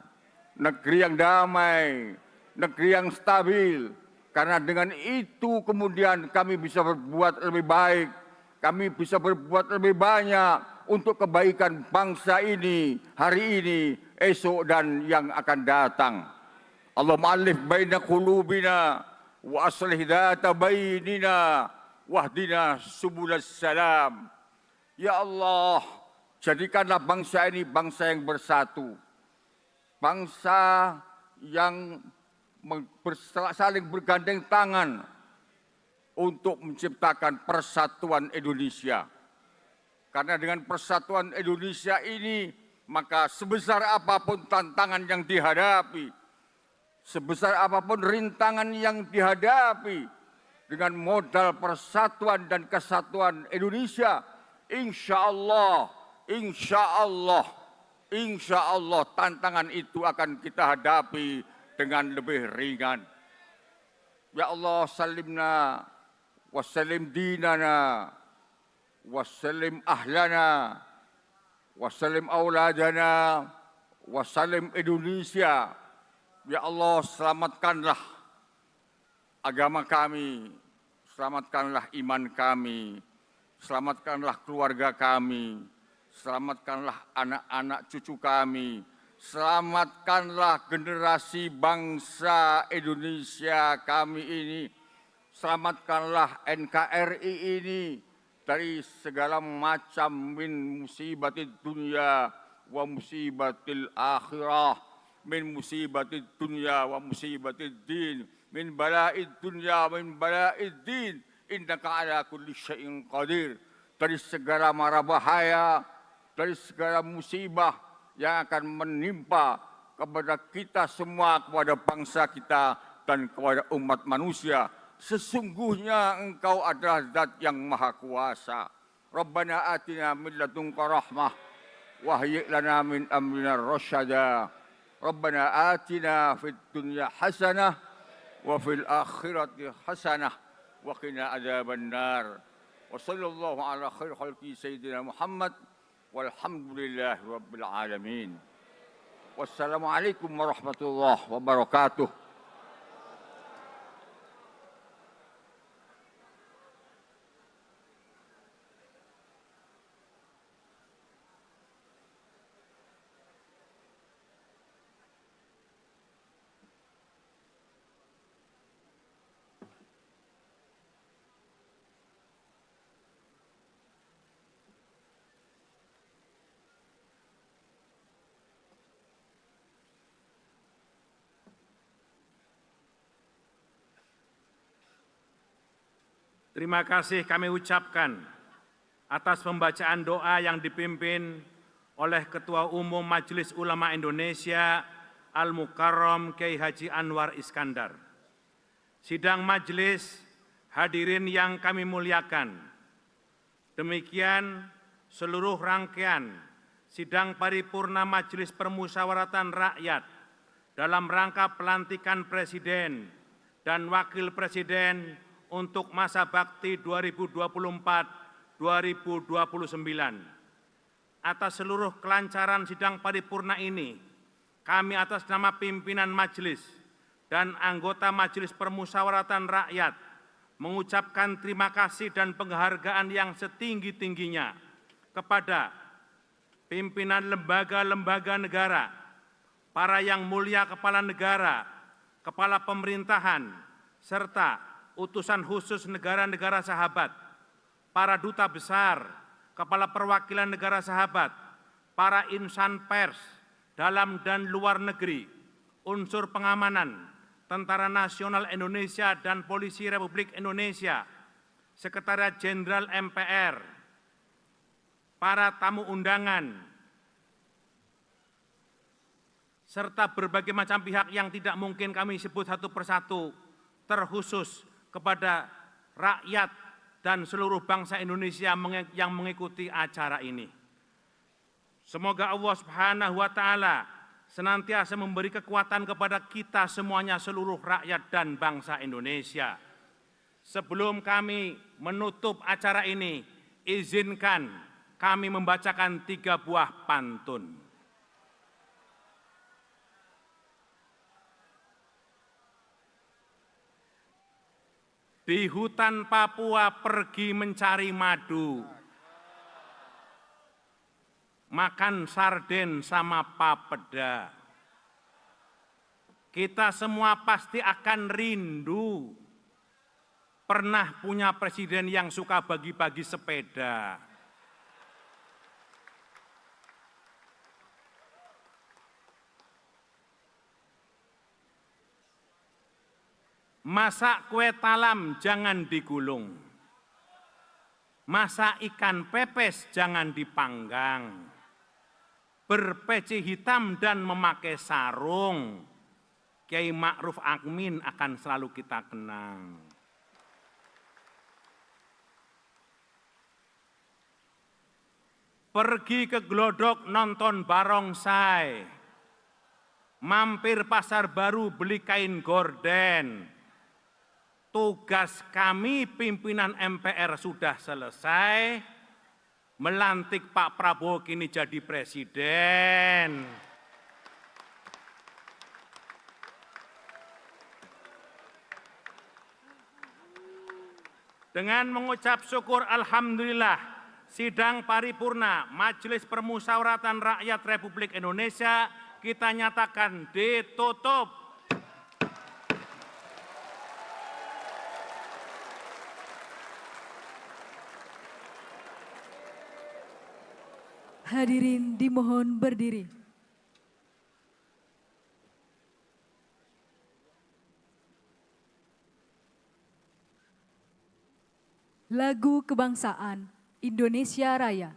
negeri yang damai, negeri yang stabil. Karena dengan itu kemudian kami bisa berbuat lebih baik, kami bisa berbuat lebih banyak untuk kebaikan bangsa ini, hari ini, esok dan yang akan datang. Allahumma alif baina qulubina wa aslih dhata bainina wahdina subulas salam. Ya Allah, jadikanlah bangsa ini bangsa yang bersatu. Bangsa yang saling bergandeng tangan untuk menciptakan persatuan Indonesia. Karena dengan persatuan Indonesia ini, maka sebesar apapun tantangan yang dihadapi, sebesar apapun rintangan yang dihadapi, dengan modal persatuan dan kesatuan Indonesia, insya Allah tantangan itu akan kita hadapi dengan lebih ringan. Ya Allah, salimna wa salim dinana wasalim ahlana, wasalim auladana, wasalim Indonesia. Ya Allah, selamatkanlah agama kami, selamatkanlah iman kami, selamatkanlah keluarga kami, selamatkanlah anak-anak cucu kami, selamatkanlah generasi bangsa Indonesia kami ini, selamatkanlah NKRI ini dari segala macam min musibatid dunya wa musibatil akhirah, min musibatid dunya wa musibatid din, min bala'id dunya wa min bala'id din, innaka ala kulli syai'in qadir. Dari segala mara bahaya, dari segala musibah yang akan menimpa kepada kita semua, kepada bangsa kita dan kepada umat manusia. Sesungguhnya Engkau adalah Zat yang Maha Kuasa. Rabbana atina min ladunka rahmah wa hayyi' lana min amrina rasyada. Rabbana atina fid dunya hasanah wa fil akhirati hasanah wa qina adzaban nar. Wa sallallahu ala khair khalqi sayyidina Muhammad walhamdulillahi rabbil alamin. Wassalamualaikum warahmatullahi wabarakatuh. Terima kasih kami ucapkan atas pembacaan doa yang dipimpin oleh Ketua Umum Majelis Ulama Indonesia Al-Mukarram Kiai Haji Anwar Iskandar. Sidang majelis, hadirin yang kami muliakan, demikian seluruh rangkaian sidang paripurna Majelis Permusyawaratan Rakyat dalam rangka pelantikan Presiden dan Wakil Presiden untuk masa bakti 2024-2029. Atas seluruh kelancaran sidang paripurna ini, kami atas nama pimpinan majelis dan anggota Majelis Permusyawaratan Rakyat mengucapkan terima kasih dan penghargaan yang setinggi-tingginya kepada pimpinan lembaga-lembaga negara, para yang mulia kepala negara, kepala pemerintahan, serta utusan khusus negara-negara sahabat, para duta besar, kepala perwakilan negara sahabat, para insan pers dalam dan luar negeri, unsur pengamanan, Tentara Nasional Indonesia dan Polisi Republik Indonesia, Sekretariat Jenderal MPR, para tamu undangan, serta berbagai macam pihak yang tidak mungkin kami sebut satu persatu, terkhusus kepada rakyat dan seluruh bangsa Indonesia yang mengikuti acara ini. Semoga Allah Subhanahu wa Ta'ala senantiasa memberi kekuatan kepada kita semuanya, seluruh rakyat dan bangsa Indonesia. Sebelum kami menutup acara ini, izinkan kami membacakan 3 buah pantun. Di hutan Papua pergi mencari madu, makan sarden sama papeda. Kita semua pasti akan rindu pernah punya presiden yang suka bagi-bagi sepeda. Masak kue talam jangan digulung, masak ikan pepes jangan dipanggang, berpeci hitam dan memakai sarung, Kiai Ma'ruf Amin akan selalu kita kenang. Pergi ke Glodok nonton barongsai, mampir pasar baru beli kain gorden. Tugas kami pimpinan MPR sudah selesai, melantik Pak Prabowo kini jadi presiden. Dengan mengucap syukur alhamdulillah, sidang paripurna Majelis Permusyawaratan Rakyat Republik Indonesia kita nyatakan ditutup. Hadirin dimohon berdiri. Lagu Kebangsaan Indonesia Raya.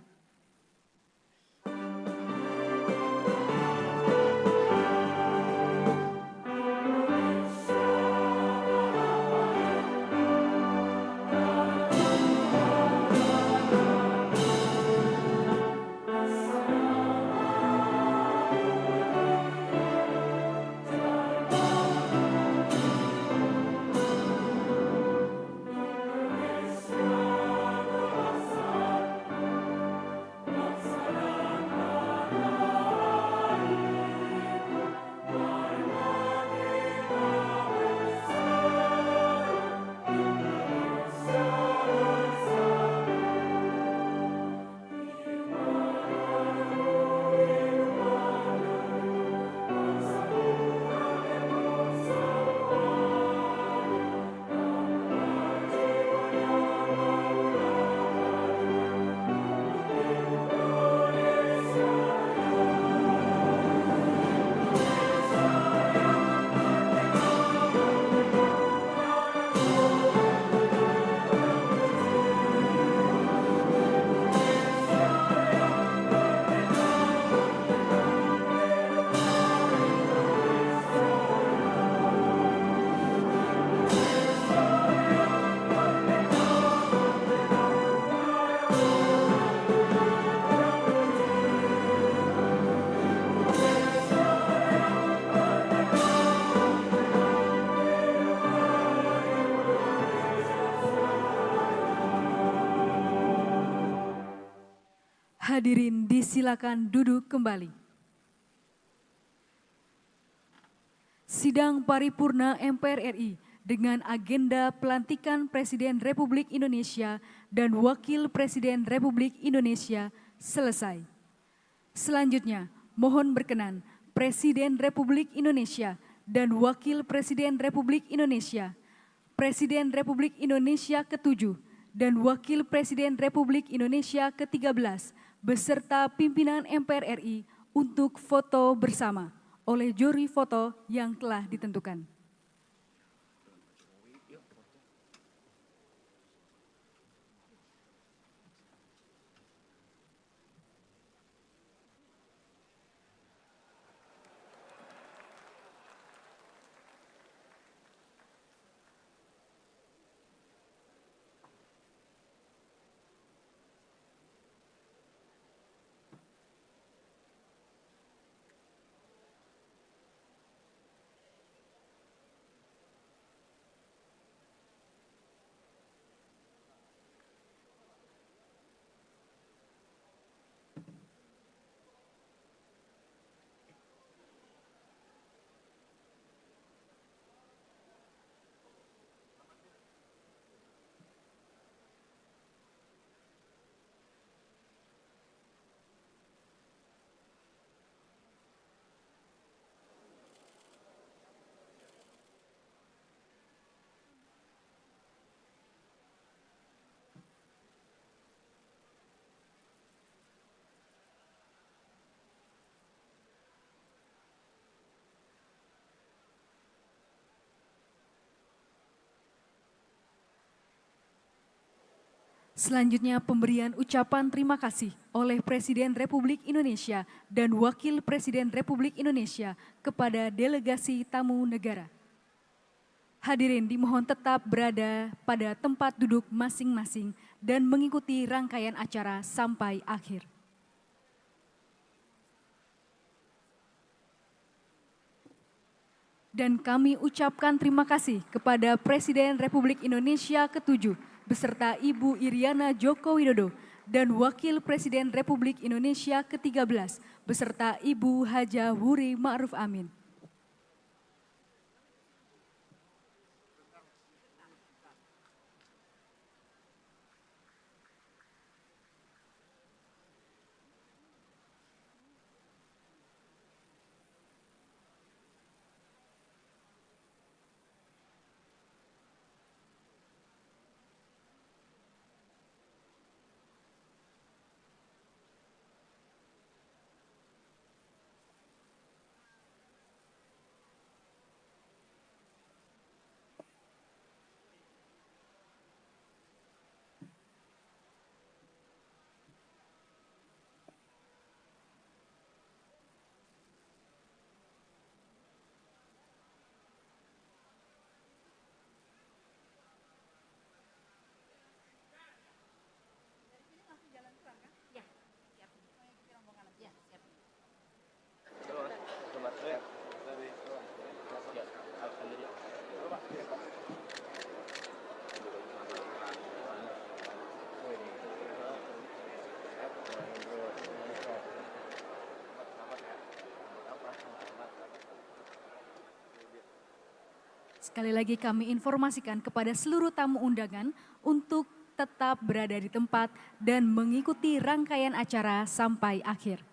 Hadirin disilakan duduk kembali. Sidang paripurna MPR RI dengan agenda pelantikan Presiden Republik Indonesia dan Wakil Presiden Republik Indonesia selesai. Selanjutnya, mohon berkenan Presiden Republik Indonesia dan Wakil Presiden Republik Indonesia, Presiden Republik Indonesia ke-7 dan Wakil Presiden Republik Indonesia ke-13 beserta pimpinan MPR RI untuk foto bersama oleh juri foto yang telah ditentukan. Selanjutnya pemberian ucapan terima kasih oleh Presiden Republik Indonesia dan Wakil Presiden Republik Indonesia kepada delegasi tamu negara. Hadirin dimohon tetap berada pada tempat duduk masing-masing dan mengikuti rangkaian acara sampai akhir. Dan kami ucapkan terima kasih kepada Presiden Republik Indonesia ke-7 beserta Ibu Iriana Joko Widodo dan Wakil Presiden Republik Indonesia ke-13 beserta Ibu Haja Wuri Ma'ruf Amin. Sekali lagi kami informasikan kepada seluruh tamu undangan untuk tetap berada di tempat dan mengikuti rangkaian acara sampai akhir.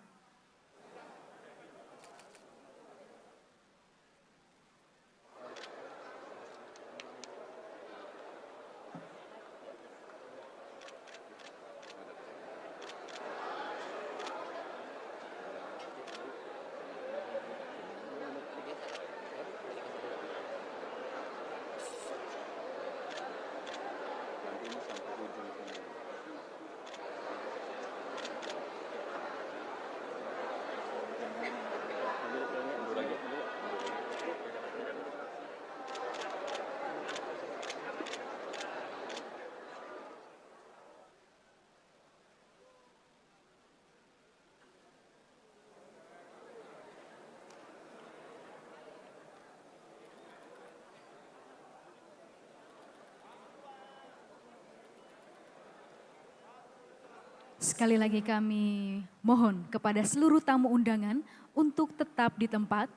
Sekali lagi kami mohon kepada seluruh tamu undangan untuk tetap di tempat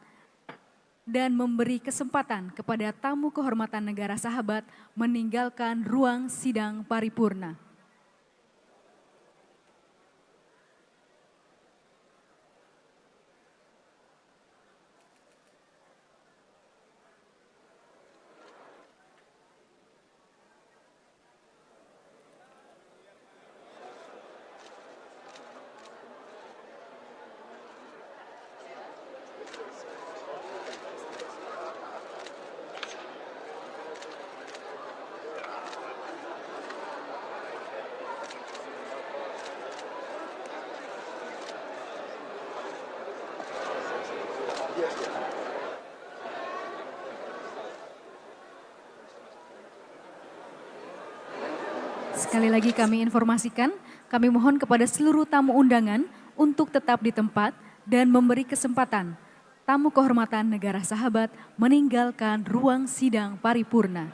dan memberi kesempatan kepada tamu kehormatan negara sahabat meninggalkan ruang sidang paripurna. Sekali lagi kami informasikan, kami mohon kepada seluruh tamu undangan untuk tetap di tempat dan memberi kesempatan tamu kehormatan negara sahabat meninggalkan ruang sidang paripurna.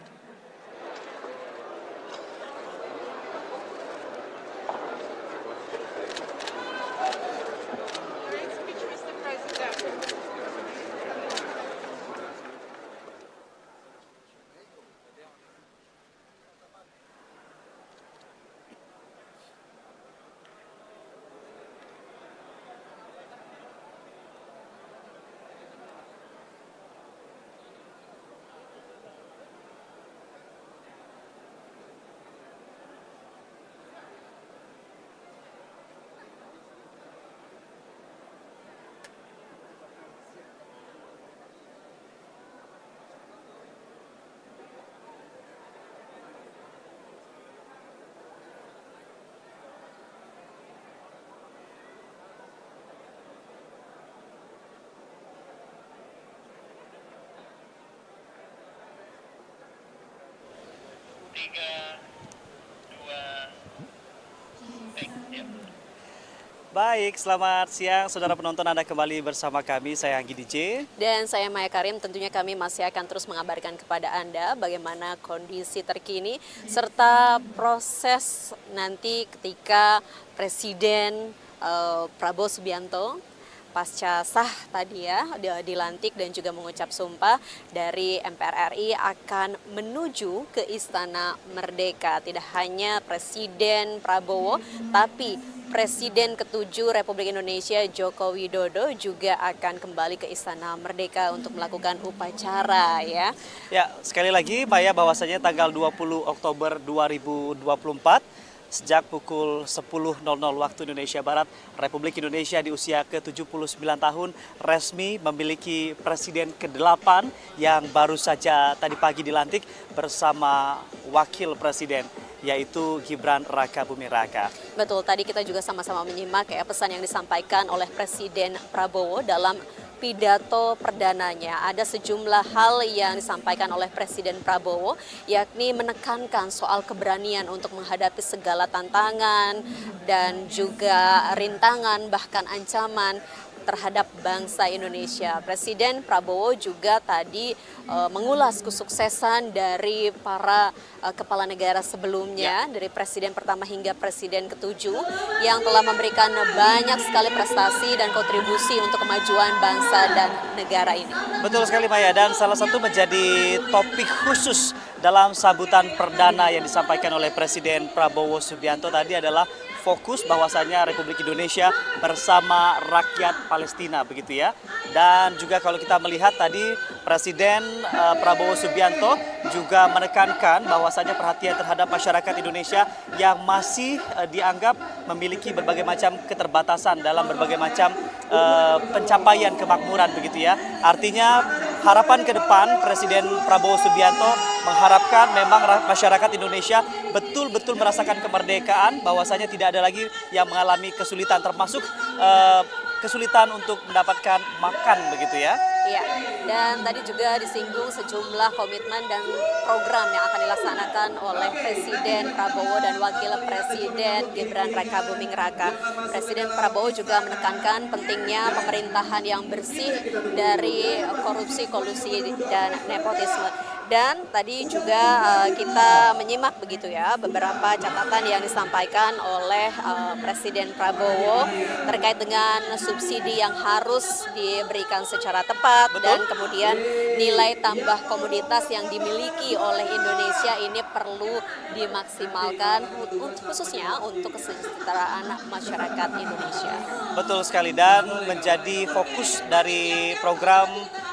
Baik, selamat siang saudara penonton, Anda kembali bersama kami, saya Anggi DJ. Dan saya Maya Karim, tentunya kami masih akan terus mengabarkan kepada Anda bagaimana kondisi terkini serta proses nanti ketika Presiden Prabowo Subianto pasca sah tadi ya dilantik dan juga mengucap sumpah dari MPR RI akan menuju ke Istana Merdeka. Tidak hanya Presiden Prabowo, tapi Presiden ke-7 Republik Indonesia Joko Widodo juga akan kembali ke Istana Merdeka untuk melakukan upacara ya. Ya, sekali lagi Maya, bahwasanya tanggal 20 Oktober 2024 sejak pukul 10.00 waktu Indonesia Barat, Republik Indonesia di usia ke-79 tahun resmi memiliki Presiden ke-8 yang baru saja tadi pagi dilantik bersama Wakil Presiden, yaitu Gibran Raka Buming Raka. Betul, tadi kita juga sama-sama menyimak ya pesan yang disampaikan oleh Presiden Prabowo dalam pidato perdananya. Ada sejumlah hal yang disampaikan oleh Presiden Prabowo, yakni menekankan soal keberanian untuk menghadapi segala tantangan dan juga rintangan bahkan ancaman terhadap bangsa Indonesia. Presiden Prabowo juga tadi mengulas kesuksesan dari para kepala negara sebelumnya, dari presiden pertama hingga presiden ke-7 yang telah memberikan banyak sekali prestasi dan kontribusi untuk kemajuan bangsa dan negara ini. Betul sekali Maya, dan salah satu menjadi topik khusus dalam sambutan perdana yang disampaikan oleh Presiden Prabowo Subianto tadi adalah fokus bahwasanya Republik Indonesia bersama rakyat Palestina begitu ya. Dan juga kalau kita melihat tadi Presiden Prabowo Subianto juga menekankan bahwasanya perhatian terhadap masyarakat Indonesia yang masih dianggap memiliki berbagai macam keterbatasan dalam berbagai macam pencapaian kemakmuran begitu ya. Artinya harapan ke depan Presiden Prabowo Subianto mengharapkan memang masyarakat Indonesia betul-betul merasakan kemerdekaan, bahwasanya tidak ada lagi yang mengalami kesulitan, termasuk kesulitan untuk mendapatkan makan begitu ya. Iya, dan tadi juga disinggung sejumlah komitmen dan program yang akan dilaksanakan oleh Presiden Prabowo dan Wakil Presiden Gibran Raka Buming Raka. Presiden Prabowo juga menekankan pentingnya pemerintahan yang bersih dari korupsi, kolusi, dan nepotisme. Dan tadi juga kita menyimak begitu ya beberapa catatan yang disampaikan oleh Presiden Prabowo terkait dengan subsidi yang harus diberikan secara tepat. Betul. Dan kemudian nilai tambah komoditas yang dimiliki oleh Indonesia ini perlu dimaksimalkan khususnya untuk kesejahteraan masyarakat Indonesia. Betul sekali, dan menjadi fokus dari program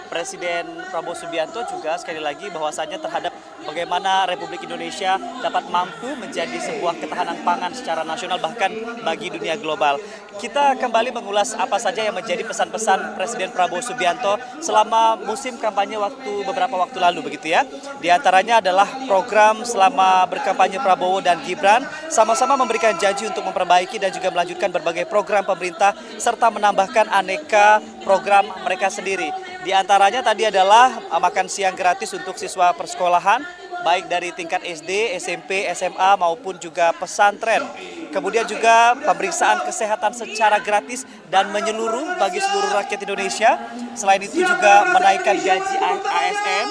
Presiden Prabowo Subianto juga sekali lagi bahwasannya terhadap bagaimana Republik Indonesia dapat mampu menjadi sebuah ketahanan pangan secara nasional bahkan bagi dunia global. Kita kembali mengulas apa saja yang menjadi pesan-pesan Presiden Prabowo Subianto selama musim kampanye beberapa waktu lalu begitu ya. Di antaranya adalah program selama berkampanye Prabowo dan Gibran sama-sama memberikan janji untuk memperbaiki dan juga melanjutkan berbagai program pemerintah serta menambahkan aneka program mereka sendiri. Di antaranya tadi adalah makan siang gratis untuk siswa persekolahan, baik dari tingkat SD, SMP, SMA maupun juga pesantren. Kemudian juga pemeriksaan kesehatan secara gratis dan menyeluruh bagi seluruh rakyat Indonesia. Selain itu juga menaikkan gaji ASN,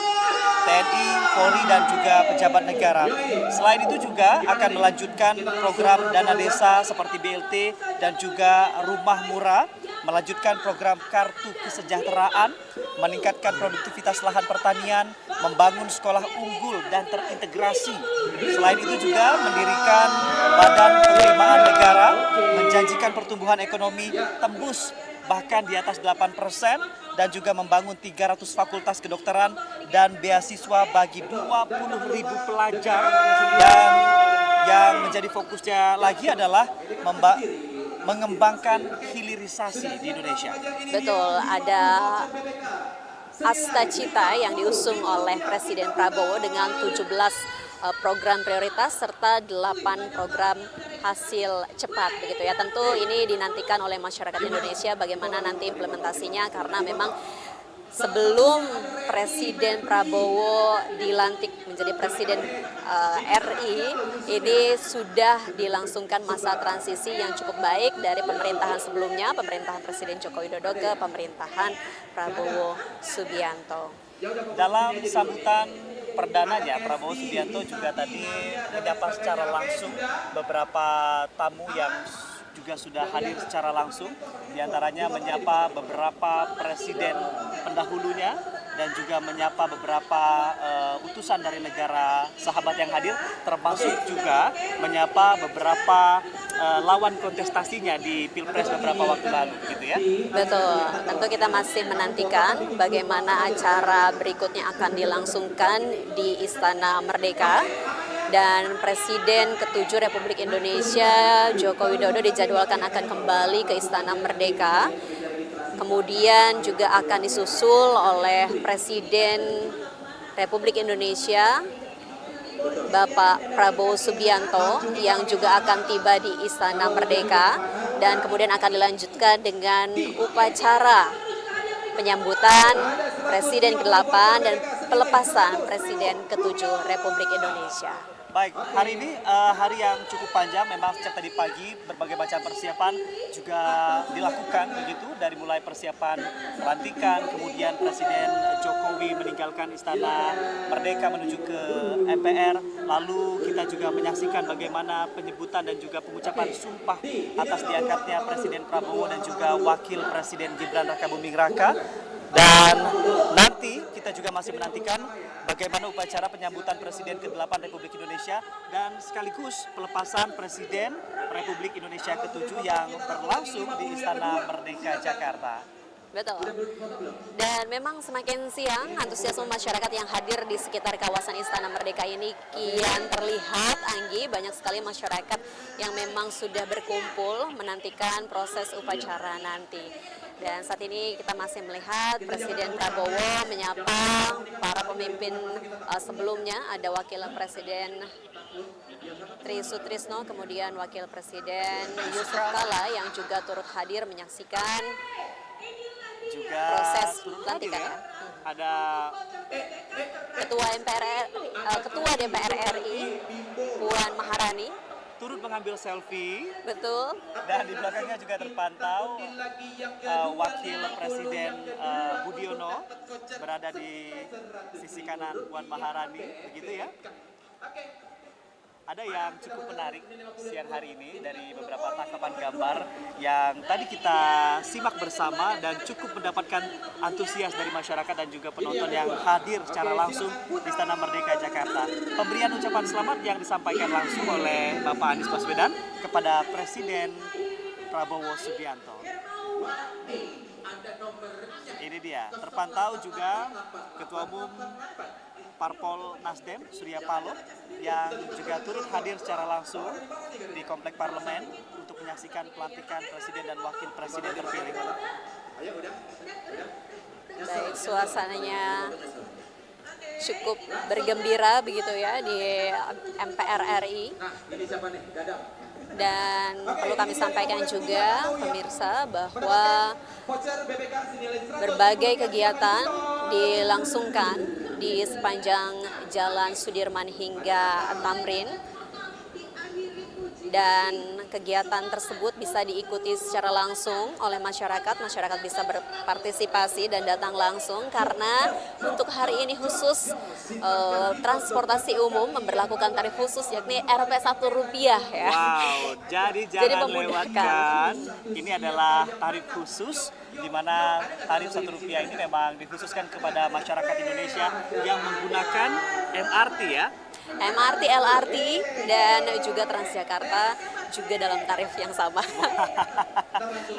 TNI, Polri, dan juga pejabat negara. Selain itu juga akan melanjutkan program dana desa seperti BLT dan juga rumah murah, melanjutkan program kartu kesejahteraan, meningkatkan produktivitas lahan pertanian, membangun sekolah unggul dan terintegrasi. Selain itu juga mendirikan Badan Penerimaan Negara, menjanjikan pertumbuhan ekonomi tembus bahkan di atas 8% dan juga membangun 300 fakultas kedokteran dan beasiswa bagi 20.000 pelajar. Dan yang menjadi fokusnya lagi adalah mengembangkan hilirisasi di Indonesia. Betul, ada Asta Cita yang diusung oleh Presiden Prabowo dengan 17 program prioritas serta 8 program hasil cepat begitu ya. Tentu ini dinantikan oleh masyarakat Indonesia bagaimana nanti implementasinya, karena memang sebelum Presiden Prabowo dilantik menjadi Presiden RI, ini sudah dilangsungkan masa transisi yang cukup baik dari pemerintahan sebelumnya, pemerintahan Presiden Joko Widodo ke pemerintahan Prabowo Subianto. Dalam sambutan perdananya, Prabowo Subianto juga tadi menyapa secara langsung beberapa tamu yang juga sudah hadir secara langsung, diantaranya menyapa beberapa presiden pendahulunya dan juga menyapa beberapa utusan dari negara sahabat yang hadir, termasuk juga menyapa beberapa lawan kontestasinya di Pilpres beberapa waktu lalu gitu ya. Betul, tentu kita masih menantikan bagaimana acara berikutnya akan dilangsungkan di Istana Merdeka. Dan Presiden ke-7 Republik Indonesia Joko Widodo dijadwalkan akan kembali ke Istana Merdeka. Kemudian juga akan disusul oleh Presiden Republik Indonesia Bapak Prabowo Subianto yang juga akan tiba di Istana Merdeka, dan kemudian akan dilanjutkan dengan upacara penyambutan Presiden ke-8 dan pelepasan Presiden ke-7 Republik Indonesia. Baik, hari ini hari yang cukup panjang, memang sejak tadi pagi berbagai macam persiapan juga dilakukan begitu, dari mulai persiapan pelantikan, kemudian Presiden Jokowi meninggalkan Istana Merdeka menuju ke MPR, lalu kita juga menyaksikan bagaimana penyebutan dan juga pengucapan sumpah atas diangkatnya Presiden Prabowo dan juga Wakil Presiden Gibran Raka Buming Raka. Dan nanti kita juga masih menantikan bagaimana upacara penyambutan Presiden ke-8 Republik Indonesia dan sekaligus pelepasan Presiden Republik Indonesia ke-7 yang berlangsung di Istana Merdeka Jakarta. Betul. Dan memang semakin siang antusiasme masyarakat yang hadir di sekitar kawasan Istana Merdeka ini kian terlihat, Anggi. Banyak sekali masyarakat yang memang sudah berkumpul menantikan proses upacara nanti. Dan saat ini kita masih melihat Presiden Prabowo menyapa para pemimpin sebelumnya. Ada Wakil Presiden Tri Sutrisno, kemudian Wakil Presiden Yusuf Kala yang juga turut hadir menyaksikan juga proses pelantikan ya. Ada Ketua DPR RI Puan Maharani. turut mengambil selfie. Betul. Dan di belakangnya juga terpantau Wakil Presiden Budiono berada di sisi kanan Puan Maharani, begitu ya. Ada yang cukup menarik siang hari ini dari beberapa tangkapan gambar yang tadi kita simak bersama dan cukup mendapatkan antusias dari masyarakat dan juga penonton yang hadir secara langsung di Istana Merdeka Jakarta. Pemberian ucapan selamat yang disampaikan langsung oleh Bapak Anies Baswedan kepada Presiden Prabowo Subianto. Ini dia, terpantau juga Ketua Umum Parpol Nasdem, Surya Paloh, yang juga turut hadir secara langsung di Komplek Parlemen untuk menyaksikan pelantikan Presiden dan Wakil Presiden terpilih. Baik, suasananya cukup bergembira begitu ya di MPR RI. Dan perlu kami sampaikan juga pemirsa bahwa berbagai kegiatan dilangsungkan di sepanjang Jalan Sudirman hingga Tamrin, dan kegiatan tersebut bisa diikuti secara langsung oleh masyarakat. Masyarakat bisa berpartisipasi dan datang langsung karena untuk hari ini khusus transportasi umum memberlakukan tarif khusus yakni Rp Rp1 ya. Wow, jadi jangan lewatkan. Ini adalah tarif khusus di mana tarif Rp1 ini memang dikhususkan kepada masyarakat Indonesia yang menggunakan MRT ya. MRT, LRT, dan juga Transjakarta juga dalam tarif yang sama.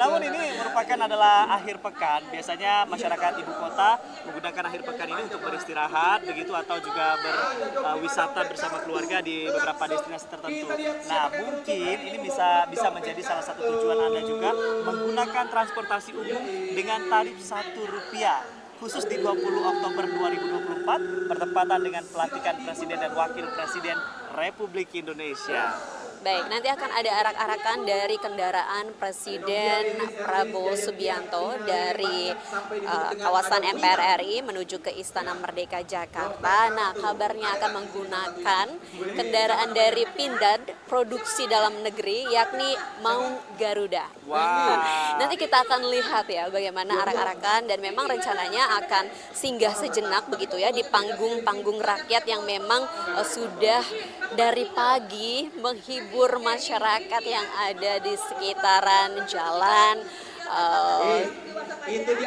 Namun ini merupakan adalah akhir pekan. Biasanya masyarakat ibu kota menggunakan akhir pekan ini untuk beristirahat begitu atau juga berwisata bersama keluarga di beberapa destinasi tertentu. Nah, mungkin ini bisa menjadi salah satu tujuan Anda juga menggunakan transportasi umum dengan tarif Rp1 khusus di 20 Oktober 2024 bertepatan dengan pelantikan Presiden dan Wakil Presiden Republik Indonesia. Baik, nanti akan ada arak-arakan dari kendaraan Presiden Prabowo Subianto dari kawasan MPR RI menuju ke Istana Merdeka Jakarta. Nah, kabarnya akan menggunakan kendaraan dari Pindad produksi dalam negeri yakni Maung Garuda. Wow. Nanti kita akan lihat ya bagaimana arak-arakan, dan memang rencananya akan singgah sejenak begitu ya di panggung-panggung rakyat yang memang sudah dari pagi menghibur masyarakat yang ada di sekitaran jalan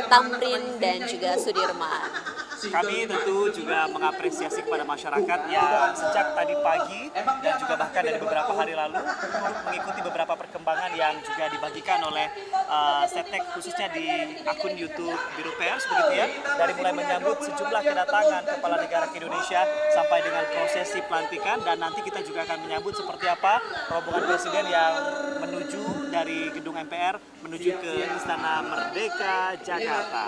Tamrin dan juga Sudirman. Kami tentu juga mengapresiasi kepada masyarakat yang sejak tadi pagi dan juga bahkan dari beberapa hari lalu mengikuti beberapa perkembangan yang juga dibagikan oleh Setnek khususnya di akun YouTube Biro Pers begitu ya, dari mulai menyambut sejumlah kedatangan kepala negara ke Indonesia sampai dengan prosesi pelantikan, dan nanti kita juga akan menyambut seperti apa rombongan presiden yang menuju dari gedung MPR menuju ke Istana Merdeka Jakarta.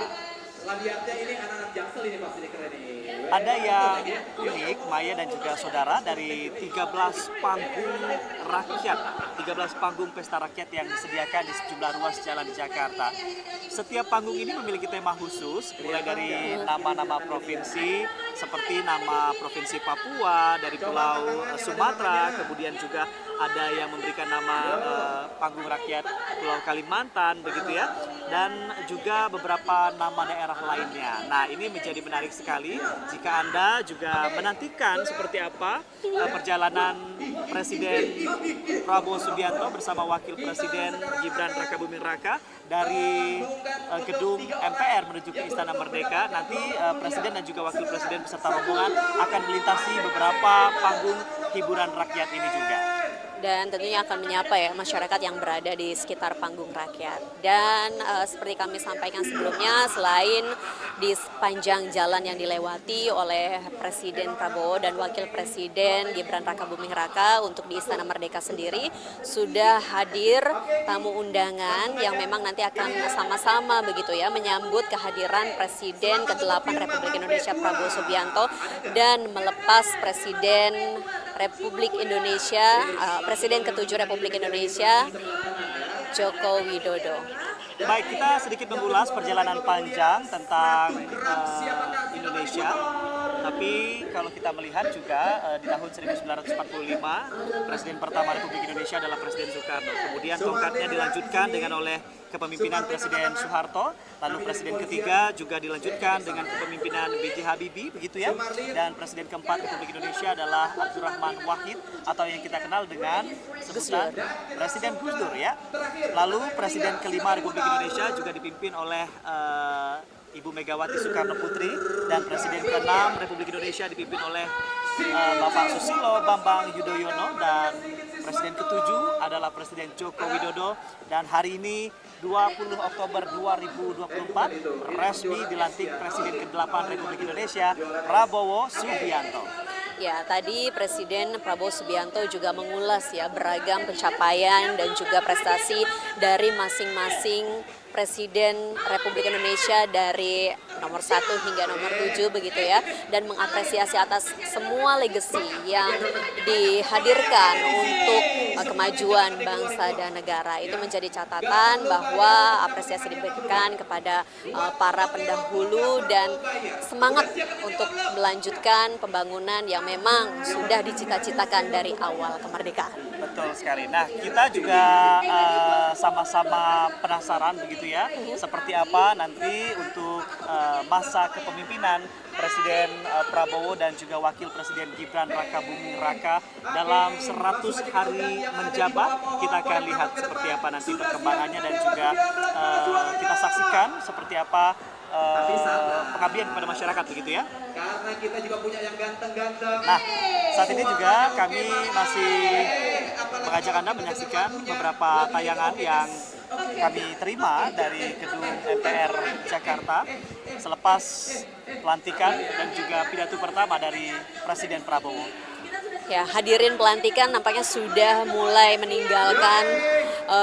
Ada yang unik, Maya dan juga saudara, dari 13 panggung rakyat, 13 panggung pesta rakyat yang disediakan di sejumlah ruas jalan di Jakarta. Setiap panggung ini memiliki tema khusus, mulai dari nama-nama provinsi, seperti nama Provinsi Papua, dari Pulau Sumatera, kemudian juga ada yang memberikan nama panggung rakyat Pulau Kalimantan, begitu ya, dan juga beberapa nama daerah lainnya. Nah, ini menjadi menarik sekali jika Anda juga menantikan seperti apa perjalanan Presiden Prabowo Subianto bersama Wakil Presiden Gibran Rakabuming Raka dari gedung MPR menuju ke Istana Merdeka. Nanti Presiden dan juga Wakil Presiden beserta rombongan akan melintasi beberapa panggung hiburan rakyat ini juga. Dan tentunya akan menyapa ya masyarakat yang berada di sekitar panggung rakyat. Dan seperti kami sampaikan sebelumnya, selain di sepanjang jalan yang dilewati oleh Presiden Prabowo dan Wakil Presiden Gibran Rakabuming Raka, untuk di Istana Merdeka sendiri sudah hadir tamu undangan yang memang nanti akan sama-sama begitu ya menyambut kehadiran Presiden ke-8 Republik Indonesia Prabowo Subianto dan melepas Presiden Republik Indonesia, Presiden ke-7 Republik Indonesia, Joko Widodo. Baik, kita sedikit mengulas perjalanan panjang tentang Indonesia Tapi kalau kita melihat juga di tahun 1945 Presiden pertama Republik Indonesia adalah Presiden Soekarno. Kemudian tongkatnya dilanjutkan dengan oleh kepemimpinan Presiden Soeharto, lalu Presiden ketiga juga dilanjutkan dengan kepemimpinan B.J. Habibie, begitu ya. Dan Presiden keempat Republik Indonesia adalah Abdurrahman Wahid atau yang kita kenal dengan sebutan Presiden Gus Dur ya. Lalu Presiden kelima Republik Indonesia juga dipimpin oleh Ibu Megawati Soekarno Putri, dan Presiden ke-6 Republik Indonesia dipimpin oleh Bapak Susilo Bambang Yudhoyono, dan Presiden ke-7 adalah Presiden Joko Widodo. Dan hari ini 20 Oktober 2024 resmi dilantik Presiden ke-8 Republik Indonesia Prabowo Subianto. Ya, tadi Presiden Prabowo Subianto juga mengulas ya beragam pencapaian dan juga prestasi dari masing-masing Presiden Republik Indonesia dari nomor 1 hingga nomor 7 begitu ya, dan mengapresiasi atas semua legasi yang dihadirkan untuk kemajuan bangsa dan negara. Itu menjadi catatan bahwa apresiasi diberikan kepada para pendahulu dan semangat untuk melanjutkan pembangunan yang memang sudah dicita-citakan dari awal kemerdekaan. Betul sekali. Nah, kita juga sama-sama penasaran begitu ya, seperti apa nanti untuk masa kepemimpinan Presiden Prabowo dan juga Wakil Presiden Gibran Raka Buming Raka dalam 100 hari menjabat. Kita akan lihat seperti apa nanti perkembangannya dan juga kita saksikan seperti apa pengabdian kepada masyarakat begitu ya. Karena kita juga punya yang ganteng-ganteng. Nah, saat ini juga kami masih mengajak Anda menyaksikan beberapa tayangan yang kami terima dari gedung MPR Jakarta selepas pelantikan dan juga pidato pertama dari Presiden Prabowo. Ya, hadirin pelantikan nampaknya sudah mulai meninggalkan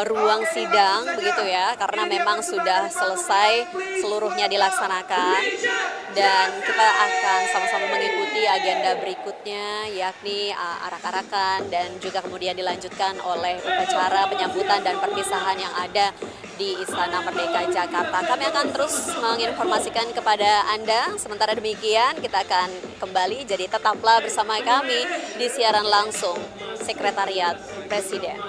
ruang sidang begitu ya, karena memang sudah selesai seluruhnya dilaksanakan, dan kita akan sama-sama mengikuti agenda berikutnya yakni arak-arakan dan juga kemudian dilanjutkan oleh upacara penyambutan dan perpisahan yang ada di Istana Merdeka Jakarta. Kami akan terus menginformasikan kepada Anda. Sementara demikian kita akan kembali, jadi tetaplah bersama kami di siaran langsung Sekretariat Presiden.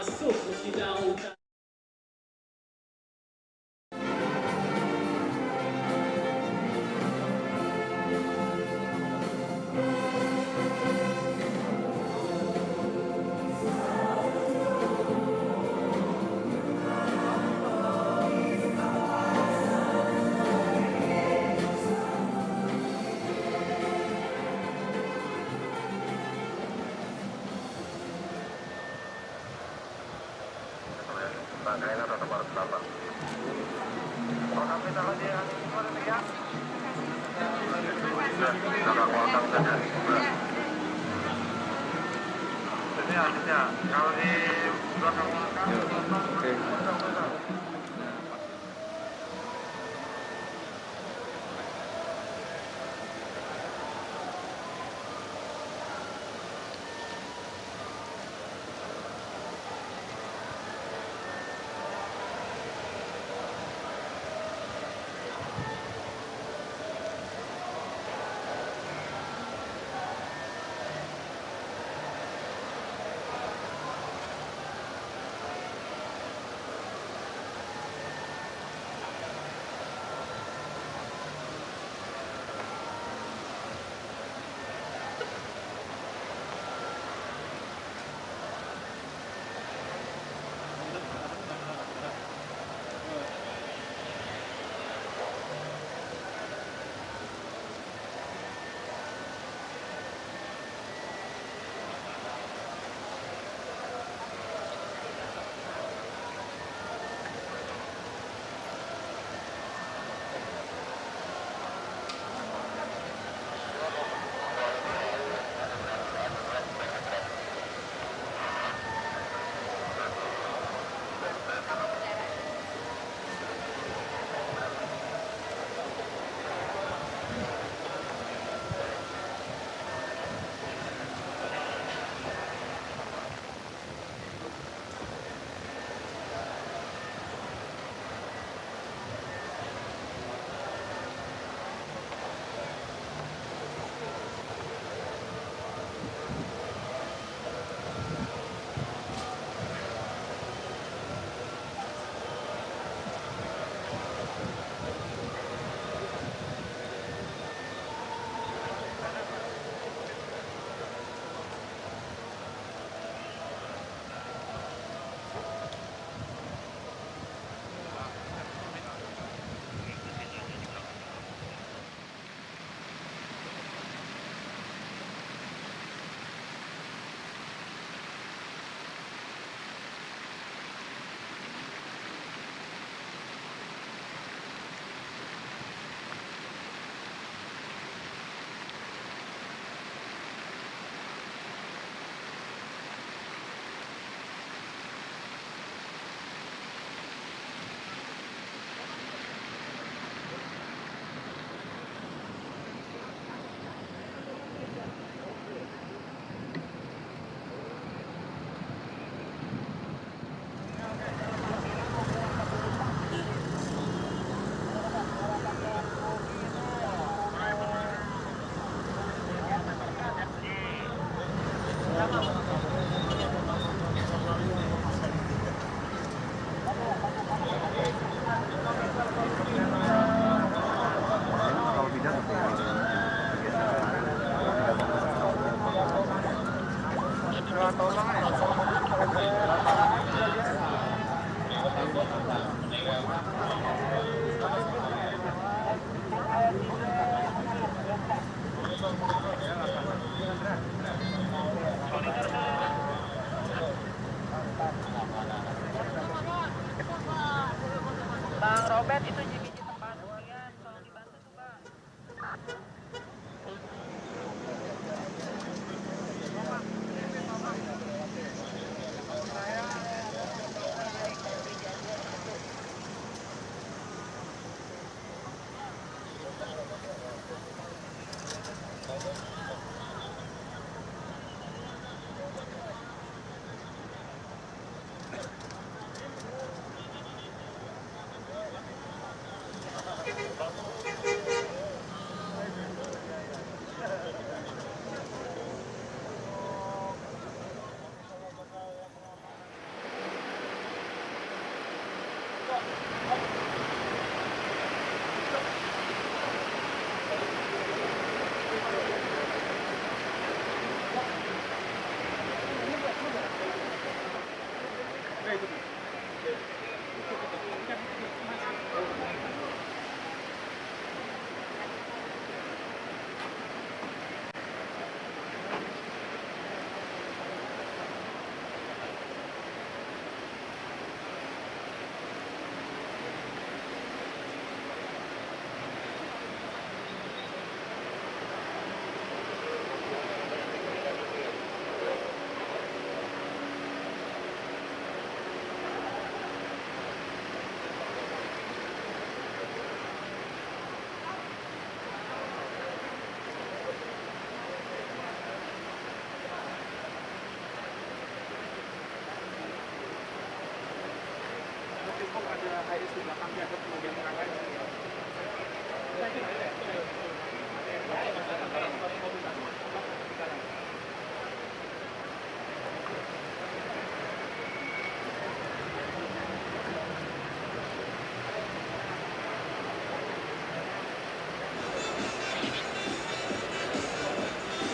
Robert itu biji tempat lihat, tolong dibantu tuh Bang.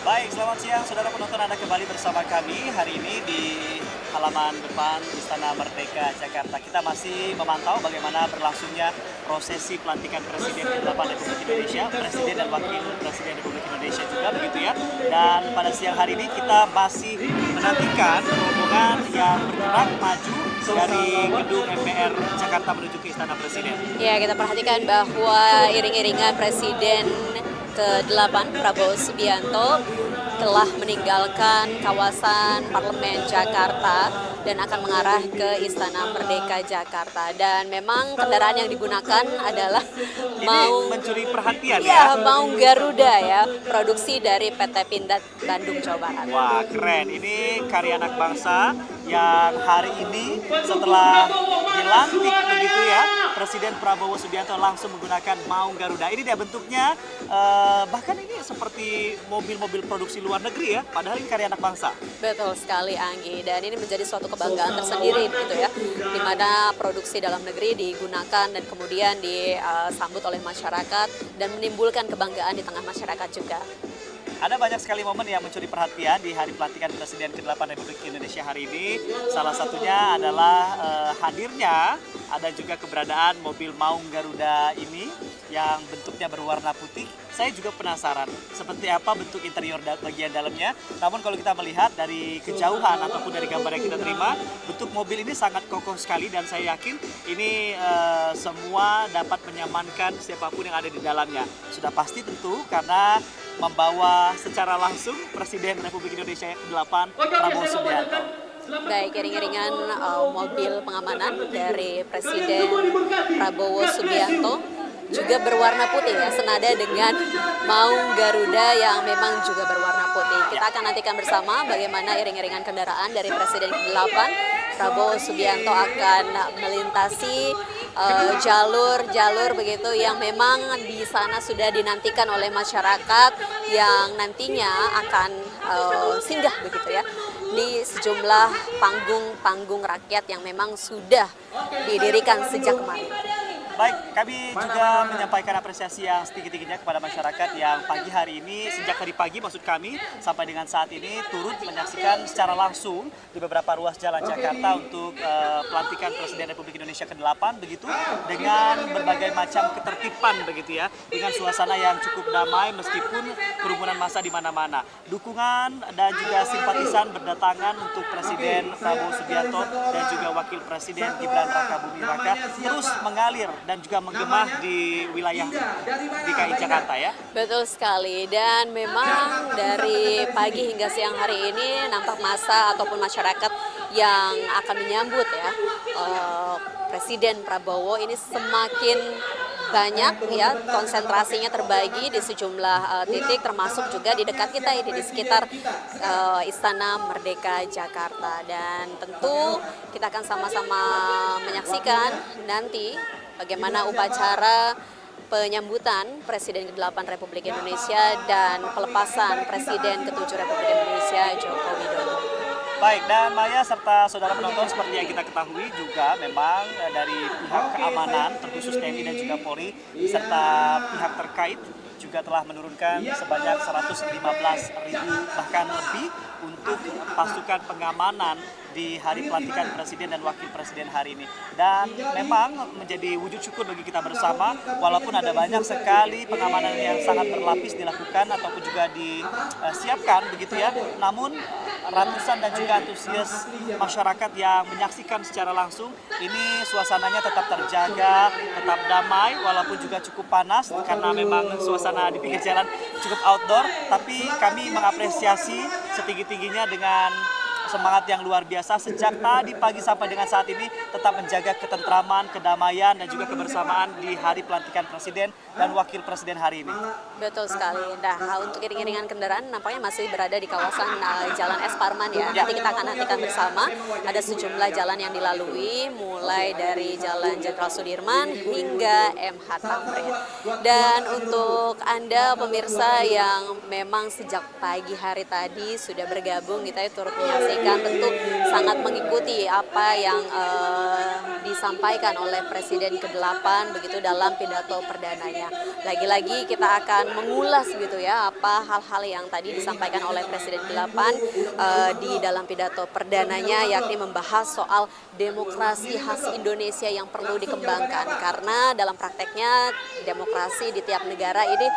Baik, selamat siang saudara penonton, Anda kembali bersama kami hari ini di halaman depan Istana Merdeka Jakarta. Kita masih memantau bagaimana berlangsungnya prosesi pelantikan Presiden ke-8 Republik Indonesia, Presiden dan Wakil Presiden Republik Indonesia juga begitu ya. Dan pada siang hari ini kita masih menantikan rombongan yang bergerak maju dari gedung MPR Jakarta menuju ke Istana Presiden. Ya, kita perhatikan bahwa iring-iringan Presiden ke-8 Prabowo Subianto telah meninggalkan kawasan Parlemen Jakarta dan akan mengarah ke Istana Merdeka Jakarta. Dan memang kendaraan yang digunakan adalah Maung, mencuri perhatian ya, Maung Garuda ya, produksi dari PT Pindad Bandung, Jawa Barat. Wah, keren. Ini karya anak bangsa yang hari ini setelah dilantik begitu ya, Presiden Prabowo Subianto langsung menggunakan Maung Garuda. Ini dia bentuknya, bahkan ini seperti mobil-mobil produksi luar negeri ya, padahal ini karya anak bangsa. Betul sekali Anggi, dan ini menjadi suatu kebanggaan tersendiri begitu ya, di mana produksi dalam negeri digunakan dan kemudian disambut oleh masyarakat dan menimbulkan kebanggaan di tengah masyarakat juga. Ada banyak sekali momen yang mencuri perhatian di hari pelantikan Presiden ke-8 Republik Indonesia hari ini. Salah satunya adalah hadirnya, ada juga keberadaan mobil Maung Garuda ini yang bentuknya berwarna putih. Saya juga penasaran seperti apa bentuk interior bagian dalamnya. Namun kalau kita melihat dari kejauhan ataupun dari gambar yang kita terima, bentuk mobil ini sangat kokoh sekali dan saya yakin ini semua dapat menyamankan siapapun yang ada di dalamnya. Sudah pasti tentu karena membawa secara langsung Presiden Republik Indonesia ke-8 Prabowo Subianto. Baik, iring-iringan mobil pengamanan dari Presiden Prabowo Subianto juga berwarna putih ya, senada dengan Maung Garuda yang memang juga berwarna putih. Kita akan nantikan bersama bagaimana iring-iringan kendaraan dari Presiden ke-8 Prabowo Subianto akan melintasi jalur-jalur begitu yang memang di sana sudah dinantikan oleh masyarakat yang nantinya akan singgah begitu ya di sejumlah panggung-panggung rakyat yang memang sudah didirikan sejak kemarin. Baik, kami juga menyampaikan apresiasi yang setinggi-tingginya kepada masyarakat yang pagi hari ini, sejak tadi pagi maksud kami, sampai dengan saat ini turut menyaksikan secara langsung di beberapa ruas jalan Jakarta untuk pelantikan Presiden Republik Indonesia ke-8 begitu, dengan berbagai macam ketertiban begitu ya, dengan suasana yang cukup damai meskipun kerumunan massa di mana-mana. Dukungan dan juga simpatisan berdatangan untuk Presiden Prabowo Subianto dan juga Wakil Presiden Gibran Raka Buming Raka terus mengalir dan juga menggema di wilayah DKI Jakarta ya. Betul sekali, dan memang dari pagi hingga siang hari ini nampak massa ataupun masyarakat yang akan menyambut ya Presiden Prabowo ini semakin banyak ya, konsentrasinya terbagi di sejumlah titik, termasuk juga di dekat kita ini di sekitar Istana Merdeka Jakarta. Dan tentu kita akan sama-sama menyaksikan nanti bagaimana upacara penyambutan Presiden ke-8 Republik Indonesia dan pelepasan Presiden ke-7 Republik Indonesia Joko Widodo. Baik, dan Maya serta saudara penonton, seperti yang kita ketahui juga memang dari pihak keamanan terkhusus TNI dan juga Polri serta pihak terkait juga telah menurunkan sebanyak 115.000 bahkan lebih untuk pasukan pengamanan di hari pelantikan Presiden dan Wakil Presiden hari ini. Dan memang menjadi wujud syukur bagi kita bersama, walaupun ada banyak sekali pengamanan yang sangat berlapis dilakukan ataupun juga disiapkan begitu ya, namun ratusan dan juga antusias masyarakat yang menyaksikan secara langsung, ini suasananya tetap terjaga, tetap damai, walaupun juga cukup panas karena memang suasana di pinggir jalan cukup outdoor, tapi kami mengapresiasi setinggi-tingginya dengan semangat yang luar biasa sejak tadi pagi sampai dengan saat ini tetap menjaga ketentraman, kedamaian dan juga kebersamaan di hari pelantikan Presiden dan Wakil Presiden hari ini. Betul sekali. Nah, untuk iring-iringan kendaraan nampaknya masih berada di kawasan Jalan Es Parman ya. Nanti kita akan nantikan bersama ada sejumlah jalan yang dilalui mulai dari Jalan Jenderal Sudirman hingga MH Tamrin. Dan untuk Anda pemirsa yang memang sejak pagi hari tadi sudah bergabung kita turut menyaksikan, tentu sangat mengikuti apa yang disampaikan oleh Presiden ke-8 begitu dalam pidato perdananya. Lagi-lagi kita akan mengulas gitu ya apa hal-hal yang tadi disampaikan oleh Presiden ke-8 di dalam pidato perdananya, yakni membahas soal demokrasi khas Indonesia yang perlu dikembangkan, karena dalam prakteknya demokrasi di tiap negara ini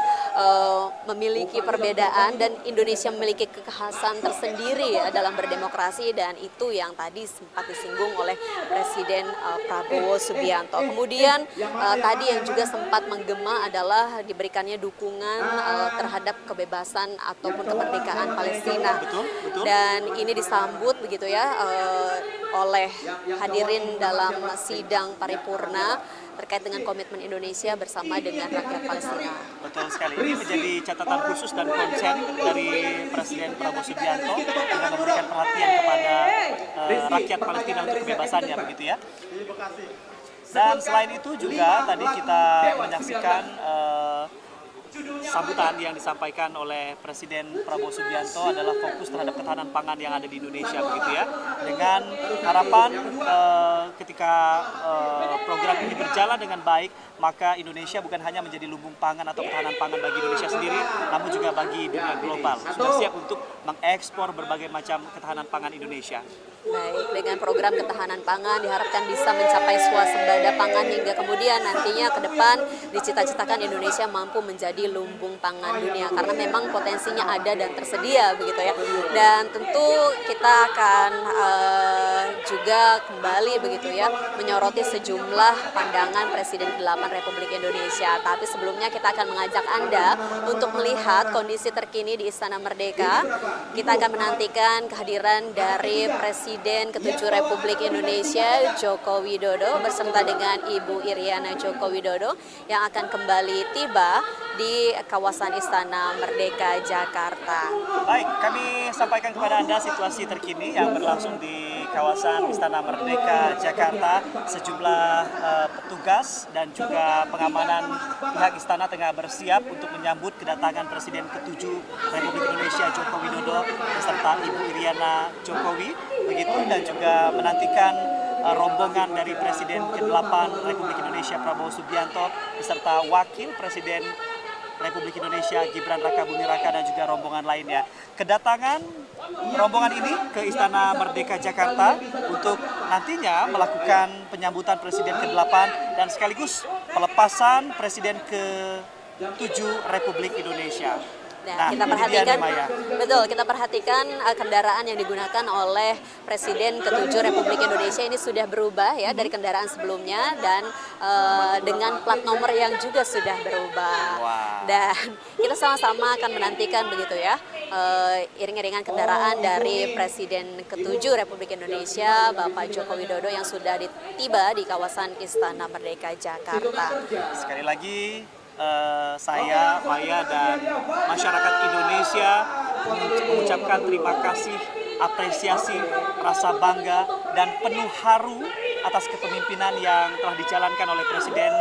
memiliki perbedaan dan Indonesia memiliki kekhasan tersendiri ya dalam berdemokrasi, dan itu yang tadi sempat disinggung oleh Presiden Prabowo Subianto. Kemudian tadi yang juga sempat menggema adalah diberikannya dukungan terhadap kebebasan ataupun kemerdekaan Palestina. Dan ini disambut begitu ya oleh hadirin dalam sidang paripurna terkait dengan komitmen Indonesia bersama dengan rakyat Palestina. Betul sekali. Ini menjadi catatan khusus dan konsen dari Presiden Prabowo Subianto dengan memberikan perhatian kepada rakyat Palestina untuk kebebasannya begitu ya. Dan selain itu juga tadi kita menyaksikan sambutan yang disampaikan oleh Presiden Prabowo Subianto adalah fokus terhadap ketahanan pangan yang ada di Indonesia begitu ya, dengan harapan ketika program ini berjalan dengan baik, maka Indonesia bukan hanya menjadi lumbung pangan atau ketahanan pangan bagi Indonesia sendiri, namun juga bagi dunia global. Sudah siap untuk mengekspor berbagai macam ketahanan pangan Indonesia. Baik, dengan program ketahanan pangan diharapkan bisa mencapai swasembada pangan hingga kemudian nantinya ke depan dicita-citakan Indonesia mampu menjadi lumbung pangan dunia, karena memang potensinya ada dan tersedia begitu ya. Dan tentu kita akan juga kembali begitu ya menyoroti sejumlah pandangan Presiden ke-8 Republik Indonesia. Tapi sebelumnya kita akan mengajak Anda untuk melihat kondisi terkini di Istana Merdeka. Kita akan menantikan kehadiran dari Presiden ke-7 Republik Indonesia Joko Widodo beserta dengan Ibu Iriana Joko Widodo yang akan kembali tiba di kawasan Istana Merdeka Jakarta. Baik, kami sampaikan kepada Anda situasi terkini yang berlangsung di kawasan Istana Merdeka Jakarta. Sejumlah petugas dan juga pengamanan pihak istana tengah bersiap untuk menyambut kedatangan Presiden ke-7 Republik Indonesia Joko Widodo beserta Ibu Iriana Jokowi begitu, dan juga menantikan rombongan dari Presiden ke-8 Republik Indonesia Prabowo Subianto beserta Wakil Presiden Republik Indonesia Gibran Raka Buming Raka dan juga rombongan lainnya. Kedatangan rombongan ini ke Istana Merdeka Jakarta untuk nantinya melakukan penyambutan Presiden ke-8 dan sekaligus pelepasan Presiden ke-7 Republik Indonesia. Nah, kita ini dia perhatikan, nih, Maya. betul, kita perhatikan kendaraan yang digugakan oleh Presiden ke-7 Republik Indonesia ini sudah berubah ya dari kendaraan sebelumnya dan dengan plat nomor yang juga sudah berubah. Dan kita sama-sama akan menantikan begitu ya iring-iringan kendaraan dari Presiden ke-7 Republik Indonesia Bapak Joko Widodo yang sudah tiba di kawasan Istana Merdeka Jakarta. Sekali lagi saya, Maya, dan masyarakat Indonesia mengucapkan terima kasih, apresiasi, rasa bangga, dan penuh haru atas kepemimpinan yang telah dijalankan oleh Presiden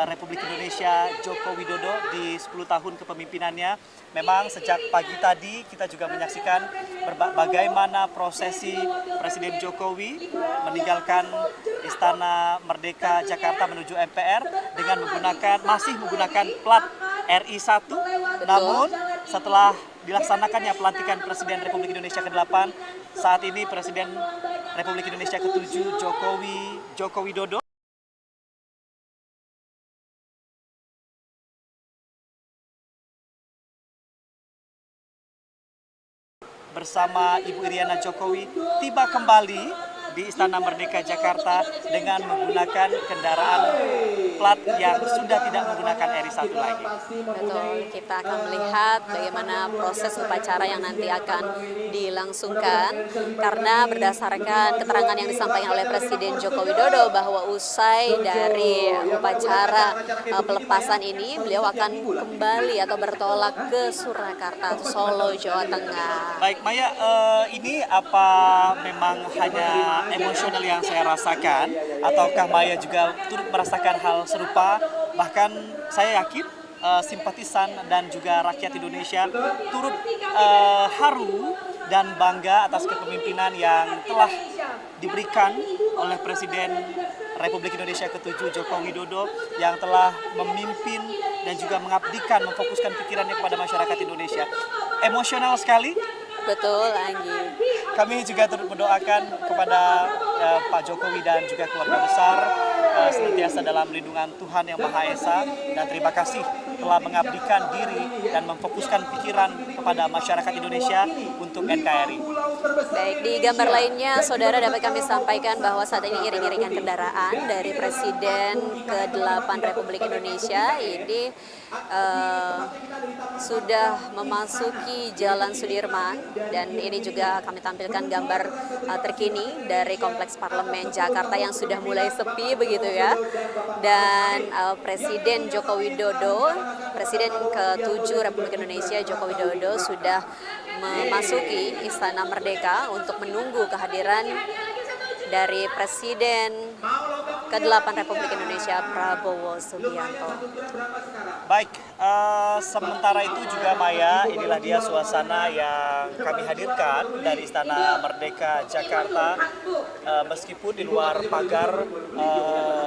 Republik Indonesia Joko Widodo di 10 tahun kepemimpinannya. Memang sejak pagi tadi kita juga menyaksikan bagaimana prosesi Presiden Jokowi meninggalkan Istana Merdeka Jakarta menuju MPR dengan masih menggunakan plat RI1. Namun setelah dilaksanakannya pelantikan Presiden Republik Indonesia ke-8, saat ini Presiden Republik Indonesia ke-7 Joko Widodo bersama Ibu Iriana Jokowi tiba kembali di Istana Merdeka Jakarta dengan menggunakan kendaraan plat yang sudah tidak menggunakan RI1 lagi. Betul, kita akan melihat bagaimana proses upacara yang nanti akan dilangsungkan karena berdasarkan keterangan yang disampaikan oleh Presiden Joko Widodo bahwa usai dari upacara pelepasan ini beliau akan kembali atau bertolak ke Surakarta, Solo, Jawa Tengah. Baik, Maya, ini apa memang hanya emosional yang saya rasakan ataukah Maya juga turut merasakan hal serupa? Bahkan saya yakin simpatisan dan juga rakyat Indonesia turut haru dan bangga atas kepemimpinan yang telah diberikan oleh Presiden Republik Indonesia ke-7 Joko Widodo yang telah memimpin dan juga mengabdikan, memfokuskan pikirannya kepada masyarakat Indonesia. Emosional sekali. Betul, Anggi. Kami juga turut mendoakan kepada Pak Jokowi dan juga keluarga besar senantiasa dalam lindungan Tuhan Yang Maha Esa, dan terima kasih telah mengabdikan diri dan memfokuskan pikiran kepada masyarakat Indonesia untuk NKRI. Baik, di gambar lainnya, saudara, dapat kami sampaikan bahwa saat ini iring-iringan kendaraan dari Presiden ke-8 Republik Indonesia ini sudah memasuki Jalan Sudirman, dan ini juga kami tampilkan gambar terkini dari Kompleks Parlemen Jakarta yang sudah mulai sepi begitu ya. Dan Presiden Joko Widodo, Presiden ke-7 Republik Indonesia Joko Widodo sudah memasuki Istana Merdeka untuk menunggu kehadiran dari Presiden ke-8 Republik Indonesia Prabowo Subianto. Baik, sementara itu juga Maya, inilah dia suasana yang kami hadirkan dari Istana Merdeka Jakarta. Meskipun di luar pagar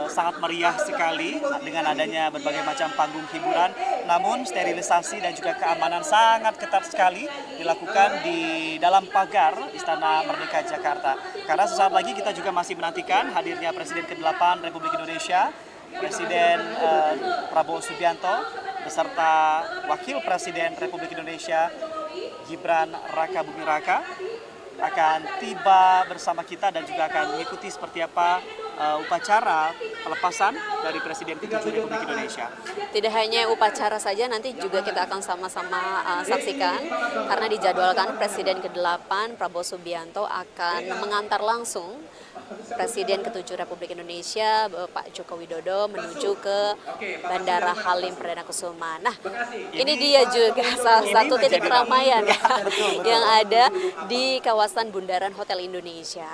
sangat meriah sekali dengan adanya berbagai macam panggung hiburan, namun sterilisasi dan juga keamanan sangat ketat sekali dilakukan di dalam pagar Istana Merdeka Jakarta. Karena sesaat lagi kita juga masih menantikan hadirnya Presiden ke-8 Republik Indonesia, Presiden Prabowo Subianto, beserta Wakil Presiden Republik Indonesia Gibran Raka Buming Raka akan tiba bersama kita dan juga akan mengikuti seperti apa upacara pelepasan dari Presiden ke-7 Republik Indonesia. Tidak hanya upacara saja, nanti juga kita akan sama-sama saksikan karena dijadwalkan Presiden ke-8 Prabowo Subianto akan mengantar langsung Presiden ke-7 Republik Indonesia Bapak Joko Widodo menuju ke Bandara Halim Perdana Kusuma. Nah, ini dia juga salah satu titik keramaian yang ada di kawasan bundaran Hotel Indonesia.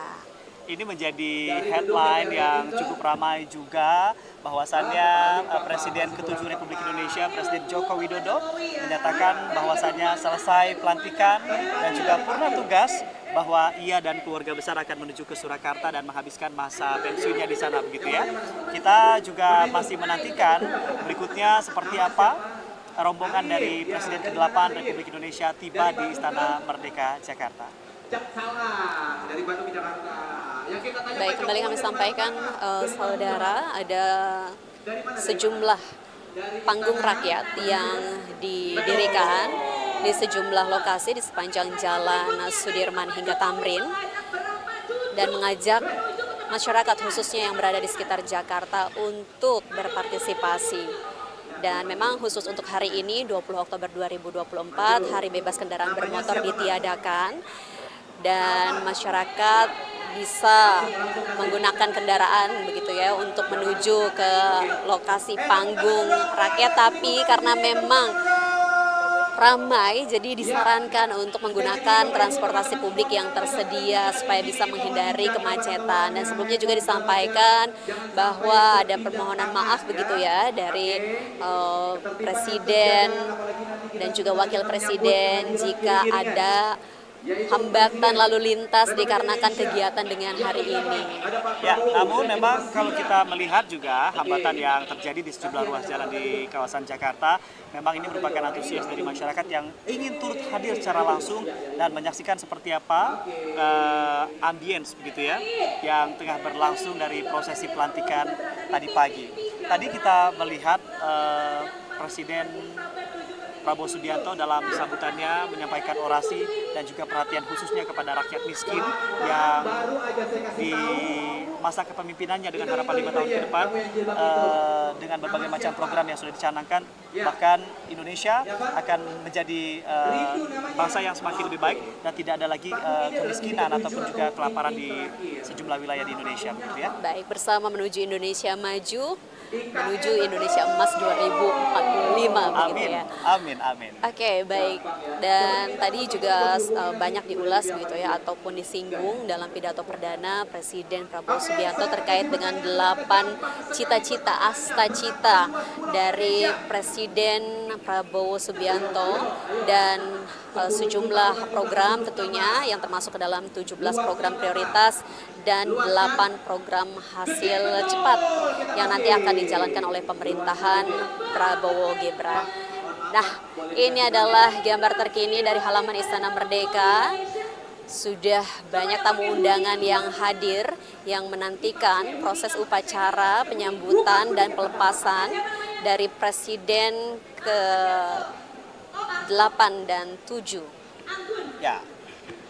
Ini menjadi headline yang cukup ramai juga, bahwasannya Presiden ke-7 Republik Indonesia, Presiden Joko Widodo, menyatakan bahwasannya selesai pelantikan dan juga purna tugas, bahwa ia dan keluarga besar akan menuju ke Surakarta dan menghabiskan masa pensiunnya di sana, begitu ya. Kita juga masih menantikan berikutnya seperti apa rombongan dari Presiden ke-8 Republik Indonesia tiba di Istana Merdeka Jakarta. Baik, kembali kami sampaikan saudara, ada sejumlah panggung rakyat yang didirikan di sejumlah lokasi di sepanjang Jalan Sudirman hingga Tamrin dan mengajak masyarakat khususnya yang berada di sekitar Jakarta untuk berpartisipasi. Dan memang khusus untuk hari ini 20 Oktober 2024 hari bebas kendaraan bermotor ditiadakan dan masyarakat bisa menggunakan kendaraan begitu ya untuk menuju ke lokasi panggung rakyat, tapi karena memang ramai, jadi disarankan untuk menggunakan transportasi publik yang tersedia supaya bisa menghindari kemacetan. Dan sebelumnya juga disampaikan bahwa ada permohonan maaf begitu ya dari Presiden dan juga Wakil Presiden jika ada hambatan lalu lintas dikarenakan kegiatan dengan hari ini. Ya, namun memang kalau kita melihat juga hambatan yang terjadi di sejumlah ruas jalan di kawasan Jakarta, memang ini merupakan antusias dari masyarakat yang ingin turut hadir secara langsung dan menyaksikan seperti apa ambience begitu ya, yang tengah berlangsung dari prosesi pelantikan tadi pagi. Tadi kita melihat Presiden Prabowo Subianto dalam sambutannya menyampaikan orasi dan juga perhatian khususnya kepada rakyat miskin yang di masa kepemimpinannya dengan harapan 5 tahun ke depan dengan berbagai macam program yang sudah dicanangkan, bahkan Indonesia akan menjadi bangsa yang semakin lebih baik dan tidak ada lagi kemiskinan ataupun juga kelaparan di sejumlah wilayah di Indonesia begitu ya. Baik, bersama menuju Indonesia maju, menuju Indonesia Emas 2045 begitu ya. Amin, amin. Oke, baik. Dan tadi juga banyak diulas begitu ya ataupun disinggung dalam pidato perdana Presiden Prabowo Subianto terkait dengan 8 cita-cita, asta-cita dari Presiden Prabowo Subianto dan sejumlah program tentunya yang termasuk ke dalam 17 program prioritas dan 8 program hasil cepat yang nanti akan dijalankan oleh pemerintahan Prabowo Gibran. Nah, ini adalah gambar terkini dari halaman Istana Merdeka. Sudah banyak tamu undangan yang hadir yang menantikan proses upacara penyambutan dan pelepasan dari Presiden ke-8 dan 7. Ya.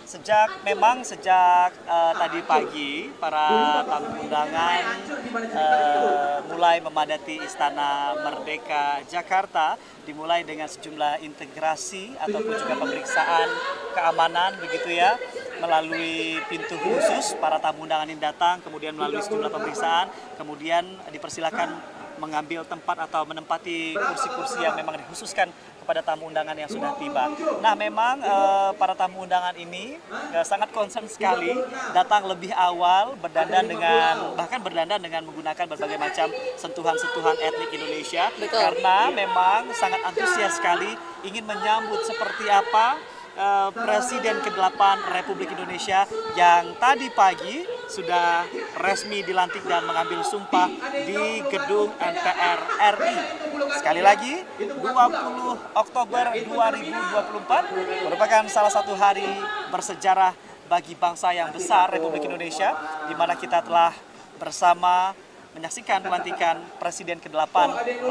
Sejak tadi pagi para tamu undangan mulai memadati Istana Merdeka Jakarta, dimulai dengan sejumlah integrasi ataupun juga pemeriksaan keamanan begitu ya, melalui pintu khusus para tamu undangan yang datang, kemudian melalui sejumlah pemeriksaan, kemudian dipersilakan mengambil tempat atau menempati kursi-kursi yang memang dikhususkan kepada tamu undangan yang sudah tiba. Nah, memang para tamu undangan ini sangat concern sekali datang lebih awal, bahkan berdandan dengan menggunakan berbagai macam sentuhan-sentuhan etnik Indonesia. Betul. Karena memang sangat antusias sekali ingin menyambut seperti apa Presiden ke-8 Republik Indonesia yang tadi pagi sudah resmi dilantik dan mengambil sumpah di gedung MPR RI. Sekali lagi, 20 Oktober 2024 merupakan salah satu hari bersejarah bagi bangsa yang besar Republik Indonesia, di mana kita telah bersama menyaksikan pelantikan Presiden ke-8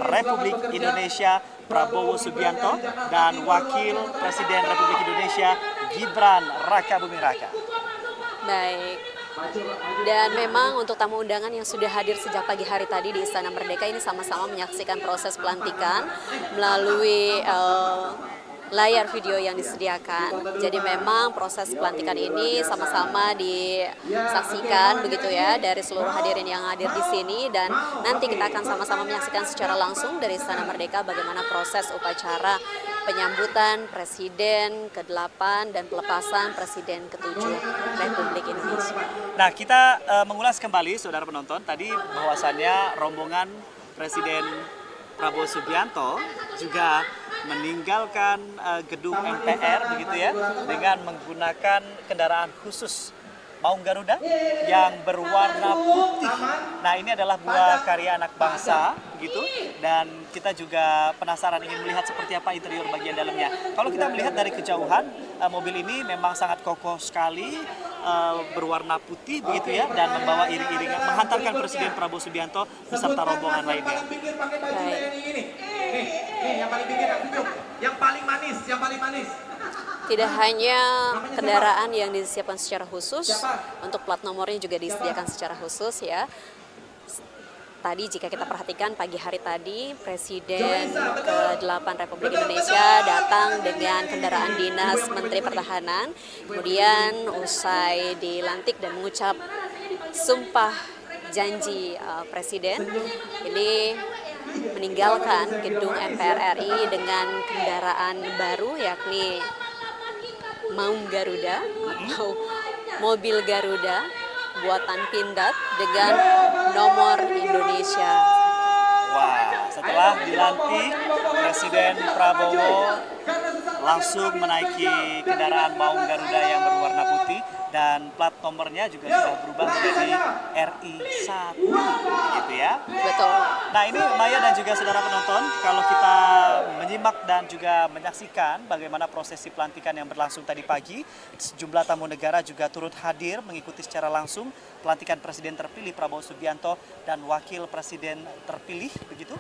Republik Indonesia Prabowo Subianto dan Wakil Presiden Republik Indonesia Gibran Raka Buming Raka. Baik. Dan memang untuk tamu undangan yang sudah hadir sejak pagi hari tadi di Istana Merdeka ini sama-sama menyaksikan proses pelantikan melalui layar video yang disediakan. Jadi memang proses pelantikan ini sama-sama disaksikan begitu ya dari seluruh hadirin yang hadir di sini, dan nanti kita akan sama-sama menyaksikan secara langsung dari Istana Merdeka bagaimana proses upacara penyambutan Presiden ke-8 dan pelepasan Presiden ke-7 Republik Indonesia. Nah, kita mengulas kembali saudara penonton tadi bahwasannya rombongan Presiden Prabowo Subianto juga meninggalkan gedung MPR begitu ya dengan menggunakan kendaraan khusus Maung Garuda yang berwarna putih. Nah, ini adalah buah karya anak bangsa gitu, dan kita juga penasaran ingin melihat seperti apa interior bagian dalamnya. Kalau kita melihat dari kejauhan, mobil ini memang sangat kokoh sekali, berwarna putih begitu ya, dan membawa iring-iringan menghantarkan Presiden Prabowo Subianto beserta rombongan lainnya. Yang paling manis. Tidak hanya kendaraan yang disiapkan secara khusus, untuk plat nomornya juga disediakan secara khusus ya. Tadi jika kita perhatikan pagi hari tadi Presiden ke-8 Republik Indonesia datang dengan kendaraan dinas Menteri Pertahanan, kemudian usai dilantik dan mengucap sumpah janji Presiden, ini meninggalkan gedung MPR RI dengan kendaraan baru yakni Maung Garuda atau mobil Garuda buatan Pindad dengan nomor Indonesia. Wah, setelah dilantik Presiden Prabowo langsung menaiki kendaraan Maung Garuda yang berwarna putih dan plat nomornya juga sudah berubah menjadi RI1 gitu ya. Betul. Nah, ini Maya dan juga saudara penonton, kalau kita menyimak dan juga menyaksikan bagaimana prosesi pelantikan yang berlangsung tadi pagi, sejumlah tamu negara juga turut hadir mengikuti secara langsung pelantikan Presiden terpilih Prabowo Subianto dan Wakil Presiden terpilih begitu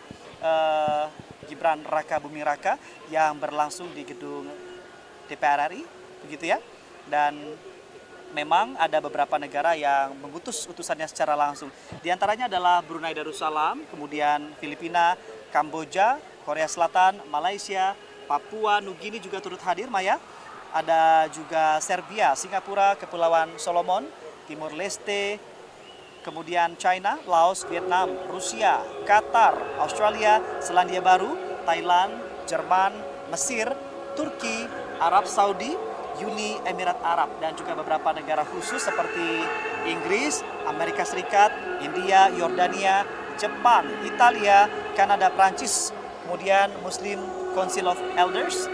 Gibran Raka Buming Raka yang berlangsung di gedung DPR RI begitu ya. Dan memang ada beberapa negara yang mengutus utusannya secara langsung. Di antaranya adalah Brunei Darussalam, kemudian Filipina, Kamboja, Korea Selatan, Malaysia, Papua Nugini juga turut hadir, Maya. Ada juga Serbia, Singapura, Kepulauan Solomon, Timur Leste, kemudian China, Laos, Vietnam, Rusia, Qatar, Australia, Selandia Baru, Thailand, Jerman, Mesir, Turki, Arab Saudi, Uni Emirat Arab, dan juga beberapa negara khusus seperti Inggris, Amerika Serikat, India, Yordania, Jepang, Italia, Kanada, Prancis, kemudian Muslim Council of Elders,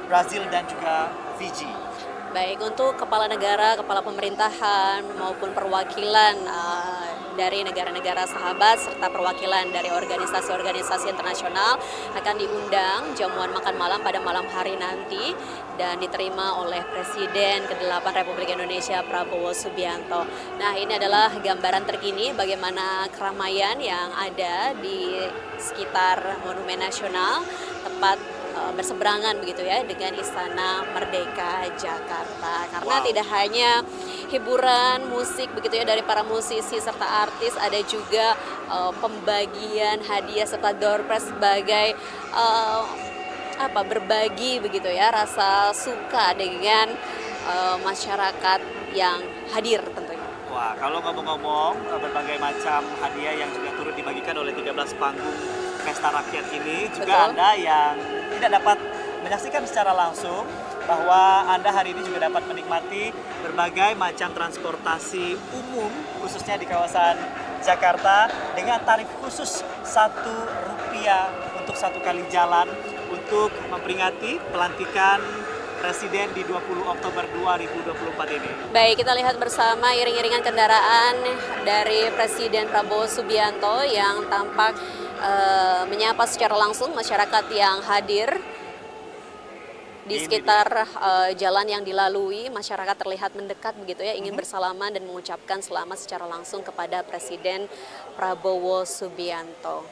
Brazil, dan juga Fiji. Baik, untuk kepala negara, kepala pemerintahan maupun perwakilan dari negara-negara sahabat serta perwakilan dari organisasi-organisasi internasional akan diundang jamuan makan malam pada malam hari nanti dan diterima oleh Presiden ke-8 Republik Indonesia Prabowo Subianto. Nah, ini adalah gambaran terkini bagaimana keramaian yang ada di sekitar Monumen Nasional tepat berseberangan begitu ya dengan Istana Merdeka Jakarta. Karena tidak hanya hiburan musik begitu ya dari para musisi serta artis, ada juga pembagian hadiah serta door prize sebagai berbagi begitu ya rasa suka dengan masyarakat yang hadir tentunya. Wah, kalau ngomong-ngomong berbagai macam hadiah yang juga turut dibagikan oleh 13 panggung Pesta Rakyat ini juga Anda yang tidak dapat menyaksikan secara langsung bahwa Anda hari ini juga dapat menikmati berbagai macam transportasi umum khususnya di kawasan Jakarta dengan tarif khusus Rp1 untuk satu kali jalan untuk memperingati pelantikan Presiden di 20 Oktober 2024 ini. Baik, kita lihat bersama iring-iringan kendaraan dari Presiden Prabowo Subianto yang tampak menyapa secara langsung masyarakat yang hadir di sekitar jalan yang dilalui. Masyarakat terlihat mendekat begitu ya, ingin bersalaman dan mengucapkan selamat secara langsung kepada Presiden Prabowo Subianto.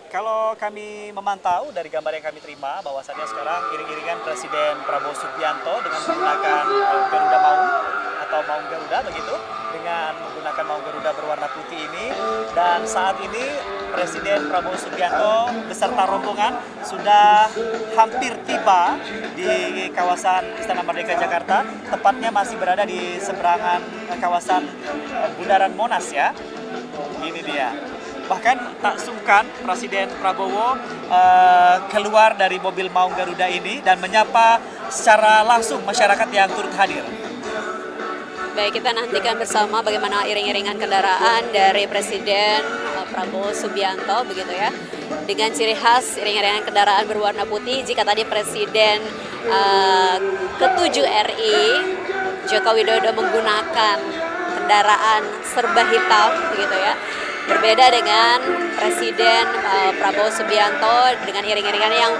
Kalau kami memantau dari gambar yang kami terima, bahwasannya sekarang iring-iringan Presiden Prabowo Subianto dengan menggunakan Garuda Maung atau Maung Garuda begitu, dengan menggunakan Maung Garuda berwarna putih ini, dan saat ini Presiden Prabowo Subianto beserta rombongan sudah hampir tiba di kawasan Istana Merdeka Jakarta, tepatnya masih berada di seberangan kawasan Bundaran Monas ya. Ini dia. Bahkan tak sungkan Presiden Prabowo keluar dari mobil Maung Garuda ini dan menyapa secara langsung masyarakat yang turut hadir. Baik, kita nantikan bersama bagaimana iring-iringan kendaraan dari Presiden Prabowo Subianto begitu ya. Dengan ciri khas iring-iringan kendaraan berwarna putih. Jika tadi Presiden ke-7 RI Joko Widodo menggunakan kendaraan serba hitam begitu ya. Berbeda dengan Presiden Prabowo Subianto dengan iring-iringan yang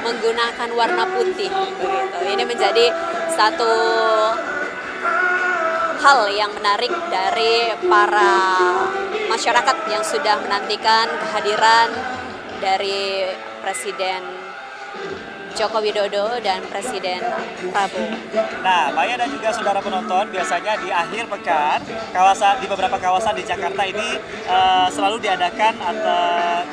menggunakan warna putih begitu. Ini menjadi satu hal yang menarik dari para masyarakat yang sudah menantikan kehadiran dari Presiden Joko Widodo dan Presiden Prabowo. Nah, Maya dan juga saudara penonton, biasanya di akhir pekan di beberapa kawasan di Jakarta ini selalu diadakan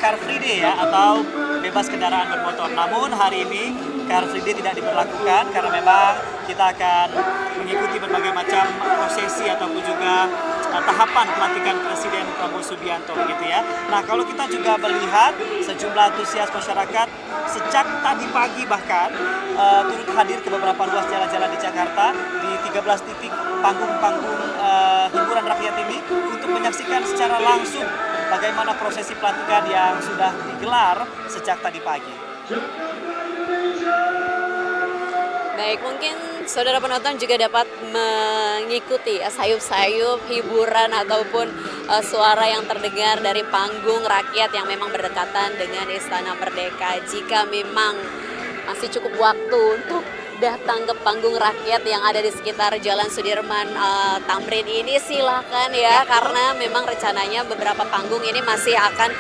Car Free Day ya, atau bebas kendaraan bermotor. Namun hari ini Car Free Day tidak diberlakukan karena memang kita akan mengikuti berbagai macam prosesi ataupun juga tahapan pelantikan Presiden Prabowo Subianto begitu ya. Nah, kalau kita juga melihat sejumlah antusias masyarakat sejak tadi pagi bahkan turut hadir ke beberapa ruas jalan-jalan di Jakarta di 13 titik panggung-panggung hiburan rakyat ini untuk menyaksikan secara langsung bagaimana prosesi pelantikan yang sudah digelar sejak tadi pagi. Baik, mungkin saudara penonton juga dapat mengikuti sayup-sayup hiburan ataupun suara yang terdengar dari panggung rakyat yang memang berdekatan dengan Istana Merdeka. Jika memang masih cukup waktu untuk datang ke panggung rakyat yang ada di sekitar Jalan Sudirman Tamrin ini, silakan ya, karena memang rencananya beberapa panggung ini masih akan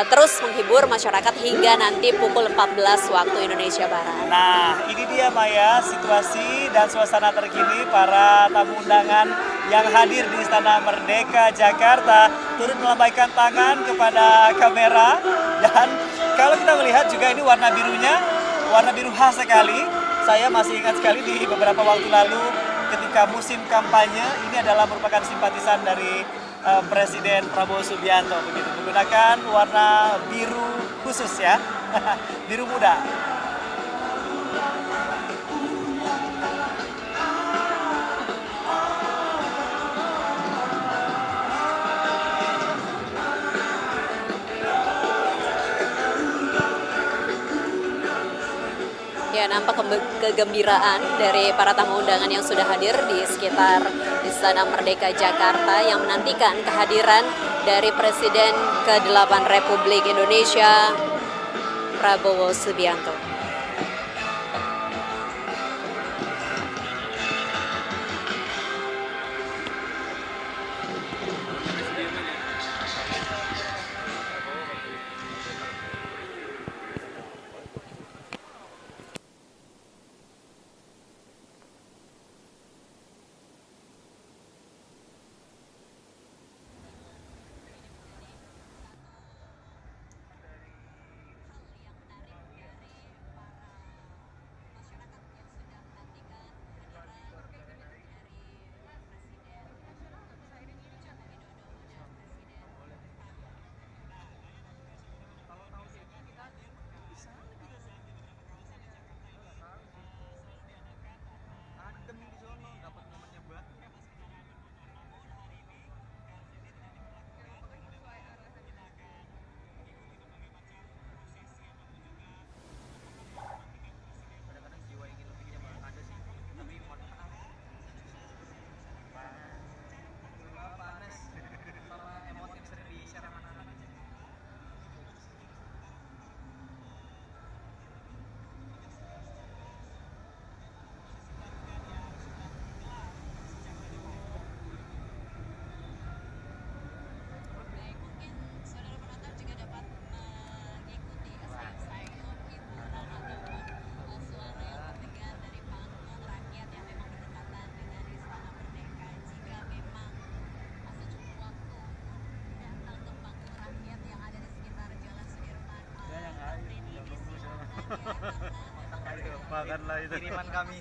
terus menghibur masyarakat hingga nanti pukul 14 waktu Indonesia Barat. Nah, ini dia Maya, situasi dan suasana terkini para tamu undangan yang hadir di Istana Merdeka Jakarta turut melambaikan tangan kepada kamera, dan kalau kita melihat juga ini warna birunya, warna biru khas sekali. Saya masih ingat sekali di beberapa waktu lalu ketika musim kampanye, ini adalah merupakan simpatisan dari Presiden Prabowo Subianto begitu, menggunakan warna biru khusus ya, biru muda. Ya, nampak kegembiraan dari para tamu undangan yang sudah hadir di sekitar Istana Merdeka Jakarta yang menantikan kehadiran dari Presiden ke-8 Republik Indonesia, Prabowo Subianto. Makanlah itu kiriman kami.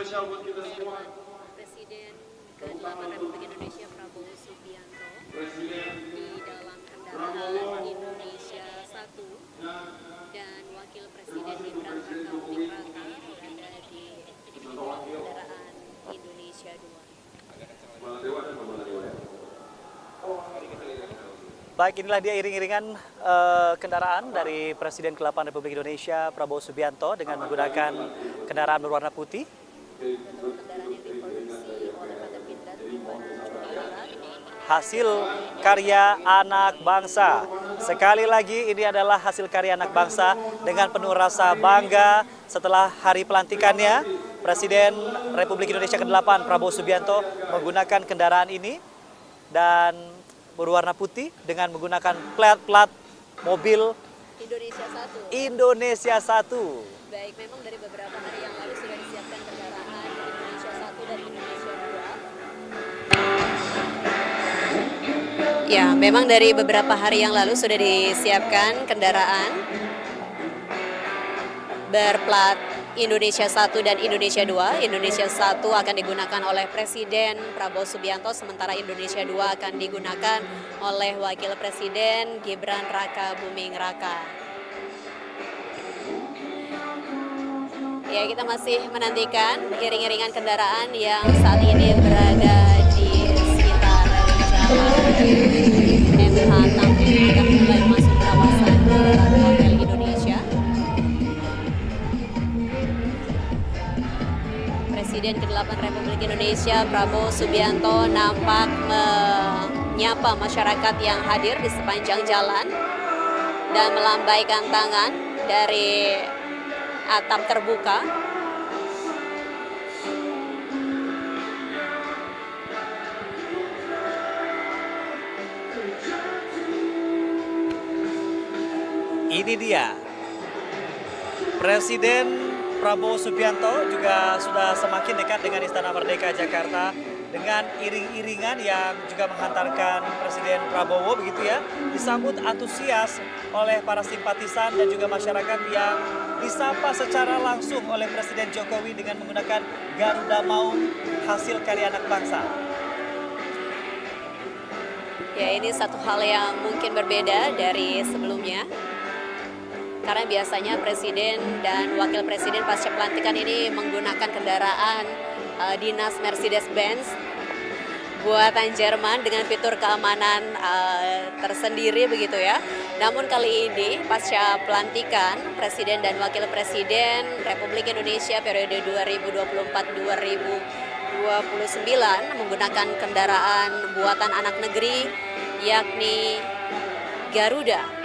Presiden ke-8 Republik Indonesia Prabowo Subianto di dalam kendaraan Indonesia 1 dan Wakil Presiden Gibran Raka Buming Raka berada di kendaraan Indonesia 2. Baik, inilah dia iring-iringan kendaraan dari Presiden ke-8 Republik Indonesia Prabowo Subianto dengan menggunakan kendaraan berwarna putih. Hasil karya anak bangsa. Sekali lagi ini adalah hasil karya anak bangsa dengan penuh rasa bangga setelah hari pelantikannya. Presiden Republik Indonesia ke-8 Prabowo Subianto menggunakan kendaraan ini dan berwarna putih dengan menggunakan plat mobil Indonesia 1. Baik, memang dari beberapa hari yang lalu sudah disiapkan kendaraan Indonesia 1 dan Indonesia 2. Ya, memang dari beberapa hari yang lalu sudah disiapkan kendaraan berplat Indonesia 1 dan Indonesia 2. Indonesia 1 akan digunakan oleh Presiden Prabowo Subianto, sementara Indonesia 2 akan digunakan oleh Wakil Presiden Gibran Raka Buming Raka. Ya, kita masih menantikan iring-iringan kendaraan yang saat ini berada di sekitar jalan MH Tamrin akan mulai masuk kawasan Bundaran Hotel Indonesia. Presiden ke-8 Republik Indonesia Prabowo Subianto nampak menyapa masyarakat yang hadir di sepanjang jalan dan melambaikan tangan dari atap terbuka. Ini dia Presiden Prabowo Subianto juga sudah semakin dekat dengan Istana Merdeka Jakarta dengan iring-iringan yang juga menghantarkan Presiden Prabowo begitu ya, disambut antusias oleh para simpatisan dan juga masyarakat yang disapa secara langsung oleh Presiden Jokowi dengan menggunakan Garuda Maung hasil karya anak bangsa. Ya, ini satu hal yang mungkin berbeda dari sebelumnya. Karena biasanya Presiden dan Wakil Presiden pasca pelantikan ini menggunakan kendaraan dinas Mercedes-Benz buatan Jerman dengan fitur keamanan tersendiri begitu ya. Namun kali ini pasca pelantikan Presiden dan Wakil Presiden Republik Indonesia periode 2024-2029 menggunakan kendaraan buatan anak negeri yakni Garuda.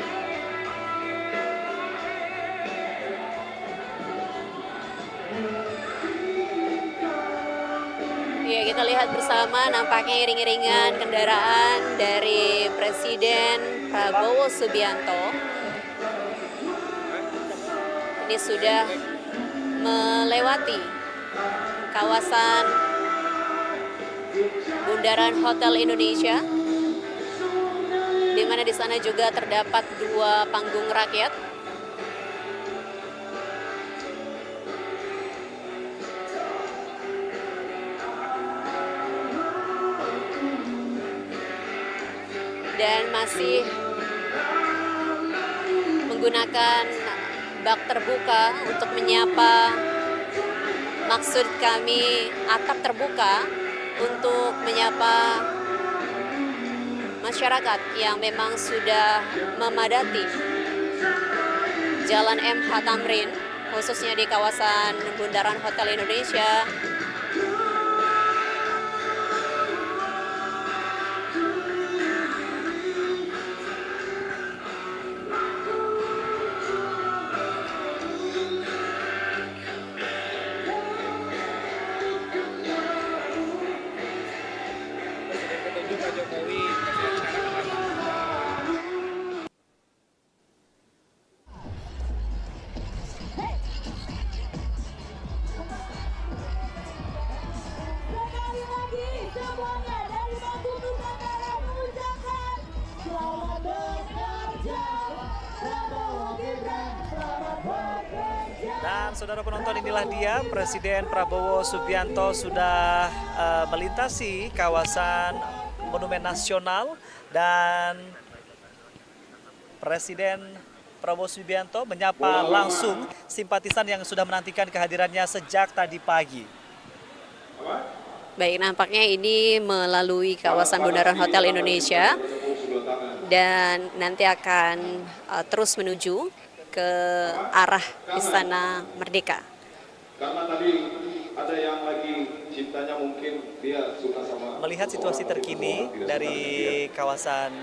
Ya, kita lihat bersama nampaknya iring-iringan kendaraan dari Presiden Prabowo Subianto. Ini sudah melewati kawasan Bundaran Hotel Indonesia, di mana di sana juga terdapat 2 panggung rakyat. Dan masih menggunakan bak terbuka untuk menyapa, maksud kami atap terbuka untuk menyapa masyarakat yang memang sudah memadati Jalan MH Tamrin, khususnya di kawasan Bundaran Hotel Indonesia. saudara penonton, inilah dia Presiden Prabowo Subianto sudah melintasi kawasan Monumen Nasional dan Presiden Prabowo Subianto menyapa langsung simpatisan yang sudah menantikan kehadirannya sejak tadi pagi. Baik, nampaknya ini melalui kawasan Bundaran Hotel Indonesia dan nanti akan terus menuju ke arah Istana Merdeka. Karena tadi ada yang lagi cintanya mungkin dia suka sama. Melihat situasi terkini dari kawasan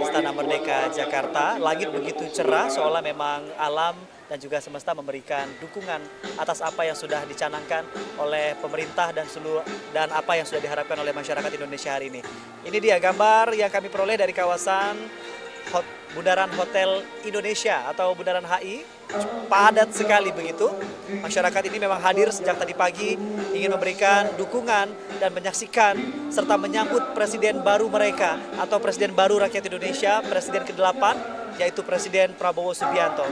Istana Merdeka Jakarta, langit begitu cerah seolah memang alam dan juga semesta memberikan dukungan atas apa yang sudah dicanangkan oleh pemerintah dan apa yang sudah diharapkan oleh masyarakat Indonesia hari ini. Ini dia gambar yang kami peroleh dari kawasan Bundaran Hotel Indonesia atau Bundaran HI, padat sekali begitu. Masyarakat ini memang hadir sejak tadi pagi ingin memberikan dukungan dan menyaksikan serta menyambut presiden baru mereka atau presiden baru rakyat Indonesia, presiden ke-8 yaitu Presiden Prabowo Subianto.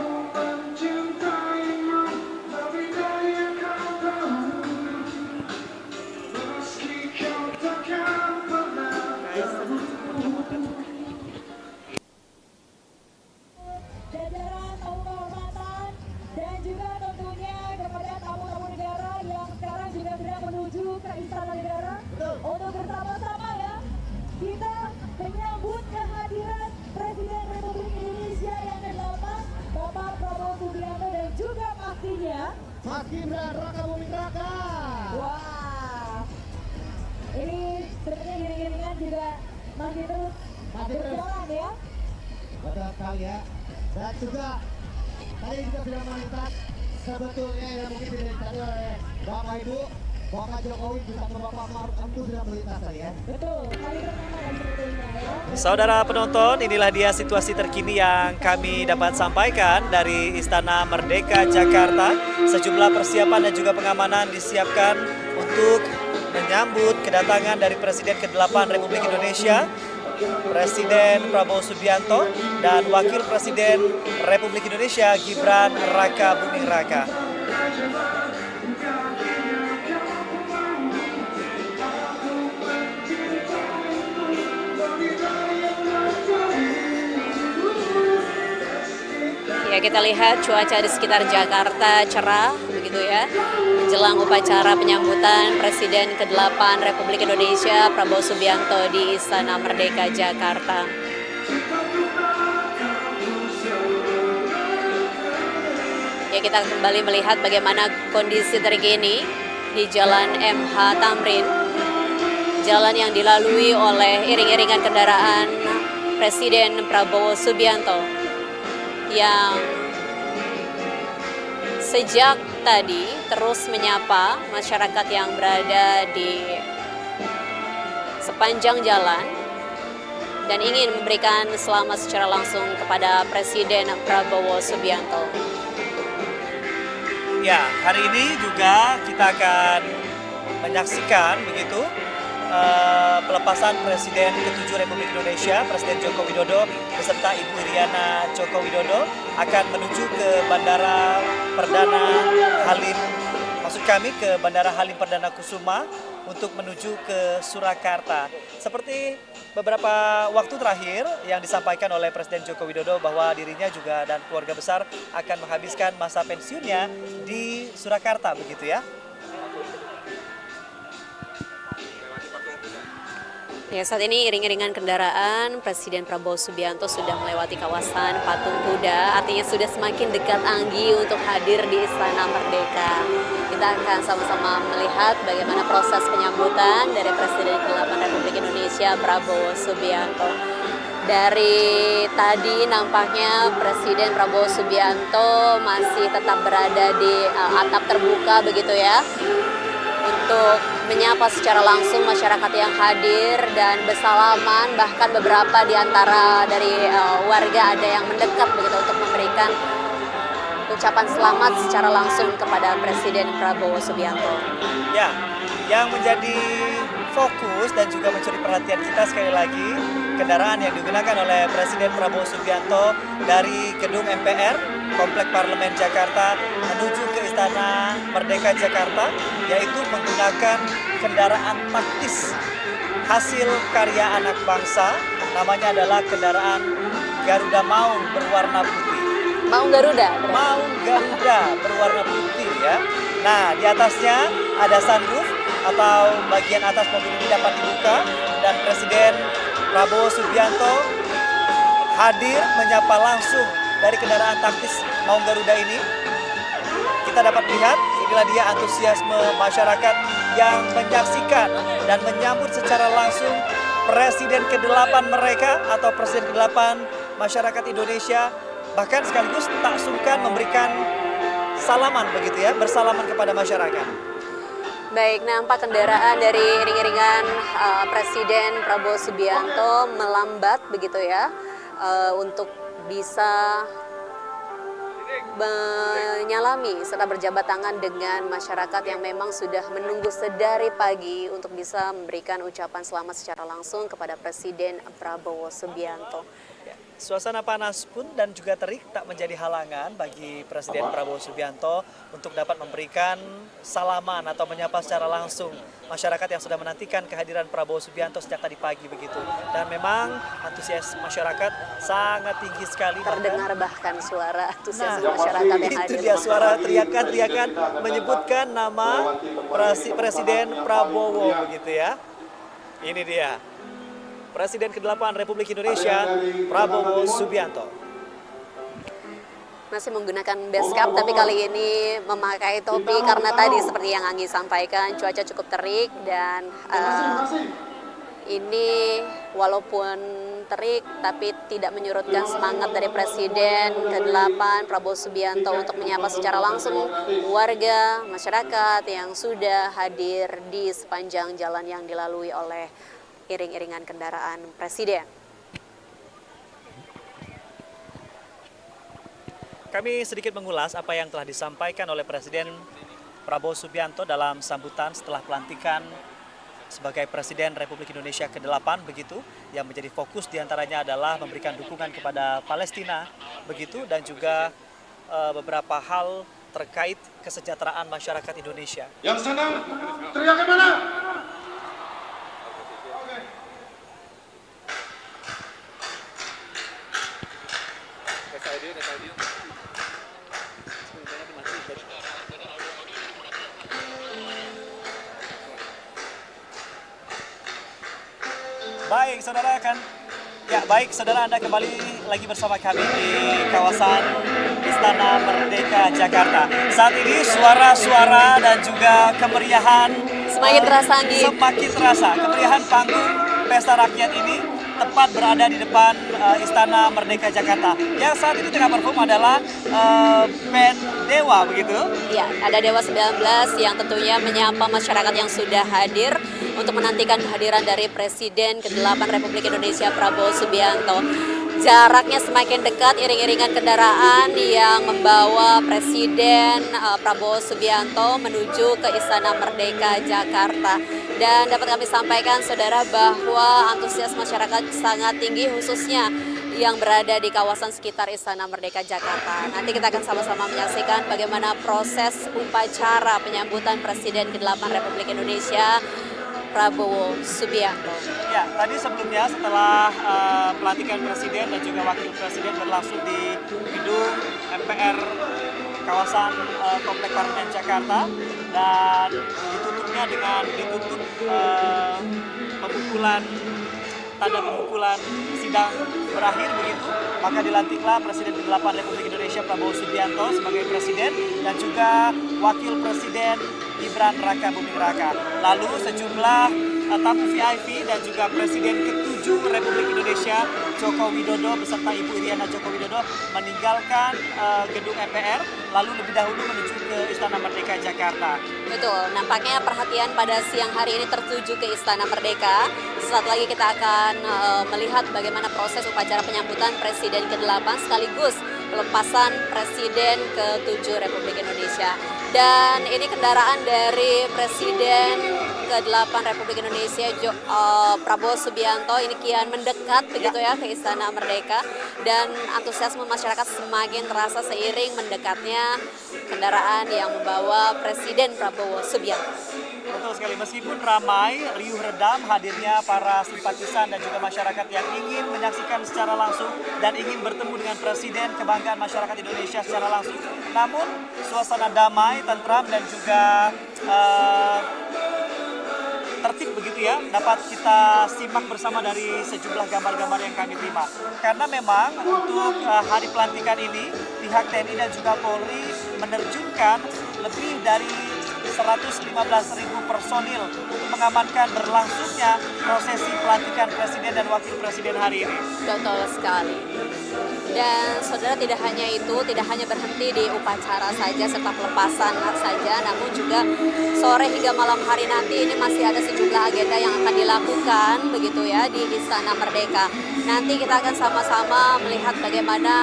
Jajaran tamu kehormatan dan juga tentunya kepada tamu-tamu negara yang sekarang juga sedang menuju ke Istana Negara untuk bersama-sama ya kita menyambut kehadiran Presiden Republik Indonesia yang ke-8 Bapak Prabowo Subianto dan juga pastinya Mas Gibran Raka Buming Raka. wah ini sepertinya iring-iringan juga masih terus berjalan ya. Betul sekali ya. Dan juga tadi juga sudah melintas sebetulnya yang mungkin tidak ditanya oleh Bapak Ibu, Bapak Jokowi juga Bapak Maruf Amin sudah melintas tadi ya. Betul, kali pertama dan sebetulnya ya. Saudara penonton, inilah dia situasi terkini yang kami dapat sampaikan dari Istana Merdeka Jakarta. Sejumlah persiapan dan juga pengamanan disiapkan untuk menyambut kedatangan dari Presiden ke-8 Republik Indonesia, Presiden Prabowo Subianto dan Wakil Presiden Republik Indonesia Gibran Raka Buming Raka. Ya, kita lihat cuaca di sekitar Jakarta cerah begitu ya. Menjelang upacara penyambutan Presiden ke-8 Republik Indonesia Prabowo Subianto di Istana Merdeka Jakarta. Ya, kita kembali melihat bagaimana kondisi terkini di Jalan MH Tamrin. Jalan yang dilalui oleh iring-iringan kendaraan Presiden Prabowo Subianto yang sejak tadi terus menyapa masyarakat yang berada di sepanjang jalan dan ingin memberikan selamat secara langsung kepada Presiden Prabowo Subianto. Ya, hari ini juga kita akan menyaksikan begitu pelepasan Presiden ke-7 Republik Indonesia, Presiden Joko Widodo beserta Ibu Iriana Joko Widodo akan menuju ke Bandara Perdana Halim, maksud kami ke Bandara Halim Perdana Kusuma untuk menuju ke Surakarta. Seperti beberapa waktu terakhir yang disampaikan oleh Presiden Joko Widodo bahwa dirinya juga dan keluarga besar akan menghabiskan masa pensiunnya di Surakarta begitu ya. Ya, saat ini iring-iringan kendaraan Presiden Prabowo Subianto sudah melewati kawasan Patung Kuda, artinya sudah semakin dekat Anggi untuk hadir di Istana Merdeka. Kita akan sama-sama melihat bagaimana proses penyambutan dari Presiden ke-8 Republik Indonesia Prabowo Subianto. Dari tadi nampaknya Presiden Prabowo Subianto masih tetap berada di atap terbuka begitu ya, untuk menyapa secara langsung masyarakat yang hadir dan bersalaman, bahkan beberapa di antara dari warga ada yang mendekat begitu untuk memberikan ucapan selamat secara langsung kepada Presiden Prabowo Subianto. Ya, yang menjadi fokus dan juga mencuri perhatian kita sekali lagi, kendaraan yang digunakan oleh Presiden Prabowo Subianto dari gedung MPR Komplek Parlemen Jakarta menuju ke Istana Merdeka Jakarta, yaitu menggunakan kendaraan taktis hasil karya anak bangsa. Namanya adalah kendaraan Garuda Maung berwarna putih. Maung Garuda? Maung Garuda berwarna putih ya. Nah, di atasnya ada sunroof atau bagian atas mobil ini dapat dibuka, dan Presiden Prabowo Subianto hadir menyapa langsung dari kendaraan taktis Maung Garuda ini. Kita dapat lihat, inilah dia antusiasme masyarakat yang menyaksikan dan menyambut secara langsung Presiden ke-8 mereka atau Presiden ke-8 masyarakat Indonesia, bahkan sekaligus tak sungkan memberikan salaman begitu ya, bersalaman kepada masyarakat. Baik, nampak kendaraan dari iring-iringan Presiden Prabowo Subianto melambat begitu ya, untuk bisa menyalami serta berjabat tangan dengan masyarakat yang memang sudah menunggu sedari pagi untuk bisa memberikan ucapan selamat secara langsung kepada Presiden Prabowo Subianto. Suasana panas pun dan juga terik tak menjadi halangan bagi Presiden Prabowo Subianto untuk dapat memberikan salaman atau menyapa secara langsung masyarakat yang sudah menantikan kehadiran Prabowo Subianto sejak tadi pagi begitu. Dan memang antusias masyarakat sangat tinggi sekali. Terdengar bahkan suara antusias masyarakat yang hadir. Itu dia suara teriakan-teriakan menyebutkan nama Presiden Prabowo begitu ya. Ini dia. Presiden ke-8 Republik Indonesia, Prabowo Subianto. Masih menggunakan beskap, tapi kali ini memakai topi karena tadi seperti yang Anggi sampaikan, cuaca cukup terik dan ini walaupun terik tapi tidak menyurutkan semangat dari Presiden ke-8 Prabowo Subianto untuk menyapa secara langsung warga, masyarakat yang sudah hadir di sepanjang jalan yang dilalui oleh iring-iringan kendaraan Presiden. Kami sedikit mengulas apa yang telah disampaikan oleh Presiden Prabowo Subianto dalam sambutan setelah pelantikan sebagai Presiden Republik Indonesia ke-8 begitu, yang menjadi fokus diantaranya adalah memberikan dukungan kepada Palestina begitu, dan juga beberapa hal terkait kesejahteraan masyarakat Indonesia. Yang senang teriakan mana? Baik, saudara Anda kembali lagi bersama kami di kawasan Istana Merdeka Jakarta. Saat ini suara-suara dan juga kemeriahan semakin terasa, kemeriahan panggung pesta rakyat ini tepat berada di depan Istana Merdeka Jakarta. Yang saat ini tengah perform adalah band Dewa begitu? Ya, ada Dewa 19 yang tentunya menyapa masyarakat yang sudah hadir untuk menantikan kehadiran dari Presiden ke-8 Republik Indonesia Prabowo Subianto. Jaraknya semakin dekat, iring-iringan kendaraan yang membawa Presiden Prabowo Subianto menuju ke Istana Merdeka Jakarta. Dan dapat kami sampaikan, saudara, bahwa antusias masyarakat sangat tinggi, khususnya yang berada di kawasan sekitar Istana Merdeka Jakarta. Nanti kita akan sama-sama menyaksikan bagaimana proses upacara penyambutan Presiden ke-8 Republik Indonesia Prabowo Subianto. Ya, tadi sebelumnya setelah pelantikan Presiden dan juga Wakil Presiden berlangsung di gedung MPR kawasan Komplek Parlemen Jakarta, dan ditutupnya dengan ditutup tanda pemukulan sidang berakhir begitu, maka dilantiklah Presiden ke-8 Republik Indonesia Prabowo Subianto sebagai Presiden dan juga Wakil Presiden Gibran Raka Buming Raka. Lalu sejumlah tamu VIP dan juga Presiden ke-7 Republik Indonesia Joko Widodo beserta Ibu Iriana Joko Widodo meninggalkan gedung MPR lalu lebih dahulu menuju ke Istana Merdeka Jakarta. Betul, nampaknya perhatian pada siang hari ini tertuju ke Istana Merdeka. Sesaat lagi kita akan melihat bagaimana proses upacara penyambutan Presiden ke-8 sekaligus pelepasan Presiden ke-7 Republik Indonesia. Dan ini kendaraan dari Presiden ke-8 Republik Indonesia Prabowo Subianto ini kian mendekat begitu ya ke Istana Merdeka, dan antusiasme masyarakat semakin terasa seiring mendekatnya kendaraan yang membawa Presiden Prabowo Subianto. Betul sekali, meskipun ramai, riuh redam hadirnya para simpatisan dan juga masyarakat yang ingin menyaksikan secara langsung dan ingin bertemu dengan Presiden kebanggaan masyarakat Indonesia secara langsung. Namun suasana damai, tentram dan juga tertib begitu ya, dapat kita simak bersama dari sejumlah gambar-gambar yang kami terima. Karena memang untuk hari pelantikan ini, pihak TNI dan juga Polri menerjunkan lebih dari 115.000 personil untuk mengamankan berlangsungnya prosesi pelantikan Presiden dan Wakil Presiden hari ini. Betul sekali. Dan saudara, tidak hanya itu, tidak hanya berhenti di upacara saja serta pelepasan saja, namun juga sore hingga malam hari nanti ini masih ada sejumlah agenda yang akan dilakukan begitu ya di Istana Merdeka. Nanti kita akan sama-sama melihat bagaimana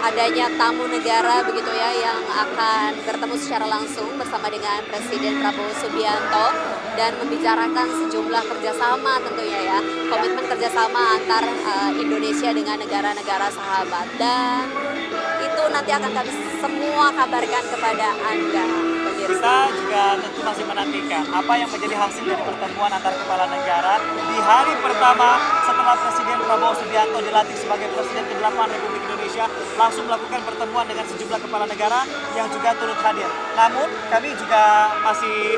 adanya tamu negara begitu ya yang akan bertemu secara langsung bersama dengan Presiden Prabowo Subianto dan membicarakan sejumlah kerjasama tentunya ya, komitmen kerjasama antar Indonesia dengan negara-negara sahabat, dan itu nanti akan kami semua kabarkan kepada Anda. Kita juga tentu masih menantikan apa yang menjadi hasil dari pertemuan antar kepala negara di hari pertama setelah Presiden Prabowo Subianto dilantik sebagai Presiden ke-8 Republik Indonesia, langsung melakukan pertemuan dengan sejumlah kepala negara yang juga turut hadir. Namun kami juga masih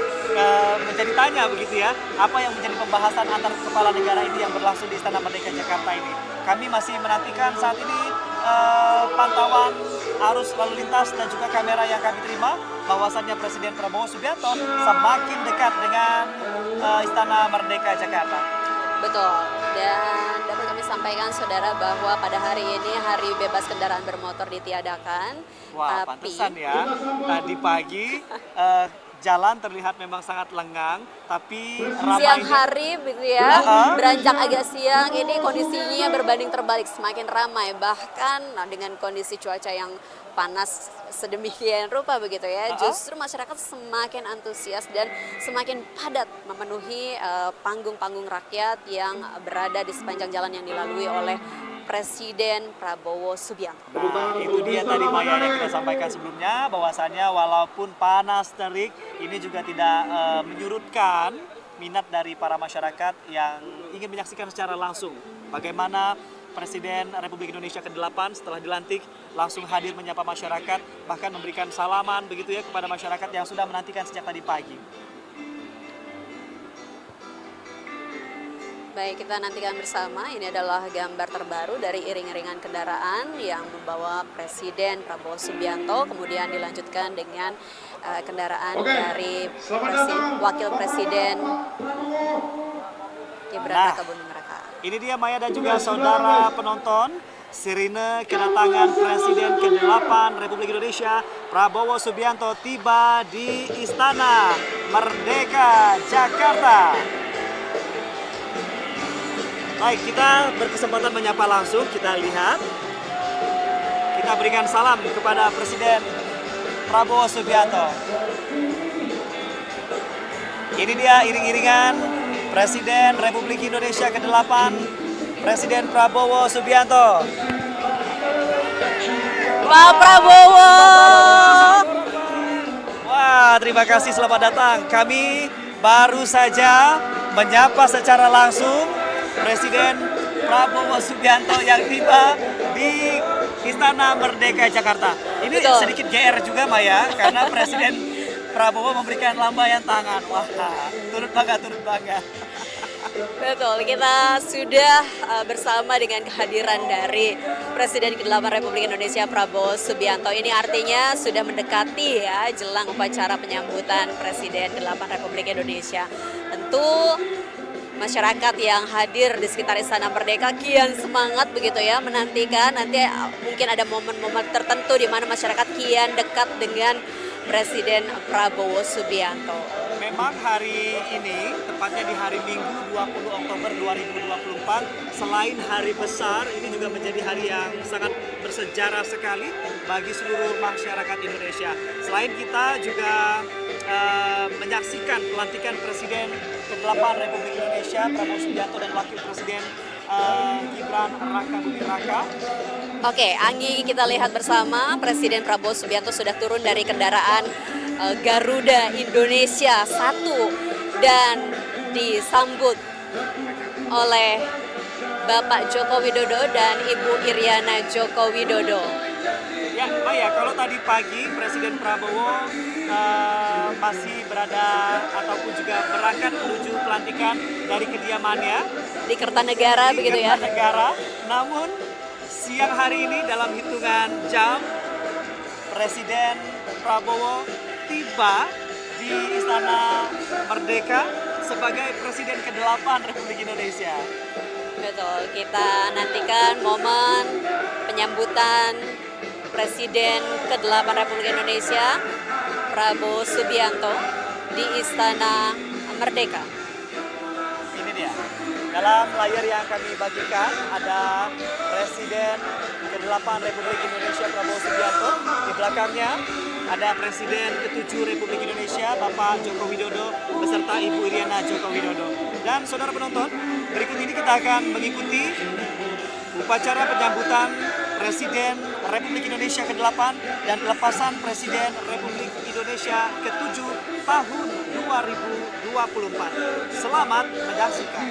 menjadi tanya begitu ya, apa yang menjadi pembahasan antar kepala negara ini yang berlangsung di Istana Merdeka Jakarta ini. Kami masih menantikan saat ini pantauan arus lalu lintas dan juga kamera yang kami terima bahwasannya Presiden Prabowo Subianto semakin dekat dengan Istana Merdeka Jakarta. Betul, dan dapat kami sampaikan saudara bahwa pada hari ini hari bebas kendaraan bermotor ditiadakan. Wah, pantesan ya, tadi pagi jalan terlihat memang sangat lengang, tapi ramai. Siang hari begitu ya, beranjak agak siang, ini kondisinya berbanding terbalik, semakin ramai. Bahkan dengan kondisi cuaca yang panas sedemikian rupa begitu ya, justru masyarakat semakin antusias dan semakin padat memenuhi panggung-panggung rakyat yang berada di sepanjang jalan yang dilalui oleh Presiden Prabowo Subianto. Nah, itu dia tadi Maya yang kita sampaikan sebelumnya, bahwasannya walaupun panas terik, ini juga tidak menyurutkan minat dari para masyarakat yang ingin menyaksikan secara langsung bagaimana Presiden Republik Indonesia ke-8 setelah dilantik langsung hadir menyapa masyarakat, bahkan memberikan salaman begitu ya kepada masyarakat yang sudah menantikan sejak tadi pagi. Baik, kita nantikan bersama. Ini adalah gambar terbaru dari iring-iringan kendaraan yang membawa Presiden Prabowo Subianto, kemudian dilanjutkan dengan kendaraan dari Wakil Presiden Gibran Raka Buming Raka. Ini dia Maya dan juga saudara penonton, sirine kedatangan Presiden ke-8 Republik Indonesia Prabowo Subianto tiba di Istana Merdeka Jakarta. Baik, kita berkesempatan menyapa langsung, kita lihat. Kita berikan salam kepada Presiden Prabowo Subianto. Ini dia iring-iringan Presiden Republik Indonesia ke-8, Presiden Prabowo Subianto. Pak Prabowo. Wah, terima kasih, selamat datang. Kami baru saja menyapa secara langsung Presiden Prabowo Subianto yang tiba di Istana Merdeka Jakarta. Ini sedikit GR juga Maya, karena Presiden Prabowo memberikan lambaian tangan. Wah, turut bangga. Betul, kita sudah bersama dengan kehadiran dari Presiden ke-8 Republik Indonesia Prabowo Subianto. Ini artinya sudah mendekati ya jelang upacara penyambutan Presiden ke-8 Republik Indonesia. Tentu masyarakat yang hadir di sekitar Istana Merdeka kian semangat begitu ya, menantikan nanti mungkin ada momen-momen tertentu di mana masyarakat kian dekat dengan Presiden Prabowo Subianto. memang hari ini, tepatnya di hari Minggu 20 Oktober 2024, selain hari besar, ini juga menjadi hari yang sangat bersejarah sekali bagi seluruh masyarakat Indonesia. Selain kita juga menyaksikan pelantikan Presiden ke-8 Republik Indonesia, Prabowo Subianto, dan Wakil Presiden Gibran Raka Buming Raka. Oke, Anggi, kita lihat bersama Presiden Prabowo Subianto sudah turun dari kendaraan Garuda Indonesia 1 dan disambut oleh Bapak Joko Widodo dan Ibu Iriana Joko Widodo. Ya, Maya, kalau tadi pagi Presiden Prabowo masih berada ataupun juga berangkat menuju pelantikan dari kediamannya di Kertanegara, begitu ya? Kertanegara. Namun siang hari ini dalam hitungan jam Presiden Prabowo tiba di Istana Merdeka sebagai Presiden ke-8 Republik Indonesia. Betul, kita nantikan momen penyambutan Presiden ke-8 Republik Indonesia, Prabowo Subianto, di Istana Merdeka. Ini dia. Dalam layar yang kami bagikan ada Presiden ke-8 Republik Indonesia Prabowo Subianto. Di belakangnya ada Presiden ke-7 Republik Indonesia Bapak Joko Widodo beserta Ibu Iriana Joko Widodo. Dan saudara penonton, berikut ini kita akan mengikuti upacara penyambutan Presiden Republik Indonesia ke-8 dan pelepasan Presiden Republik Indonesia ke-7 tahun 2024. Selamat menyaksikan.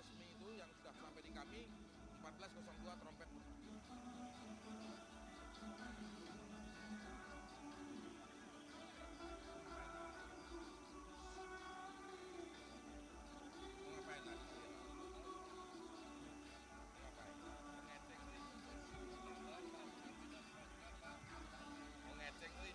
resmi itu yang sudah sampai di kami 14.02 trompet. Mau ngapain tadi? Mau ngecek sih.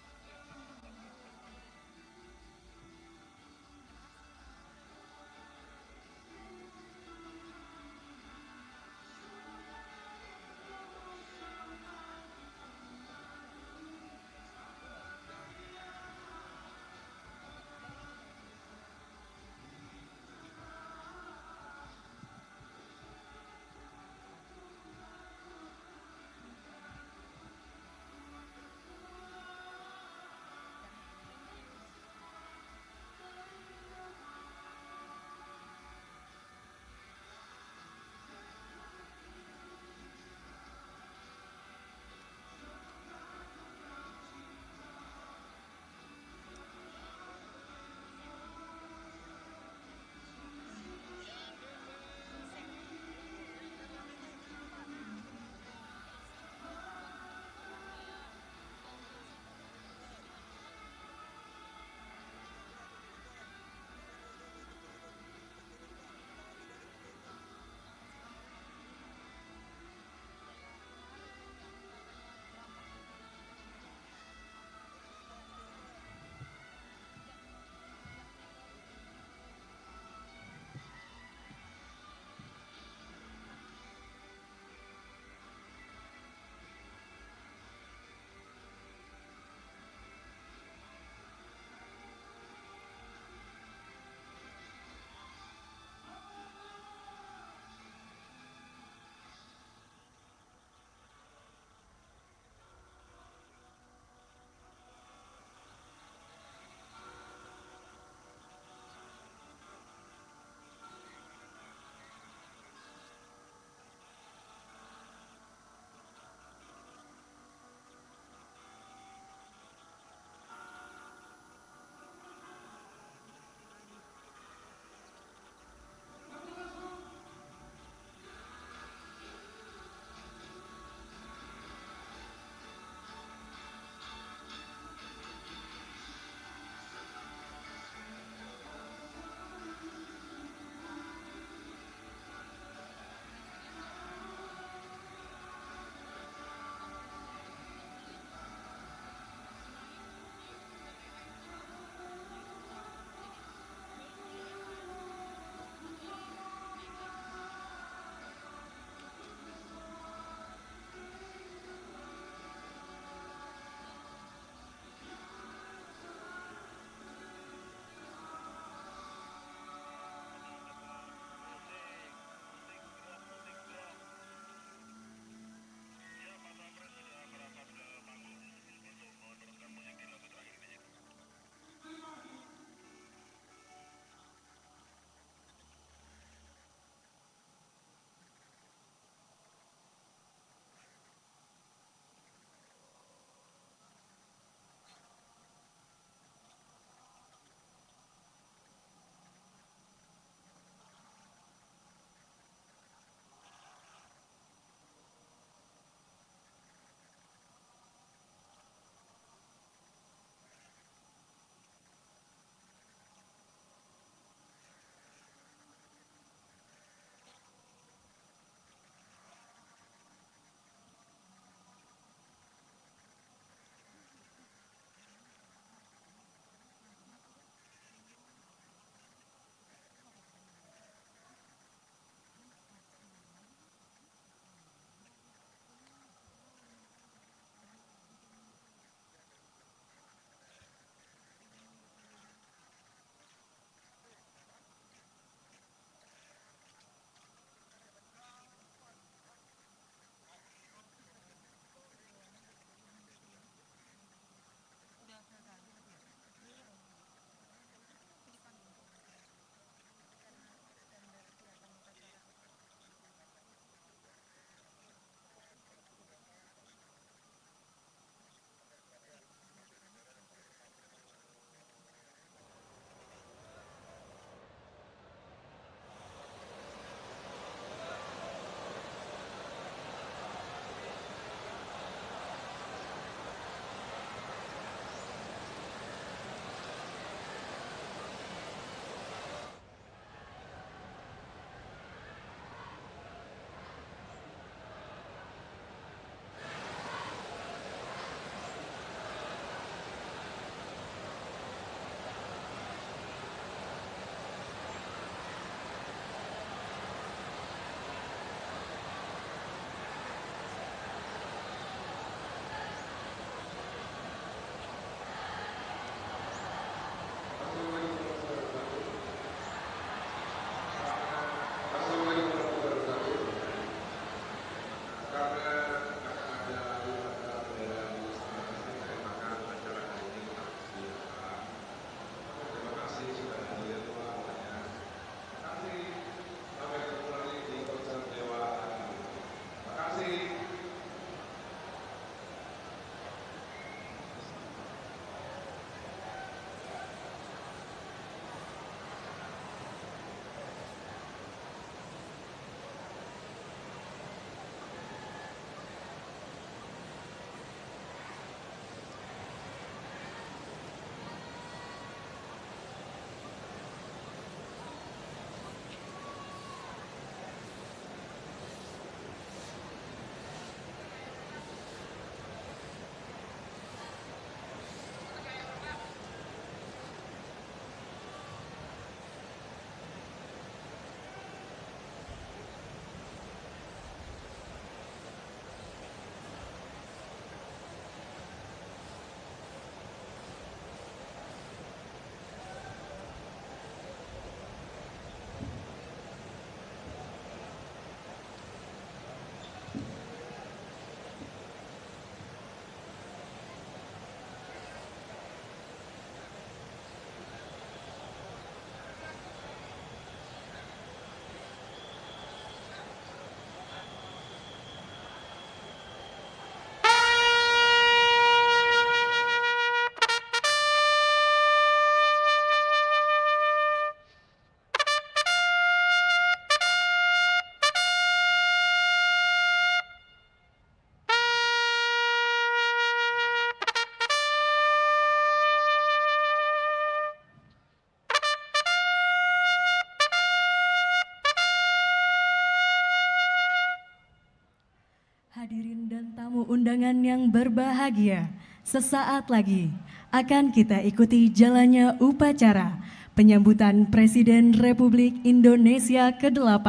undangan yang berbahagia, sesaat lagi akan kita ikuti jalannya upacara penyambutan Presiden Republik Indonesia ke-8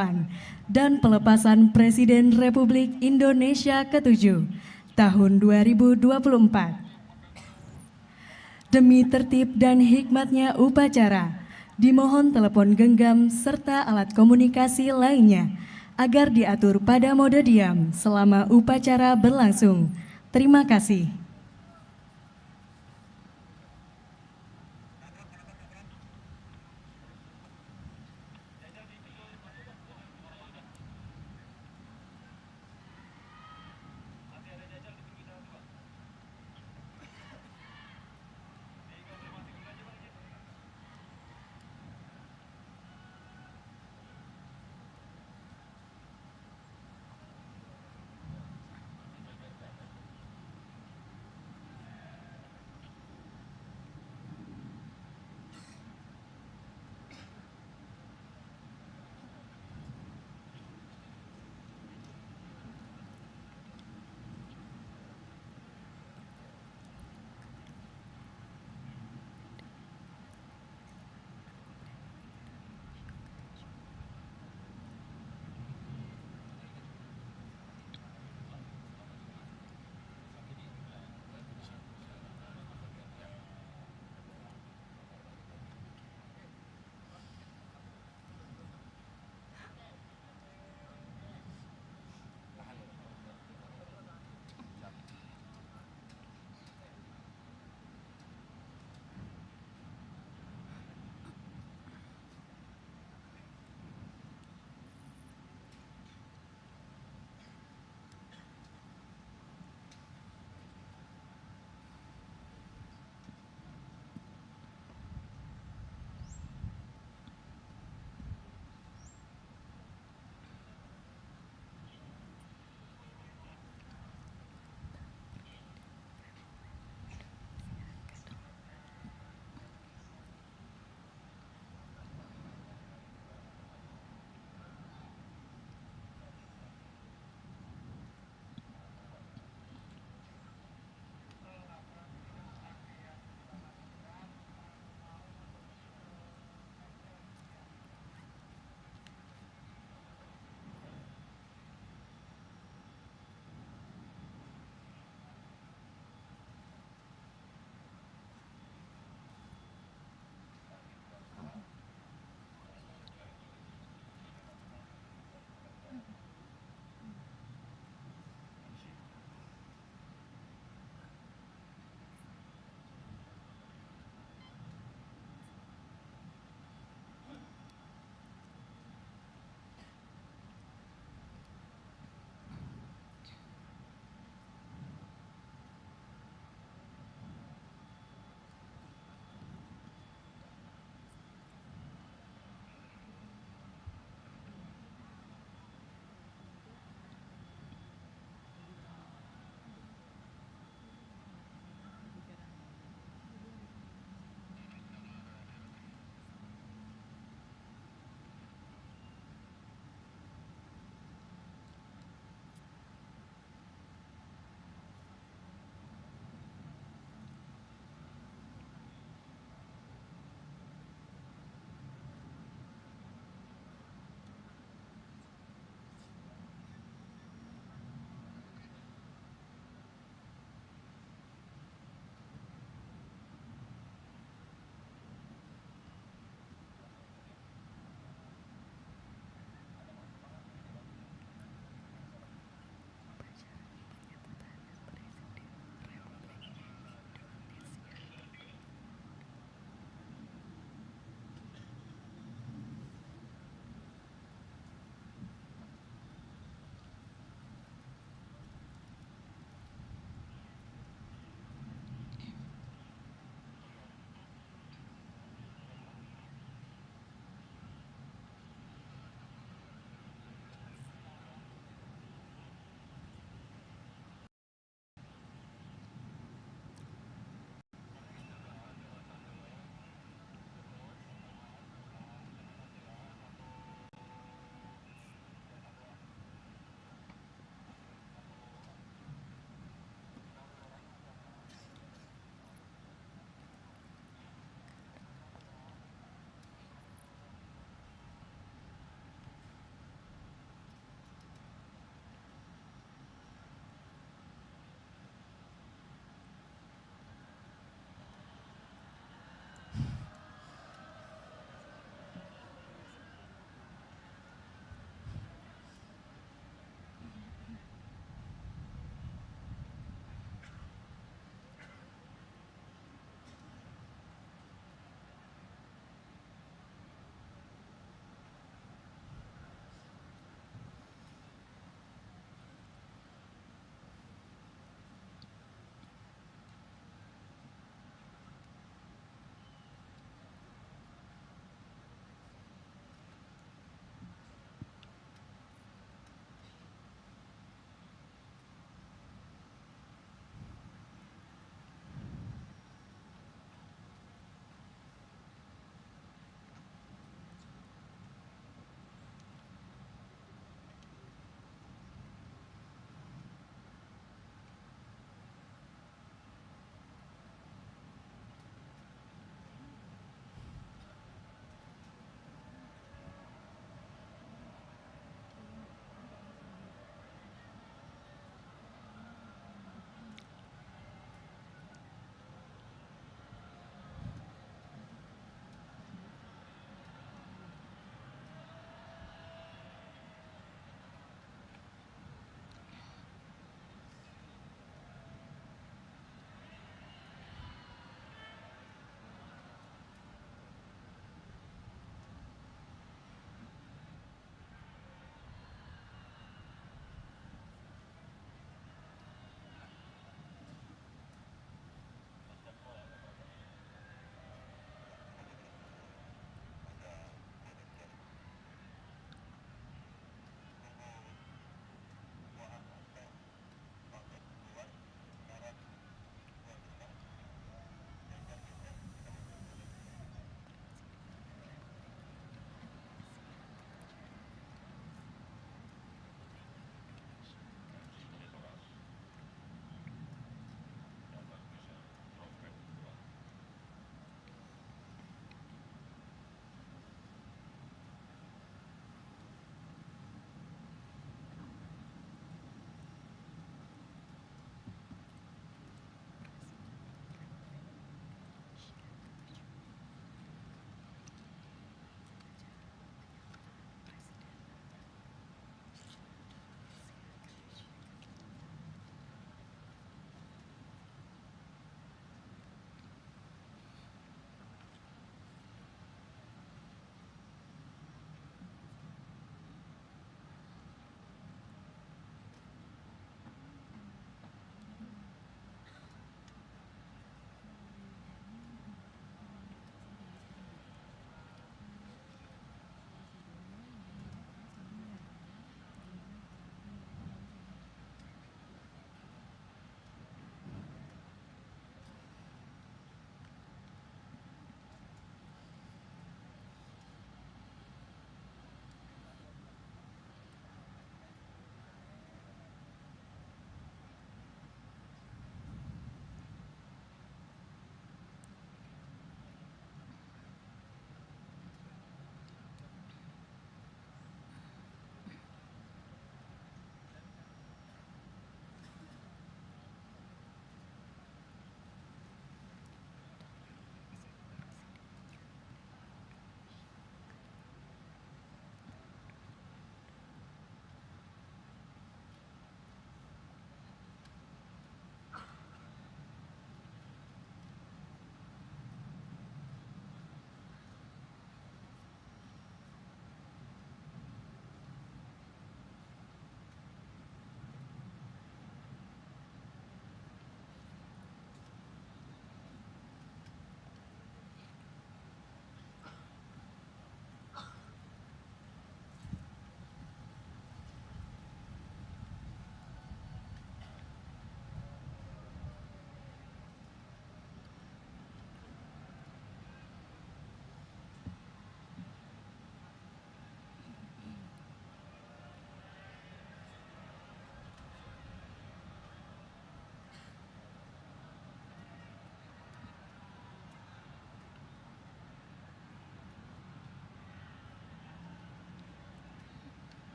dan pelepasan Presiden Republik Indonesia ke-7 tahun 2024. Demi tertib dan hikmatnya upacara, dimohon telepon genggam serta alat komunikasi lainnya agar diatur pada mode diam selama upacara berlangsung. Terima kasih.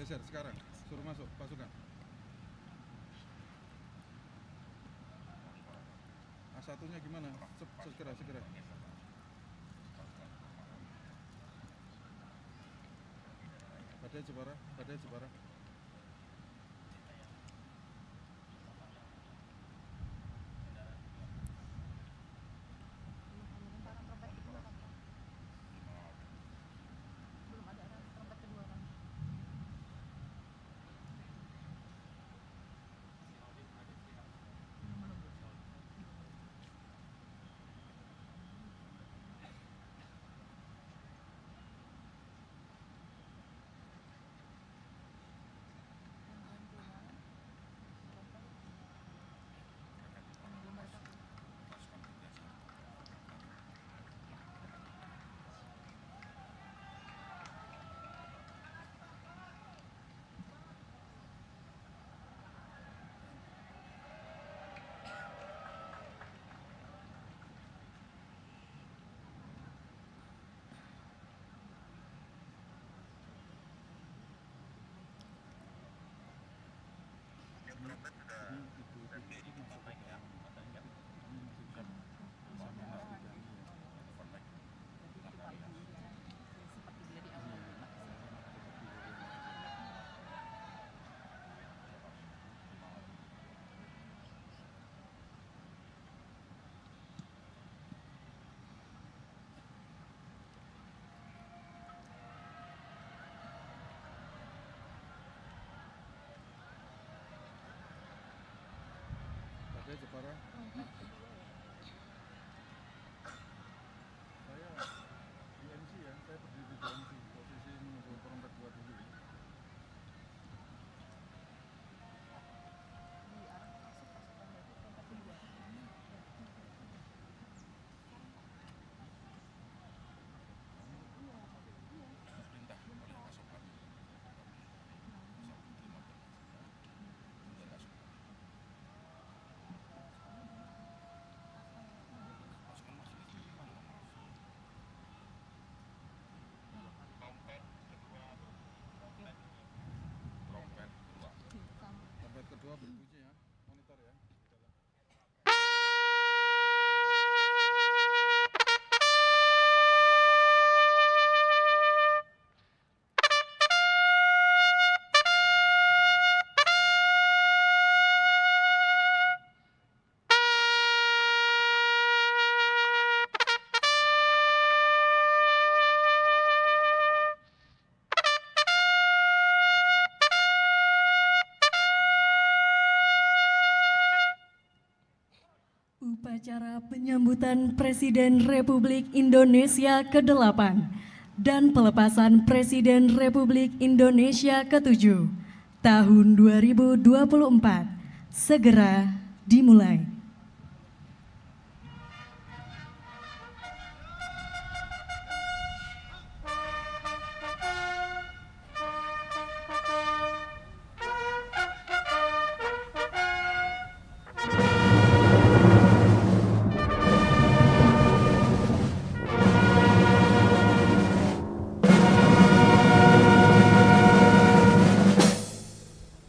geser sekarang. Suruh masuk pasukan. A1-nya gimana? Segera. Badai Jepara. Badai Jepara. Saya di MC ya, saya berdiri di MC, posisi menunggu perompak 2 dulu. Trompet kedua berbunyi ya, monitor ya. Upacara penyambutan Presiden Republik Indonesia ke-8 dan pelepasan Presiden Republik Indonesia ke-7 tahun 2024 segera dimulai.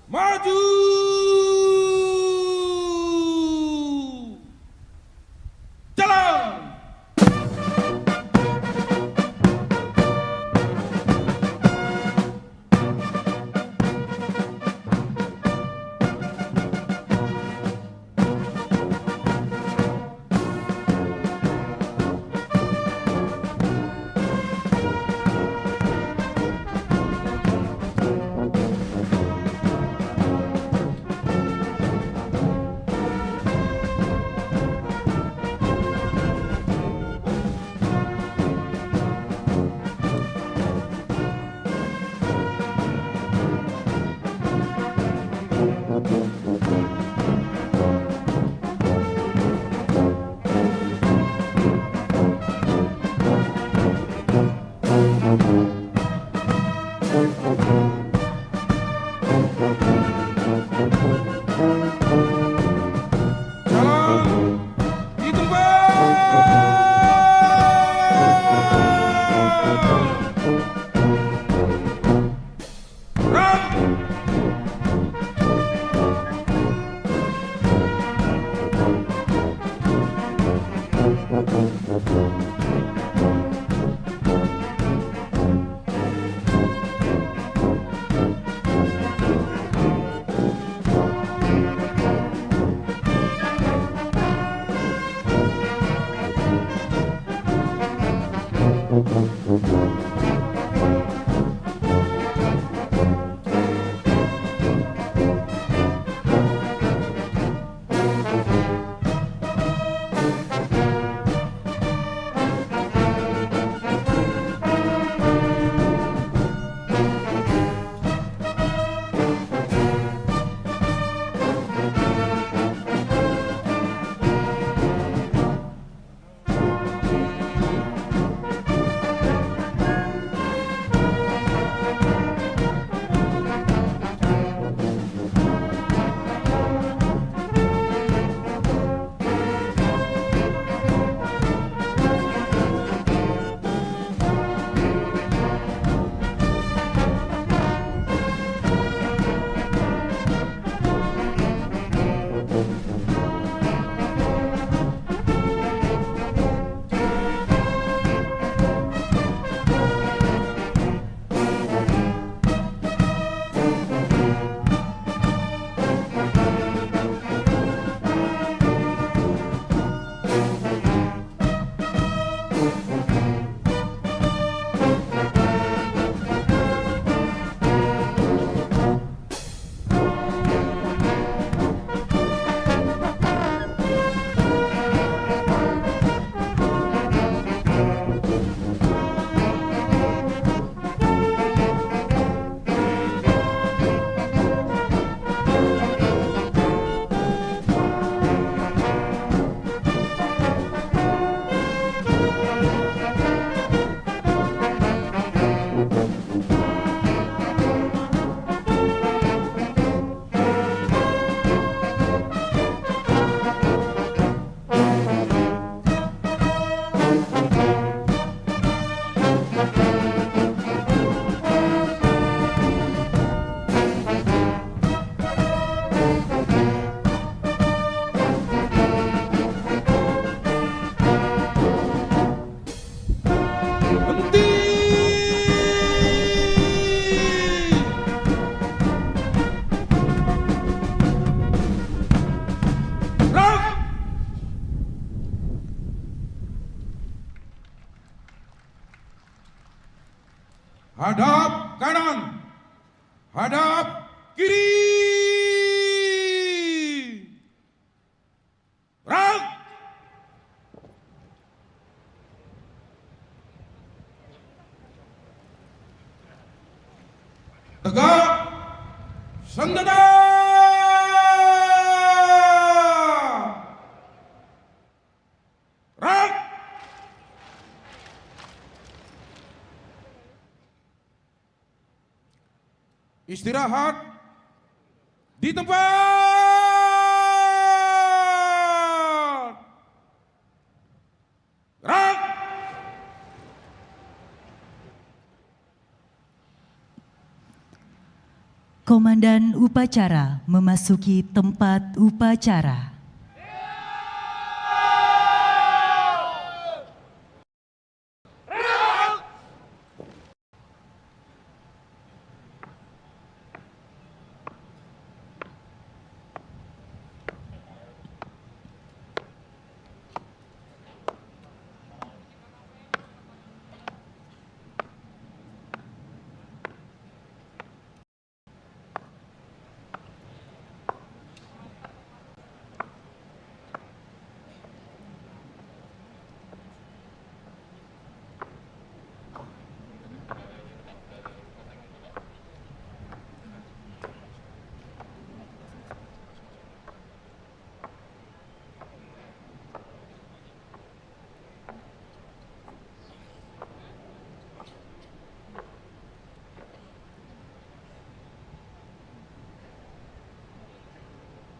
Maju! Hadap kanan, hadap kiri. Gerak. Tegak, sandada. Gerak. Istirahat di tempat. Gerak. Komandan upacara memasuki tempat upacara.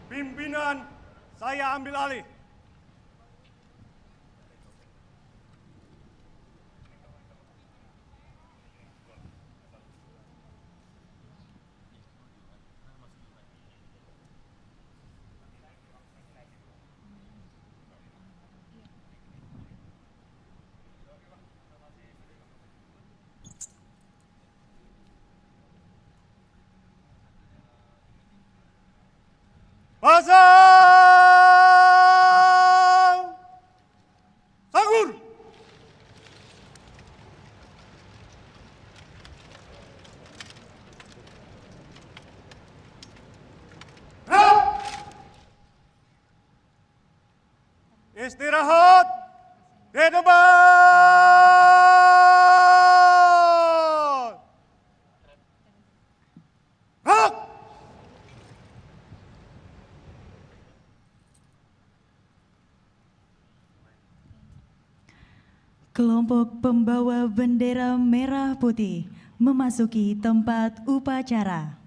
Pimpinan, saya ambil alih. Pasang! Sanggur! Istirahat di tempat. Hak. Kelompok pembawa bendera merah putih memasuki tempat upacara.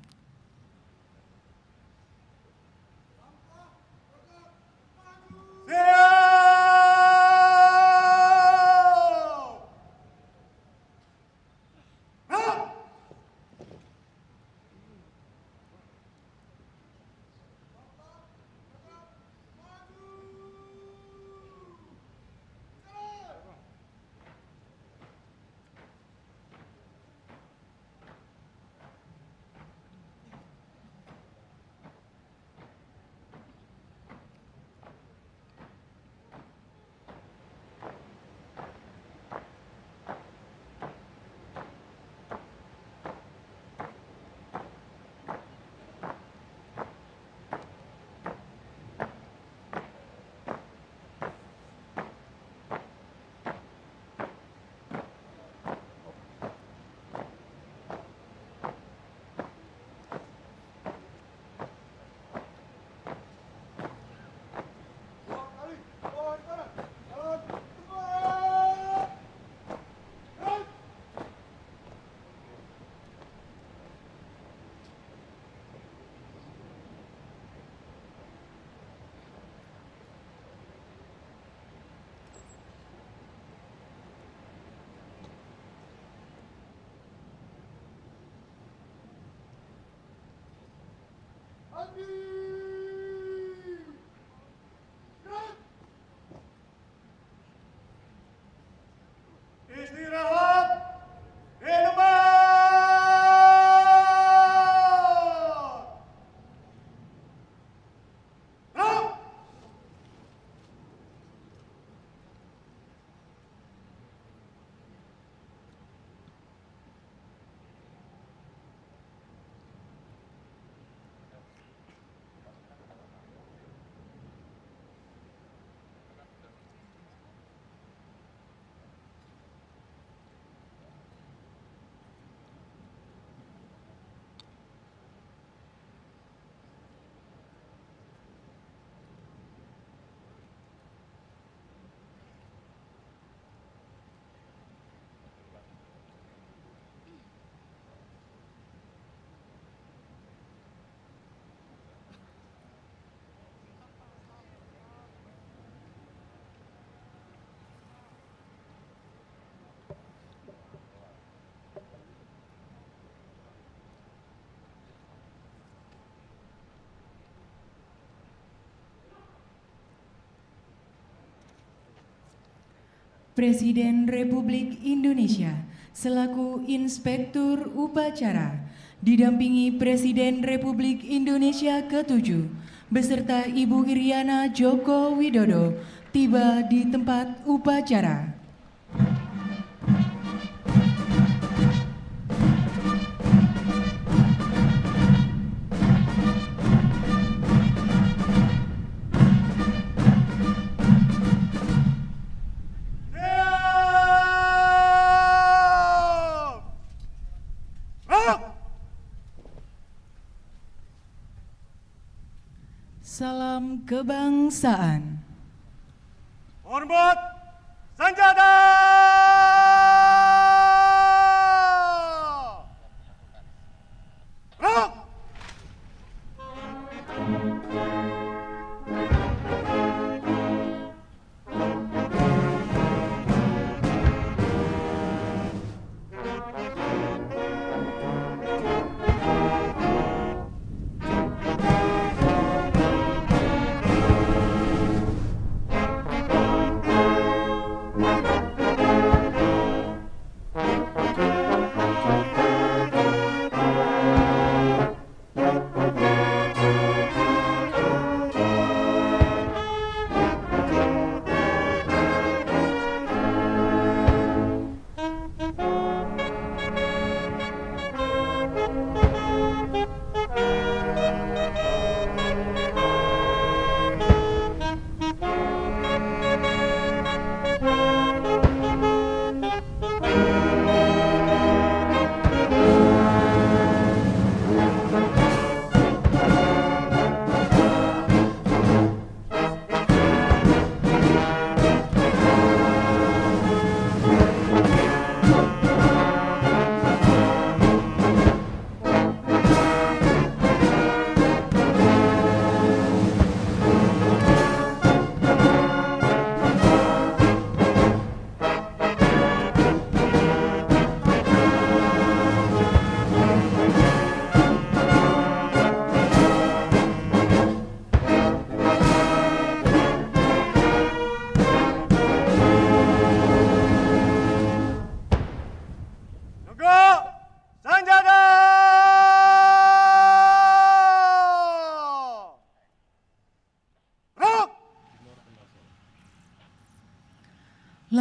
Istirahat di tempat. Hak. Presiden Republik Indonesia selaku Inspektur Upacara didampingi Presiden Republik Indonesia ke-7 beserta Ibu Iriana Joko Widodo tiba di tempat upacara. Salam kebangsaan. Hormat senjata. Hak.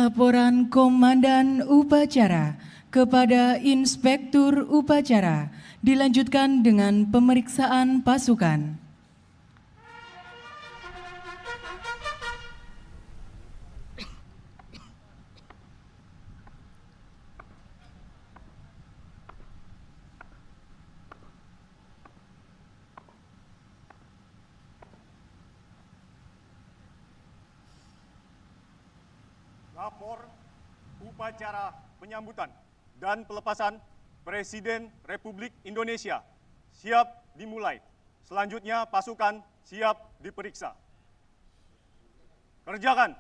Laporan Komandan Upacara kepada Inspektur Upacara dilanjutkan dengan pemeriksaan pasukan. Rapor upacara penyambutan dan pelepasan Presiden Republik Indonesia siap dimulai. Selanjutnya pasukan siap diperiksa. Kerjakan.